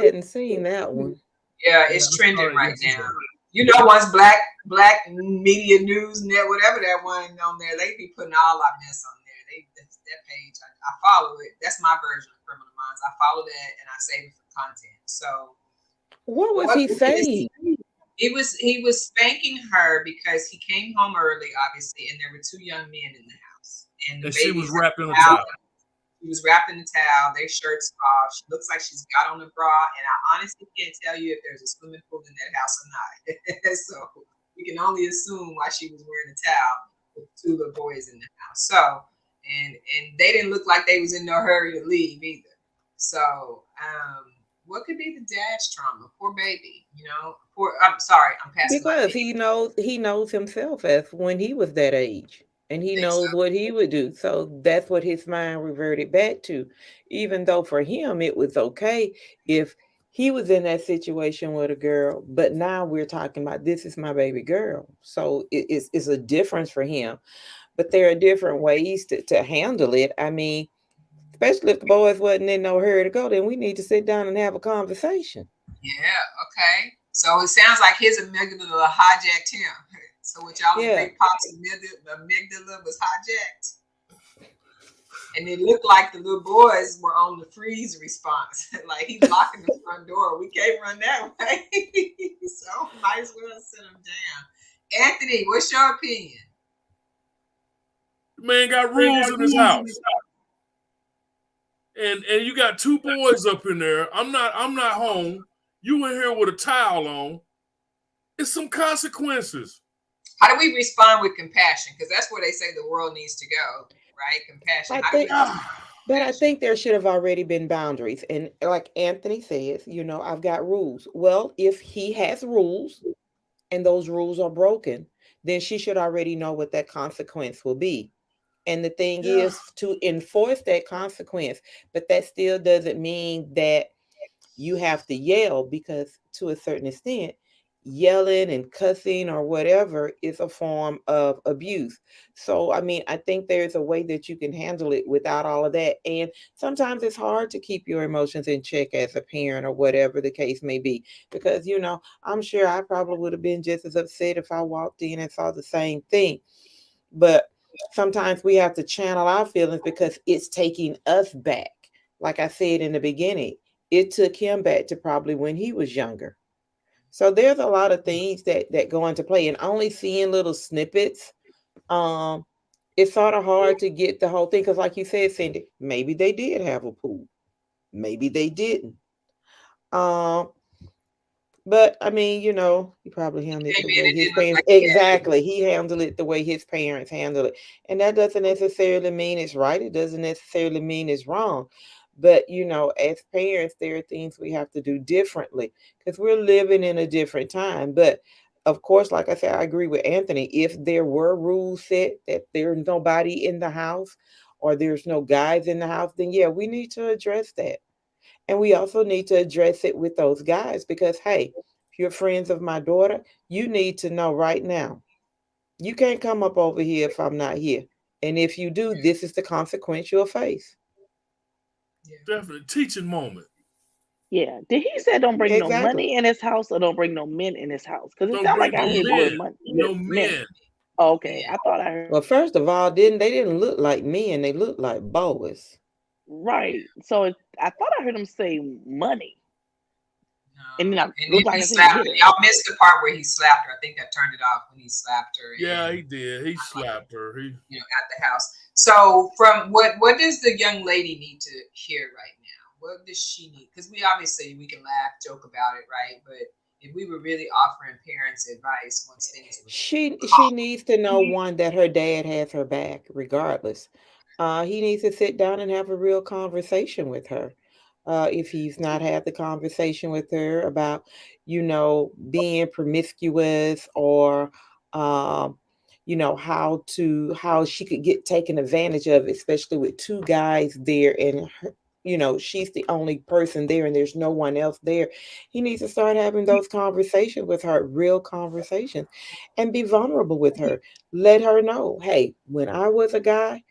hadn't seen that one. Yeah, it's trending right now. You know, once Black Media News Net, whatever that one on there, they be putting all our mess on there. That page, I follow it. That's my version of Criminal Minds. I follow that and I save it for content. So, what was he saying? He was spanking her because he came home early, obviously, and there were two young men in the house, and she was wrapped in a towel. She was wrapped in a towel. Their shirts off. She looks like she's got on a bra, and I honestly can't tell you if there's a swimming pool in that house or not. So we can only assume why she was wearing a towel with two little boys in the house. So and they didn't look like they was in no hurry to leave either. So what could be the dad's trauma? Poor baby, you know. I'm sorry, I'm passing. Because he knows himself as when he was that age. And he knows what he would do. So that's what his mind reverted back to. Even though for him, it was okay if he was in that situation with a girl. But now we're talking about, this is my baby girl. So it's a difference for him. But there are different ways to handle it. I mean, especially if the boys wasn't in no hurry to go, then we need to sit down and have a conversation. Yeah, okay. So it sounds like his amygdala hijacked him. So what y'all think Pop's amygdala was hijacked? And it looked like the little boys were on the freeze response. Like he's locking the front door. We can't run that way. So might as well sit him down. Anthony, what's your opinion? The man got rules in his house. And you got two boys up in there. I'm not home. You in here with a towel on. It's some consequences. How do we respond with compassion? Because that's where they say the world needs to go, right? Compassion. But I think there should have already been boundaries. And like Anthony says, you know, I've got rules. Well, if he has rules and those rules are broken, then she should already know what that consequence will be. And the thing is to enforce that consequence. But that still doesn't mean that you have to yell, because to a certain extent, yelling and cussing or whatever is a form of abuse. So, I mean, I think there's a way that you can handle it without all of that. And sometimes it's hard to keep your emotions in check as a parent or whatever the case may be, because, you know, I'm sure I probably would have been just as upset if I walked in and saw the same thing. But sometimes we have to channel our feelings because it's taking us back. Like I said in the beginning, it took him back to probably when he was younger. So there's a lot of things that go into play, and only seeing little snippets it's sort of hard to get the whole thing because, like you said, Cindy, maybe they did have a pool, maybe they didn't. Um, but I mean, he probably handled it Came the in, way it his didn't look parents like he had it. exactly. He handled it the way his parents handled it. And that doesn't necessarily mean it's right. It doesn't necessarily mean it's wrong. But as parents, there are things we have to do differently because we're living in a different time. But of course, like I said, I agree with Anthony. If there were rules set that there's nobody in the house or there's no guys in the house, then yeah, we need to address that. And we also need to address it with those guys because, hey, if you're friends of my daughter, you need to know right now, you can't come up over here if I'm not here. And if you do, this is the consequence you'll face. Yeah. Definitely teaching moment. Yeah. Did he say don't bring no Exactly. money in his house or don't bring no men in his house? Because it Don't sounded bring like I no heard the word men. money. No Men. men. Oh, okay. Yeah. I thought I heard Well, first of all, they didn't look like men, they looked like boys. right. So I thought I heard him say money. And then No. I And then looked like he I think he slapped hit her. her. Y'all missed the part where he slapped her. I think I turned it off when he slapped her Yeah, and he did. He slapped her. He at the house. So from what does the young lady need to hear right now? What does she need? Because we can laugh, joke about it, right? But if we were really offering parents advice once things were She calm, needs to know, one, that her dad has her back regardless. He needs to sit down and have a real conversation with her. If he's not had the conversation with her about, being promiscuous or, um, how she could get taken advantage of, especially with two guys there and her, she's the only person there and there's no one else there. He needs to start having those conversations with her, real conversations, and be vulnerable with her. Let her know, hey, when I was a guy,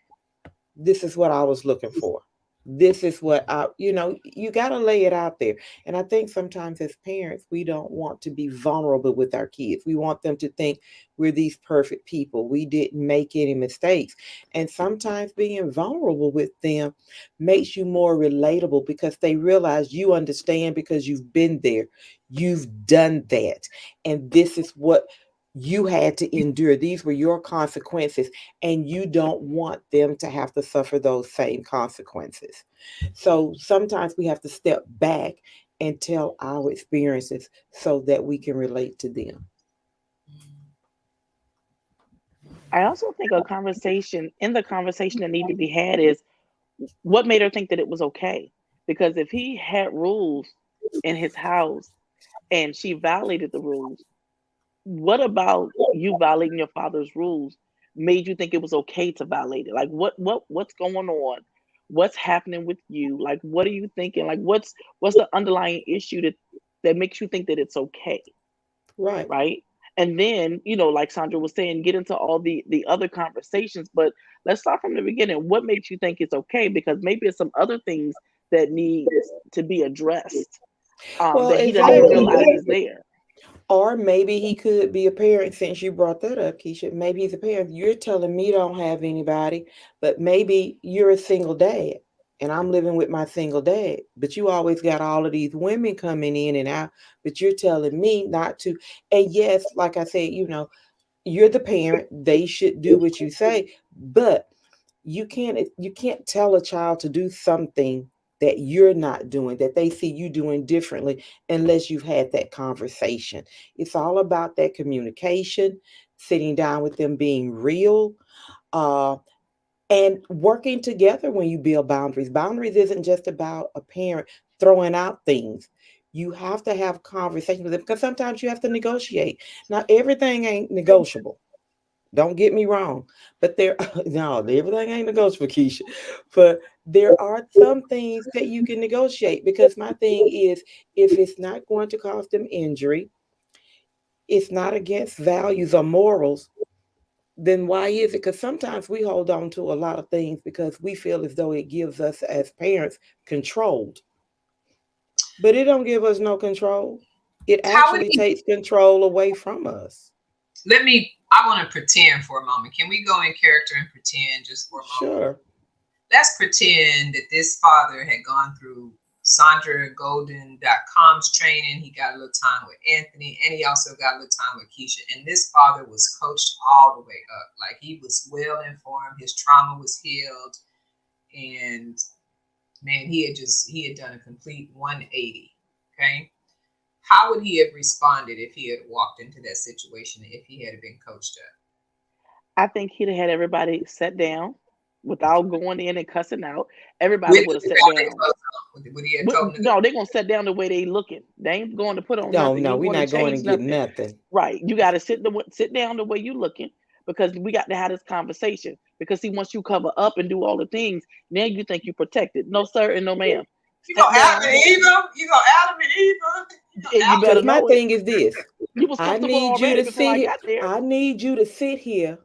this is what I was looking for. This is what you got to lay it out there. And I think sometimes as parents, we don't want to be vulnerable with our kids. We want them to think we're these perfect people. We didn't make any mistakes. And sometimes being vulnerable with them makes you more relatable because they realize you understand because you've been there. You've done that. And this is what you had to endure. These were your consequences and you don't want them to have to suffer those same consequences. So sometimes we have to step back and tell our experiences so that we can relate to them. I also think a conversation that need to be had is what made her think that it was okay. Because if he had rules in his house and she violated the rules, what about you violating your father's rules made you think it was okay to violate it? Like what's going on? What's happening with you? Like what are you thinking? Like what's the underlying issue that makes you think that it's okay? Right. Right? And then, like Sandra was saying, get into all the other conversations, but let's start from the beginning. What makes you think it's okay? Because maybe it's some other things that need to be addressed Well, that he doesn't even exactly. realize is there. Or maybe he could be a parent since you brought that up, Keisha. Maybe he's a parent. You're telling me don't have anybody, but maybe you're a single dad and I'm living with my single dad. But you always got all of these women coming in and out, but you're telling me not to. And yes, like I said, you're the parent. They should do what you say, but you can't tell a child to do something that you're not doing, that they see you doing differently, unless you've had that conversation. It's all about that communication, sitting down with them, being real, uh, and working together when you build boundaries. Boundaries isn't just about a parent throwing out things. You have to have conversations with them because sometimes you have to negotiate. Now, everything ain't negotiable. Don't get me wrong, but there no, everything ain't negotiable, Keisha. But there are some things that you can negotiate because my thing is, if it's not going to cause them injury, it's not against values or morals, then why is it? Because sometimes we hold on to a lot of things because we feel as though it gives us as parents controlled. But it don't give us no control. It how would actually he takes control away from us. I want to pretend for a moment. Can we go in character and pretend just for a moment? Sure. Let's pretend that this father had gone through SandraGolden.com's training. He got a little time with Anthony, and he also got a little time with Keisha. And this father was coached all the way up. Like, he was well informed. His trauma was healed. And man, he had done a complete 180. Okay. How would he have responded if he had walked into that situation, if he had been coached up? I think he'd have had everybody sit down without going in and cussing out. Everybody would have sat down. Would he have told them? No, they're gonna sit down the way they looking. They ain't going to put on No, nothing. no, we're not going to get nothing. nothing. Right. You got to sit down the way you looking, because we got to have this conversation. Because see, once you cover up and do all the things, now you think you're protected. No, sir, and no, ma'am. You gonna Adam and Eve? You gonna Adam and Eve? Because my thing is this: I need you to sit here. I need you to sit here,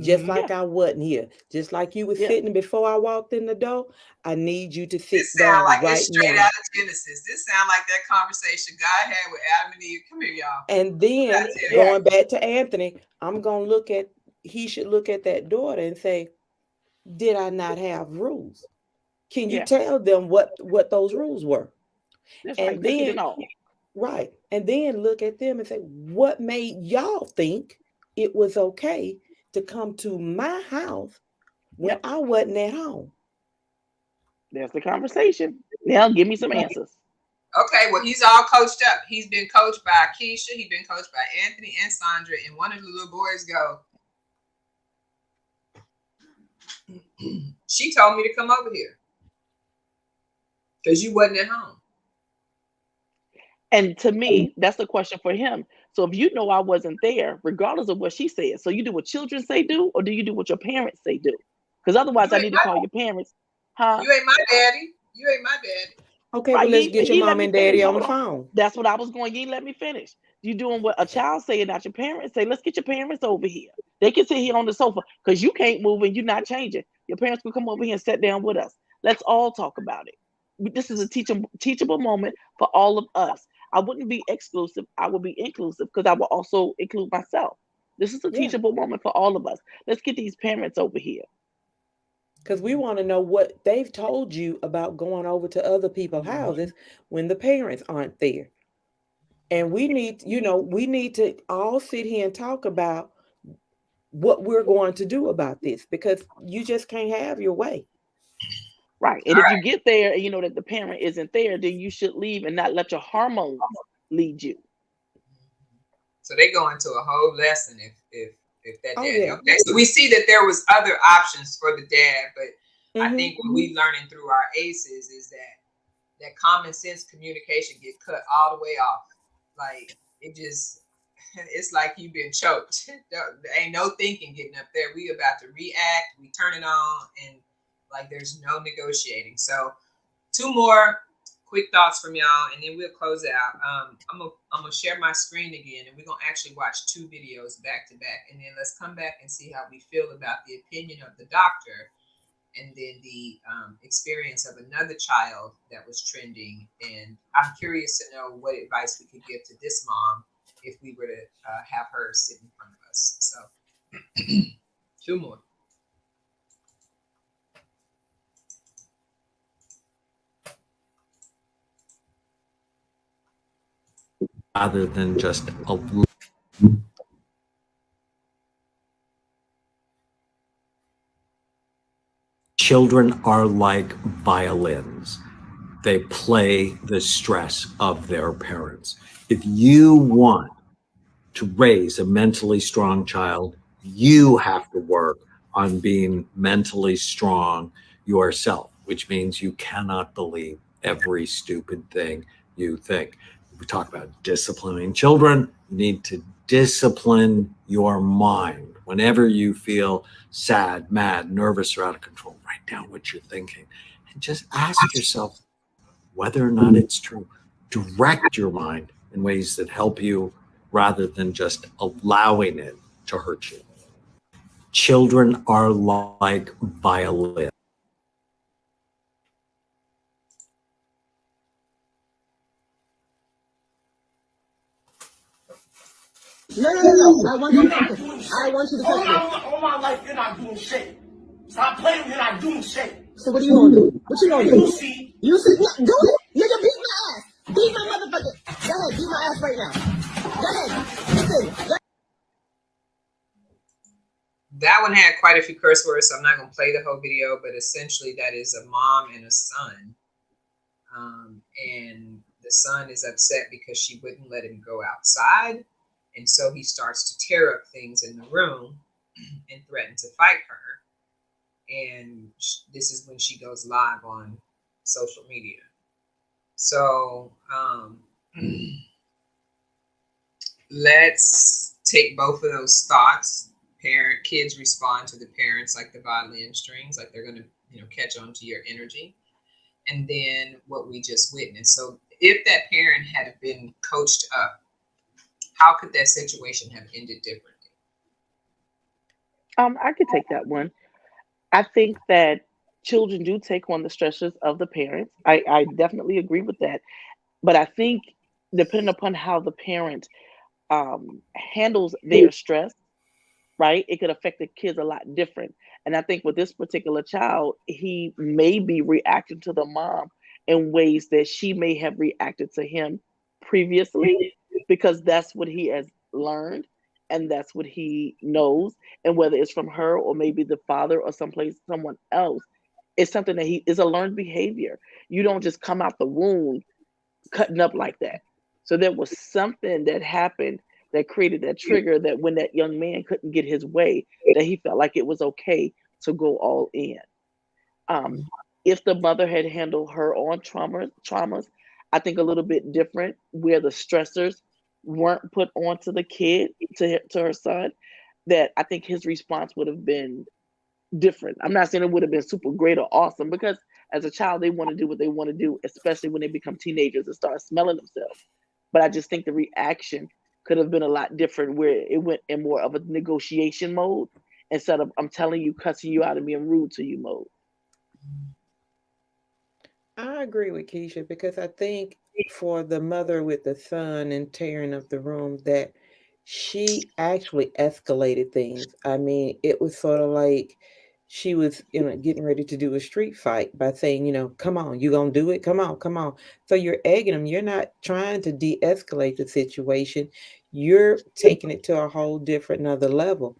just like I wasn't here, just like you were sitting before I walked in the door. I need you to sit down like right it's straight now. out of Genesis. This sounds like that conversation God had with Adam and Eve. Come here, y'all. And then going back to Anthony, I'm gonna look at. He should look at that daughter and say, "Did I not have rules? Can you tell them what those rules were?" That's and then right, and then look at them and say, "What made y'all think it was okay to come to my house when I wasn't at home?" There's the conversation. Now give me some answers. Okay, well, he's all coached up. He's been coached by Keisha. He's been coached by Anthony and Sandra. And one of the little boys go, "She told me to come over here because you wasn't at home." And to me, that's the question for him. So if you know I wasn't there, regardless of what she said, so you do what children say do, or do you do what your parents say do? Because otherwise, I need to call your parents. Huh? You ain't my daddy. You ain't my daddy. Okay, well, let's get your mom and daddy on the phone. That's what I was going. You ain't let me finish. You doing what a child say, and not your parents say. Let's get your parents over here. They can sit here on the sofa because you can't move and you're not changing. Your parents will come over here and sit down with us. Let's all talk about it. This is a teachable moment for all of us. I wouldn't be exclusive. I would be inclusive, because I will also include myself. This is a teachable moment for all of us. Let's get these parents over here. Because we want to know what they've told you about going over to other people's houses when the parents aren't there. And we need to all sit here and talk about what we're going to do about this, because you just can't have your way. Right. And if you get there and you know that the parent isn't there, then you should leave and not let your hormones lead you. So they go into a whole lesson if that dad. Okay, so we see that there was other options for the dad, but I think what we learning through our ACEs is that common sense communication get cut all the way off. Like, it's like you've been choked. There ain't no thinking getting up there. We about to react. We turn it on, and like there's no negotiating. So 2 more quick thoughts from y'all, and then we'll close out. I'm gonna share my screen again, and we're gonna actually watch 2 videos back to back, and then let's come back and see how we feel about the opinion of the doctor, and then the experience of another child that was trending. And I'm curious to know what advice we could give to this mom if we were to have her sit in front of us. So 2 more. Rather than just a children are like violins. They play the stress of their parents. If you want to raise a mentally strong child, you have to work on being mentally strong yourself, which means you cannot believe every stupid thing you think. We talk about disciplining children. You need to discipline your mind. Whenever you feel sad, mad, nervous, or out of control, write down what you're thinking and just ask yourself whether or not it's true. Direct your mind in ways that help you rather than just allowing it to hurt you. Children are like violins. No. I want you to focus. I want you to focus. All my life, you're not doing shit. Stop playing. You're not doing shit. So what are you gonna do? What you gonna do? You see? Do it. class right now. Go ahead. Listen. That one had quite a few curse words, so I'm not going to play the whole video, but essentially that is a mom and a son. And the son is upset because she wouldn't let him go outside. And so he starts to tear up things in the room and threaten to fight her. And this is when she goes live on social media. So let's take both of those thoughts. Kids respond to the parents like the violin strings, like they're going to, catch on to your energy. And then what we just witnessed. So if that parent had been coached up, how could that situation have ended differently? I could take that one. I think that children do take on the stresses of the parents. I definitely agree with that. But I think depending upon how the parent handles their stress, right, it could affect the kids a lot different. And I think with this particular child, he may be reacting to the mom in ways that she may have reacted to him previously, because that's what he has learned and that's what he knows. And whether it's from her or maybe the father or someone else, it's something that is a learned behavior. You don't just come out the womb cutting up like that. So there was something that happened that created that trigger, that when that young man couldn't get his way, that he felt like it was okay to go all in. If the mother had handled her own traumas, I think a little bit different, where the stressors weren't put onto the kid, to her son, that I think his response would have been different. I'm not saying it would have been super great or awesome, because as a child, they want to do what they want to do, especially when they become teenagers and start smelling themselves. But I just think the reaction could have been a lot different, where it went in more of a negotiation mode instead of I'm telling you, cussing you out, and being rude to you mode. I agree with Keisha, because I think for the mother with the son and tearing up the room, that she actually escalated things. I mean, it was sort of like she was, getting ready to do a street fight by saying, come on, you gonna do it? Come on, come on. So you're egging them. You're not trying to de-escalate the situation. You're taking it to a whole different another level.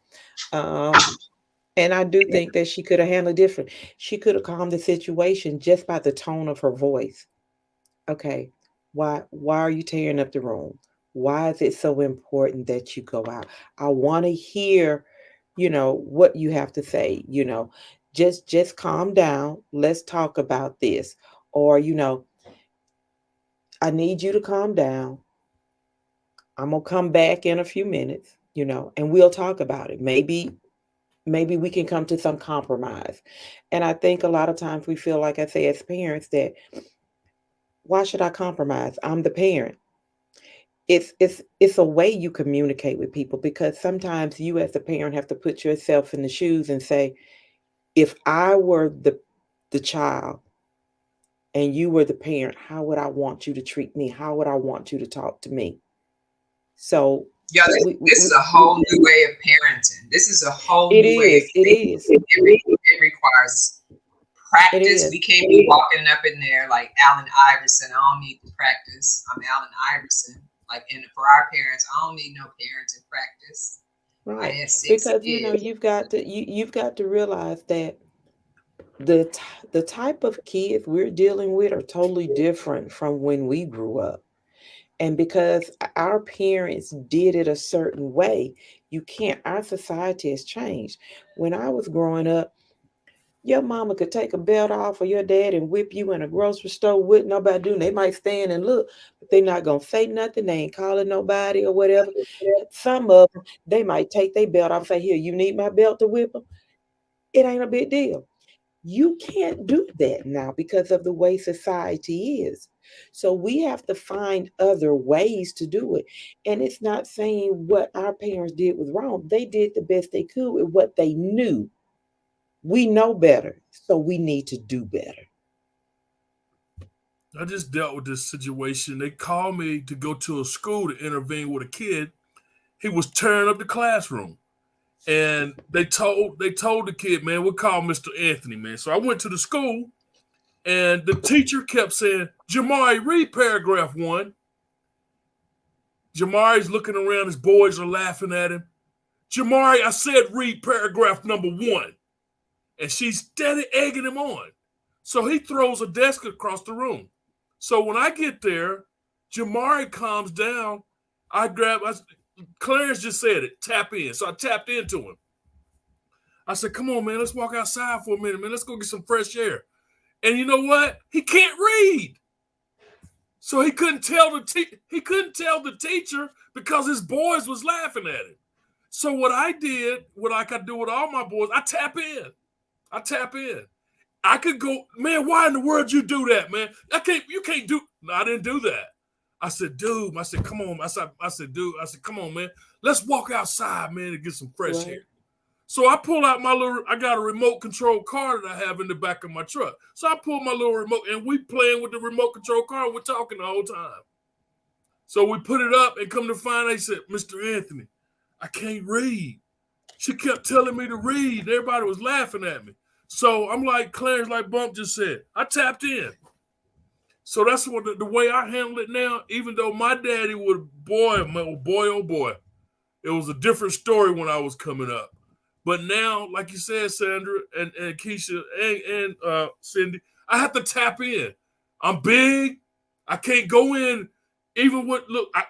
And I do think that she could have handled different. She could have calmed the situation just by the tone of her voice. Okay, why are you tearing up the room? Why is it so important that you go out? I want to hear, what you have to say. Just calm down. Let's talk about this. Or, I need you to calm down. I'm gonna come back in a few minutes, and we'll talk about it. Maybe we can come to some compromise. And I think a lot of times we feel, like I say, as parents, that why should I compromise? I'm the parent. It's a way you communicate with people, because sometimes you as the parent have to put yourself in the shoes and say, if I were the child and you were the parent, how would I want you to treat me? How would I want you to talk to me? So yeah, this is a whole new way of parenting. This is a whole new way of thinking. It requires practice. We can't be walking up in there like Allen Iverson. I don't need to practice. I'm Allen Iverson. Like, and for our parents, I don't need no parenting practice. Right. Because you've got to realize that the type of kids we're dealing with are totally different from when we grew up. And because our parents did it a certain way, our society has changed. When I was growing up, your mama could take a belt off of your dad and whip you in a grocery store with nobody doing. They might stand and look, but they're not going to say nothing. They ain't calling nobody or whatever. Some of them, they might take their belt off and say, here, you need my belt to whip them? It ain't a big deal. You can't do that now because of the way society is. So we have to find other ways to do it. And it's not saying what our parents did was wrong. They did the best they could with what they knew. We know better, so we need to do better. I just dealt with this situation. They called me to go to a school to intervene with a kid. He was tearing up the classroom. And they told the kid, man, we'll call Mr. Anthony, man. So I went to the school, and the teacher kept saying, Jamari, read paragraph 1. Jamari's looking around. His boys are laughing at him. Jamari, I said read paragraph number 1. And she's steady egging him on. So he throws a desk across the room. So when I get there, Jamari calms down. Clarence just said it, tap in. So I tapped into him. I said, come on, man, let's walk outside for a minute, man. Let's go get some fresh air. And you know what? He can't read. So he couldn't tell the teacher because his boys was laughing at him. So what I did, what I could do with all my boys, I tap in. I could go, man, why in the world you do that, man? You can't do, no, I didn't do that. I said, dude, come on. I said, come on, man. Let's walk outside, man, and get some fresh air. So I pull out I got a remote control car that I have in the back of my truck. So I pull my little remote and we playing with the remote control car. We're talking the whole time. So we put it up and come to find, they said, Mr. Anthony, I can't read. She kept telling me to read. Everybody was laughing at me. So I'm like, Clarence, like Bump just said, I tapped in. So that's what the way I handle it now, even though my daddy would, boy, oh boy, it was a different story when I was coming up. But now, like you said, Sandra and Keisha and Cindy, I have to tap in. I'm big. I can't go in even with,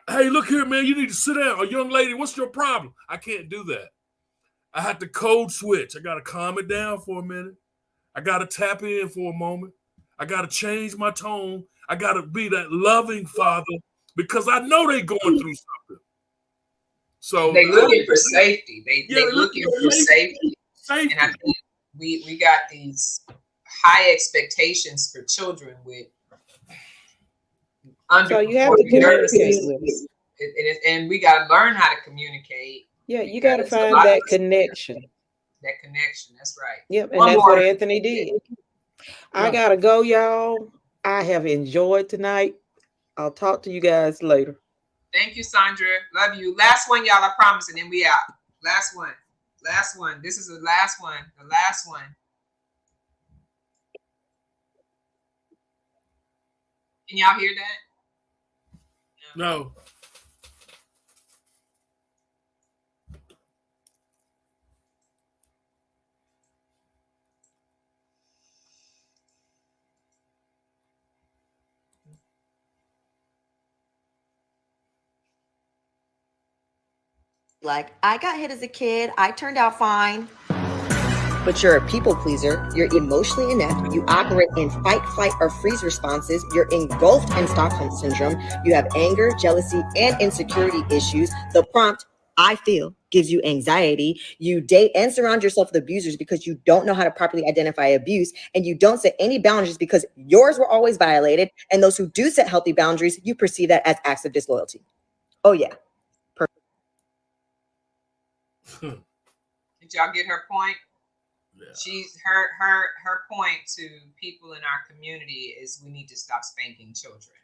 hey, look here, man, you need to sit down. A young lady, what's your problem? I can't do that. I have to code switch. I got to calm it down for a minute. I got to tap in for a moment. I got to change my tone. I got to be that loving father because I know they're going through something. So they're looking for safety. They're looking for safety. And I think we got these high expectations for children with so you have to communicate with it. And we got to learn how to communicate. Yeah, you got to find that connection. That connection, that's right. Yep, and that's what Anthony did. I got to go, y'all. I have enjoyed tonight. I'll talk to you guys later. Thank you, Sandra. Love you. Last one, y'all, I promise, and then we out. Last one. This is the last one. The last one. Can y'all hear that? No. Like, I got hit as a kid. I turned out fine. But you're a people pleaser. You're emotionally inept. You operate in fight, flight, or freeze responses. You're engulfed in Stockholm syndrome. You have anger, jealousy, and insecurity issues. The prompt, I feel, gives you anxiety. You date and surround yourself with abusers because you don't know how to properly identify abuse. And you don't set any boundaries because yours were always violated. And those who do set healthy boundaries, you perceive that as acts of disloyalty. Oh, yeah. Did y'all get her point? Yeah. She's her point to people in our community is we need to stop spanking children.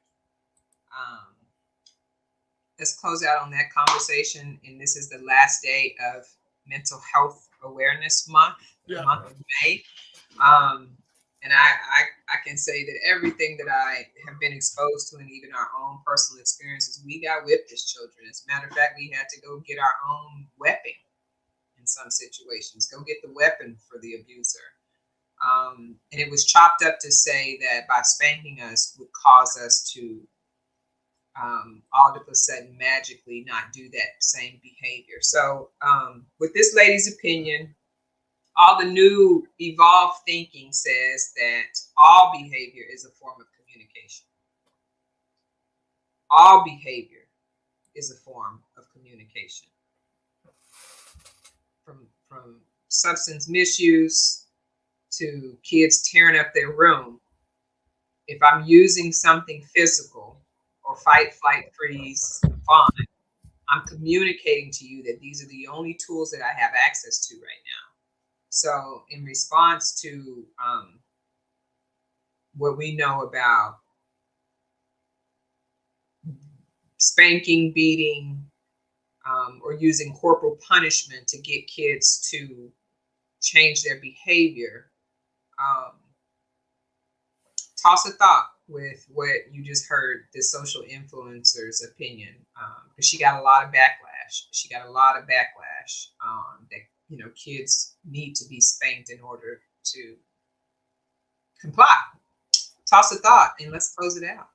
Let's close out on that conversation. And this is the last day of Mental Health Awareness Month, the month of May. And I can say that everything that I have been exposed to and even our own personal experiences, we got whipped as children. As a matter of fact, we had to go get our own weapon. In some situations, go get the weapon for the abuser. And it was chopped up to say that by spanking us would cause us to all of a sudden magically not do that same behavior. So with this lady's opinion, all the new evolved thinking says that all behavior is a form of communication. All behavior is a form of communication. From substance misuse to kids tearing up their room. If I'm using something physical or fight, flight, freeze, fawn, I'm communicating to you that these are the only tools that I have access to right now. So in response to what we know about spanking, beating, or using corporal punishment to get kids to change their behavior, toss a thought. with what you just heard, the social influencer's opinion, because she got a lot of backlash. That, you know, kids need to be spanked in order to comply. Toss a thought and let's close it out.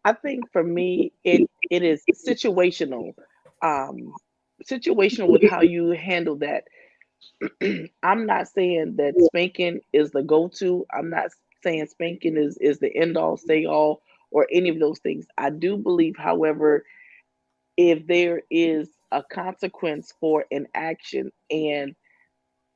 I think for me, it is situational, situational with how you handle that. I'm not saying that spanking is the go-to. I'm not saying spanking is the end all, say all, or any of those things. I do believe, however, if there is a consequence for an action and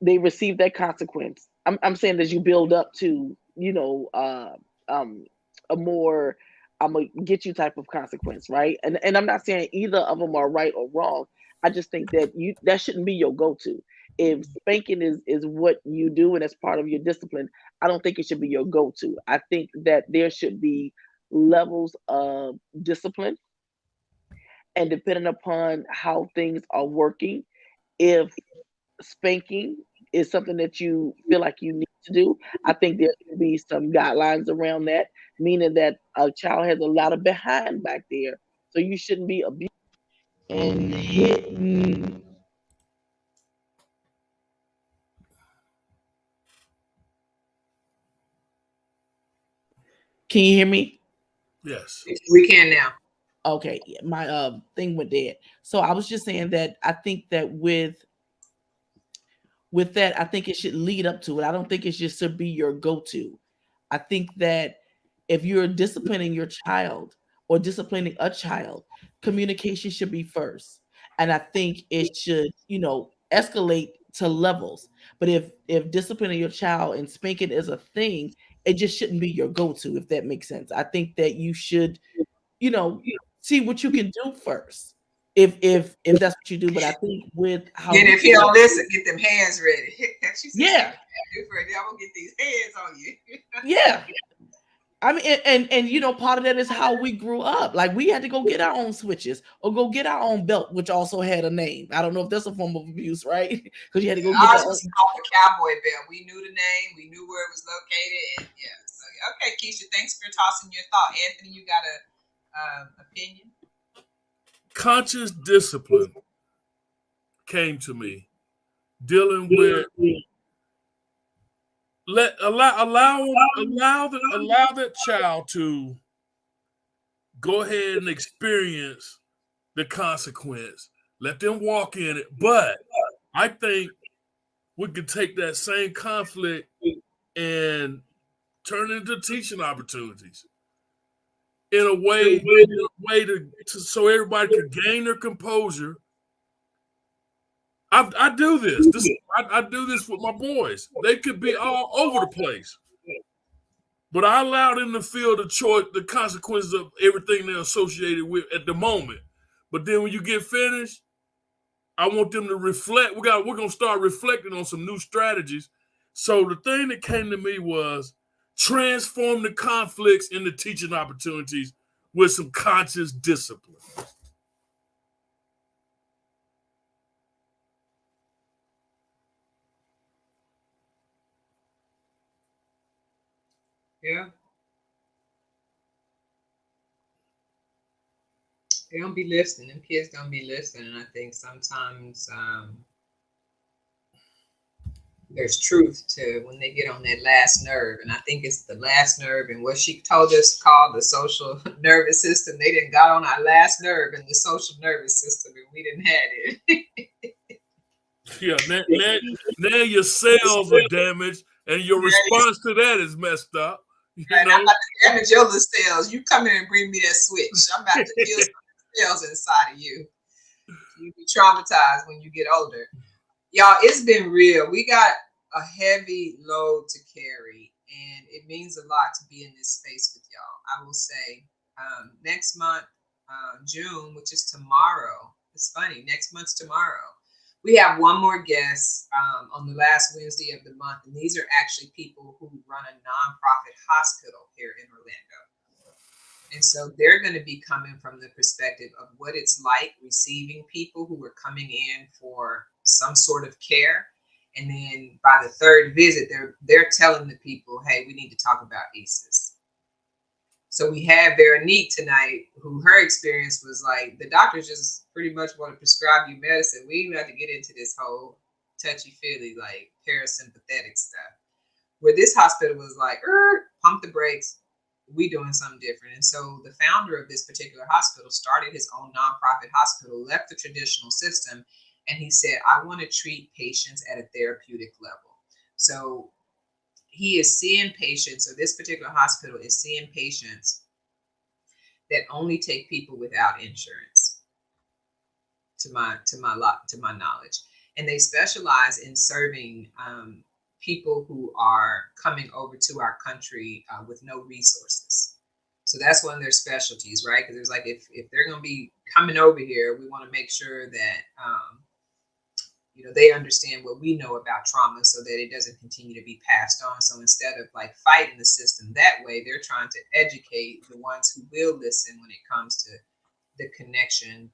they receive that consequence, I'm saying that you build up to, you know, a more I'm gonna get you type of consequence, right? And I'm not saying either of them are right or wrong. I just think that that shouldn't be your go-to. If spanking is what you do and it's part of your discipline, I don't think it should be your go-to. I think that there should be levels of discipline, and depending upon how things are working, if spanking is something that you feel like you need to do, I think there should be some guidelines around that, meaning that a child has a lot of behind back there. So you shouldn't be abused and hitting. Can you hear me? Yes. We can now. Okay, my thing went dead. So I was just saying that I think that with that, I think it should lead up to it. I don't think it should be your go-to. I think that if you're disciplining your child or disciplining a child, communication should be first. And I think it should, you know, escalate to levels. But if disciplining your child and spanking is a thing, it just shouldn't be your go-to, if that makes sense. I think that you should, you know, see what you can do first. If that's what you do. But I think with how And if you don't listen, get them hands ready. She said, yeah, I'm gonna get these hands on you. yeah. I mean, and you know, part of that is how we grew up. Like we had to go get our own switches or go get our own belt, which also had a name. I don't know if that's a form of abuse, right? Because you had to go get Ours that. was called the cowboy belt. We knew the name, we knew where it was located, and yeah. So okay, Keisha, thanks for tossing your thought. Anthony, you got a opinion? Conscious discipline came to me, dealing with allow that child to go ahead and experience the consequence. Let them walk in it. But I think we could take that same conflict and turn it into teaching opportunities in a way so everybody could gain their composure. I do this. I do this with my boys. They could be all over the place, but I allow them to feel the consequences of everything they're associated with at the moment. But then when you get finished, I want them to reflect. We're gonna start reflecting on some new strategies. So the thing that came to me was transform the conflicts into teaching opportunities with some conscious discipline. Yeah. They don't be listening. Them kids don't be listening. And I think sometimes there's truth to when they get on that last nerve. And I think it's the last nerve. And what she told us called the social nervous system. They didn't got on our last nerve in the social nervous system, and we didn't have it. Yeah, now your cells are damaged, and your response to that is messed up. And I'm about to damage your little cells. You come in and bring me that switch. I'm about to kill some cells inside of you. You be traumatized when you get older. Y'all, it's been real. We got a heavy load to carry, and it means a lot to be in this space with y'all. I will say next month, June, which is tomorrow. It's funny. Next month's tomorrow. We have one more guest on the last Wednesday of the month, and these are actually people who run a nonprofit hospital here in Orlando. And so they're going to be coming from the perspective of what it's like receiving people who are coming in for some sort of care. And then by the third visit, they're telling the people, hey, we need to talk about ACEs. So we had Veronique tonight, who her experience was like, the doctors just pretty much want to prescribe you medicine. We even have to get into this whole touchy-feely, like parasympathetic stuff. Where this hospital was like, pump the brakes, we doing something different. And so the founder of this particular hospital started his own nonprofit hospital, left the traditional system, and he said, I want to treat patients at a therapeutic level. So he is seeing patients, or this particular hospital is seeing patients that only take people without insurance, to my knowledge. And they specialize in serving people who are coming over to our country with no resources. So that's one of their specialties, right? Because it's like, if they're going to be coming over here, we want to make sure that they understand what we know about trauma, so that it doesn't continue to be passed on. So instead of like fighting the system that way, they're trying to educate the ones who will listen when it comes to the connection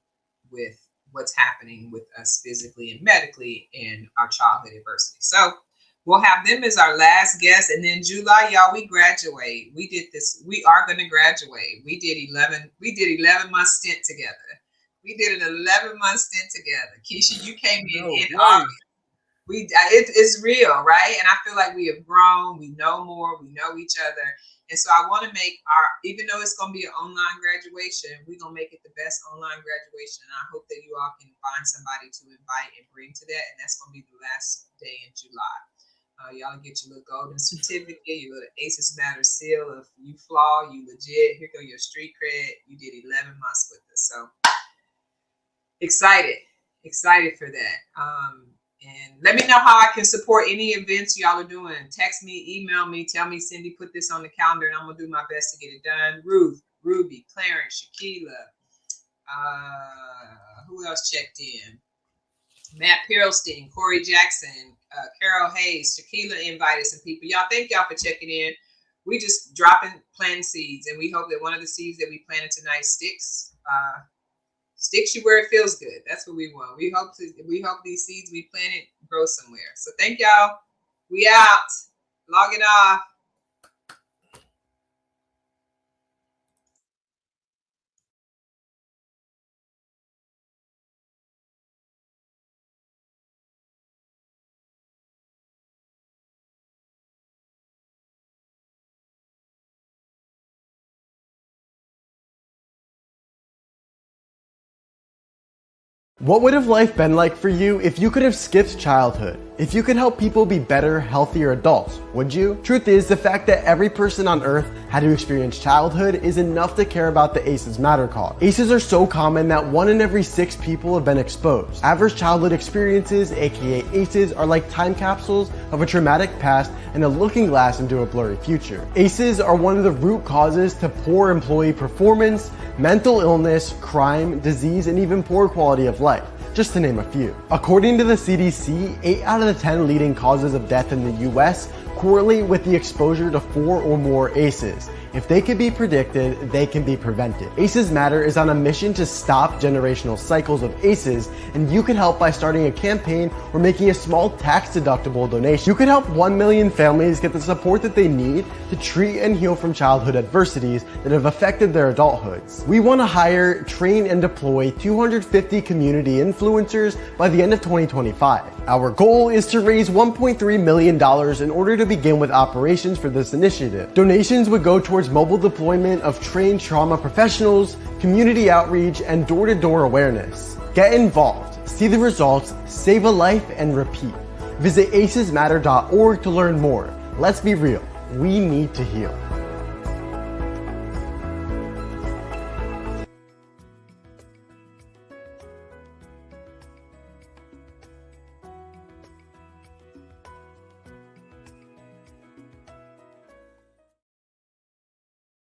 with what's happening with us physically and medically in our childhood adversity. So we'll have them as our last guest. And then July, y'all, we graduate. We did this. We are going to graduate. We did 11 month stint together. We did an 11-month stint together. Keisha, you came in August. It's real, right? And I feel like we have grown. We know more. We know each other. And so I want to make even though it's going to be an online graduation, we're going to make it the best online graduation. And I hope that you all can find somebody to invite and bring to that. And that's going to be the last day in July. Y'all get your little golden certificate, your little ACEs Matter seal of you flaw, you legit. Here go your street cred. You did 11 months with us. So excited for that. And let me know how I can support any events y'all are doing. Text me, email me, tell me, Cindy, put this on the calendar, and I'm gonna do my best to get it done. Ruth, Ruby, Clarence, Shaquila, who else checked in? Matt Perlstein, Corey Jackson, Carol Hayes, Shaquila invited some people. Y'all, thank y'all for checking in. We just planting seeds, and we hope that one of the seeds that we planted tonight sticks. Sticks you where it feels good. That's what we want. We hope these seeds we planted grow somewhere. So thank y'all. We out. Log it off. What would have life been like for you if you could have skipped childhood? If you could help people be better, healthier adults, would you? Truth is, the fact that every person on earth had to experience childhood is enough to care about the ACEs Matter cause. ACEs are so common that 1 in every 6 people have been exposed. Average childhood experiences, aka ACEs, are like time capsules of a traumatic past and a looking glass into a blurry future. ACEs are one of the root causes to poor employee performance, mental illness, crime, disease, and even poor quality of life, just to name a few. According to the CDC, 8 out of the 10 leading causes of death in the US correlate with the exposure to 4 or more ACEs. If they can be predicted, they can be prevented. ACEs Matter is on a mission to stop generational cycles of ACEs, and you can help by starting a campaign or making a small tax-deductible donation. You can help 1 million families get the support that they need to treat and heal from childhood adversities that have affected their adulthoods. We want to hire, train, and deploy 250 community influencers by the end of 2025. Our goal is to raise $1.3 million in order to begin with operations for this initiative. Donations would go towards mobile deployment of trained trauma professionals, community outreach, and door-to-door awareness. Get involved, see the results, save a life, and repeat. Visit acesmatter.org to learn more. Let's be real, we need to heal.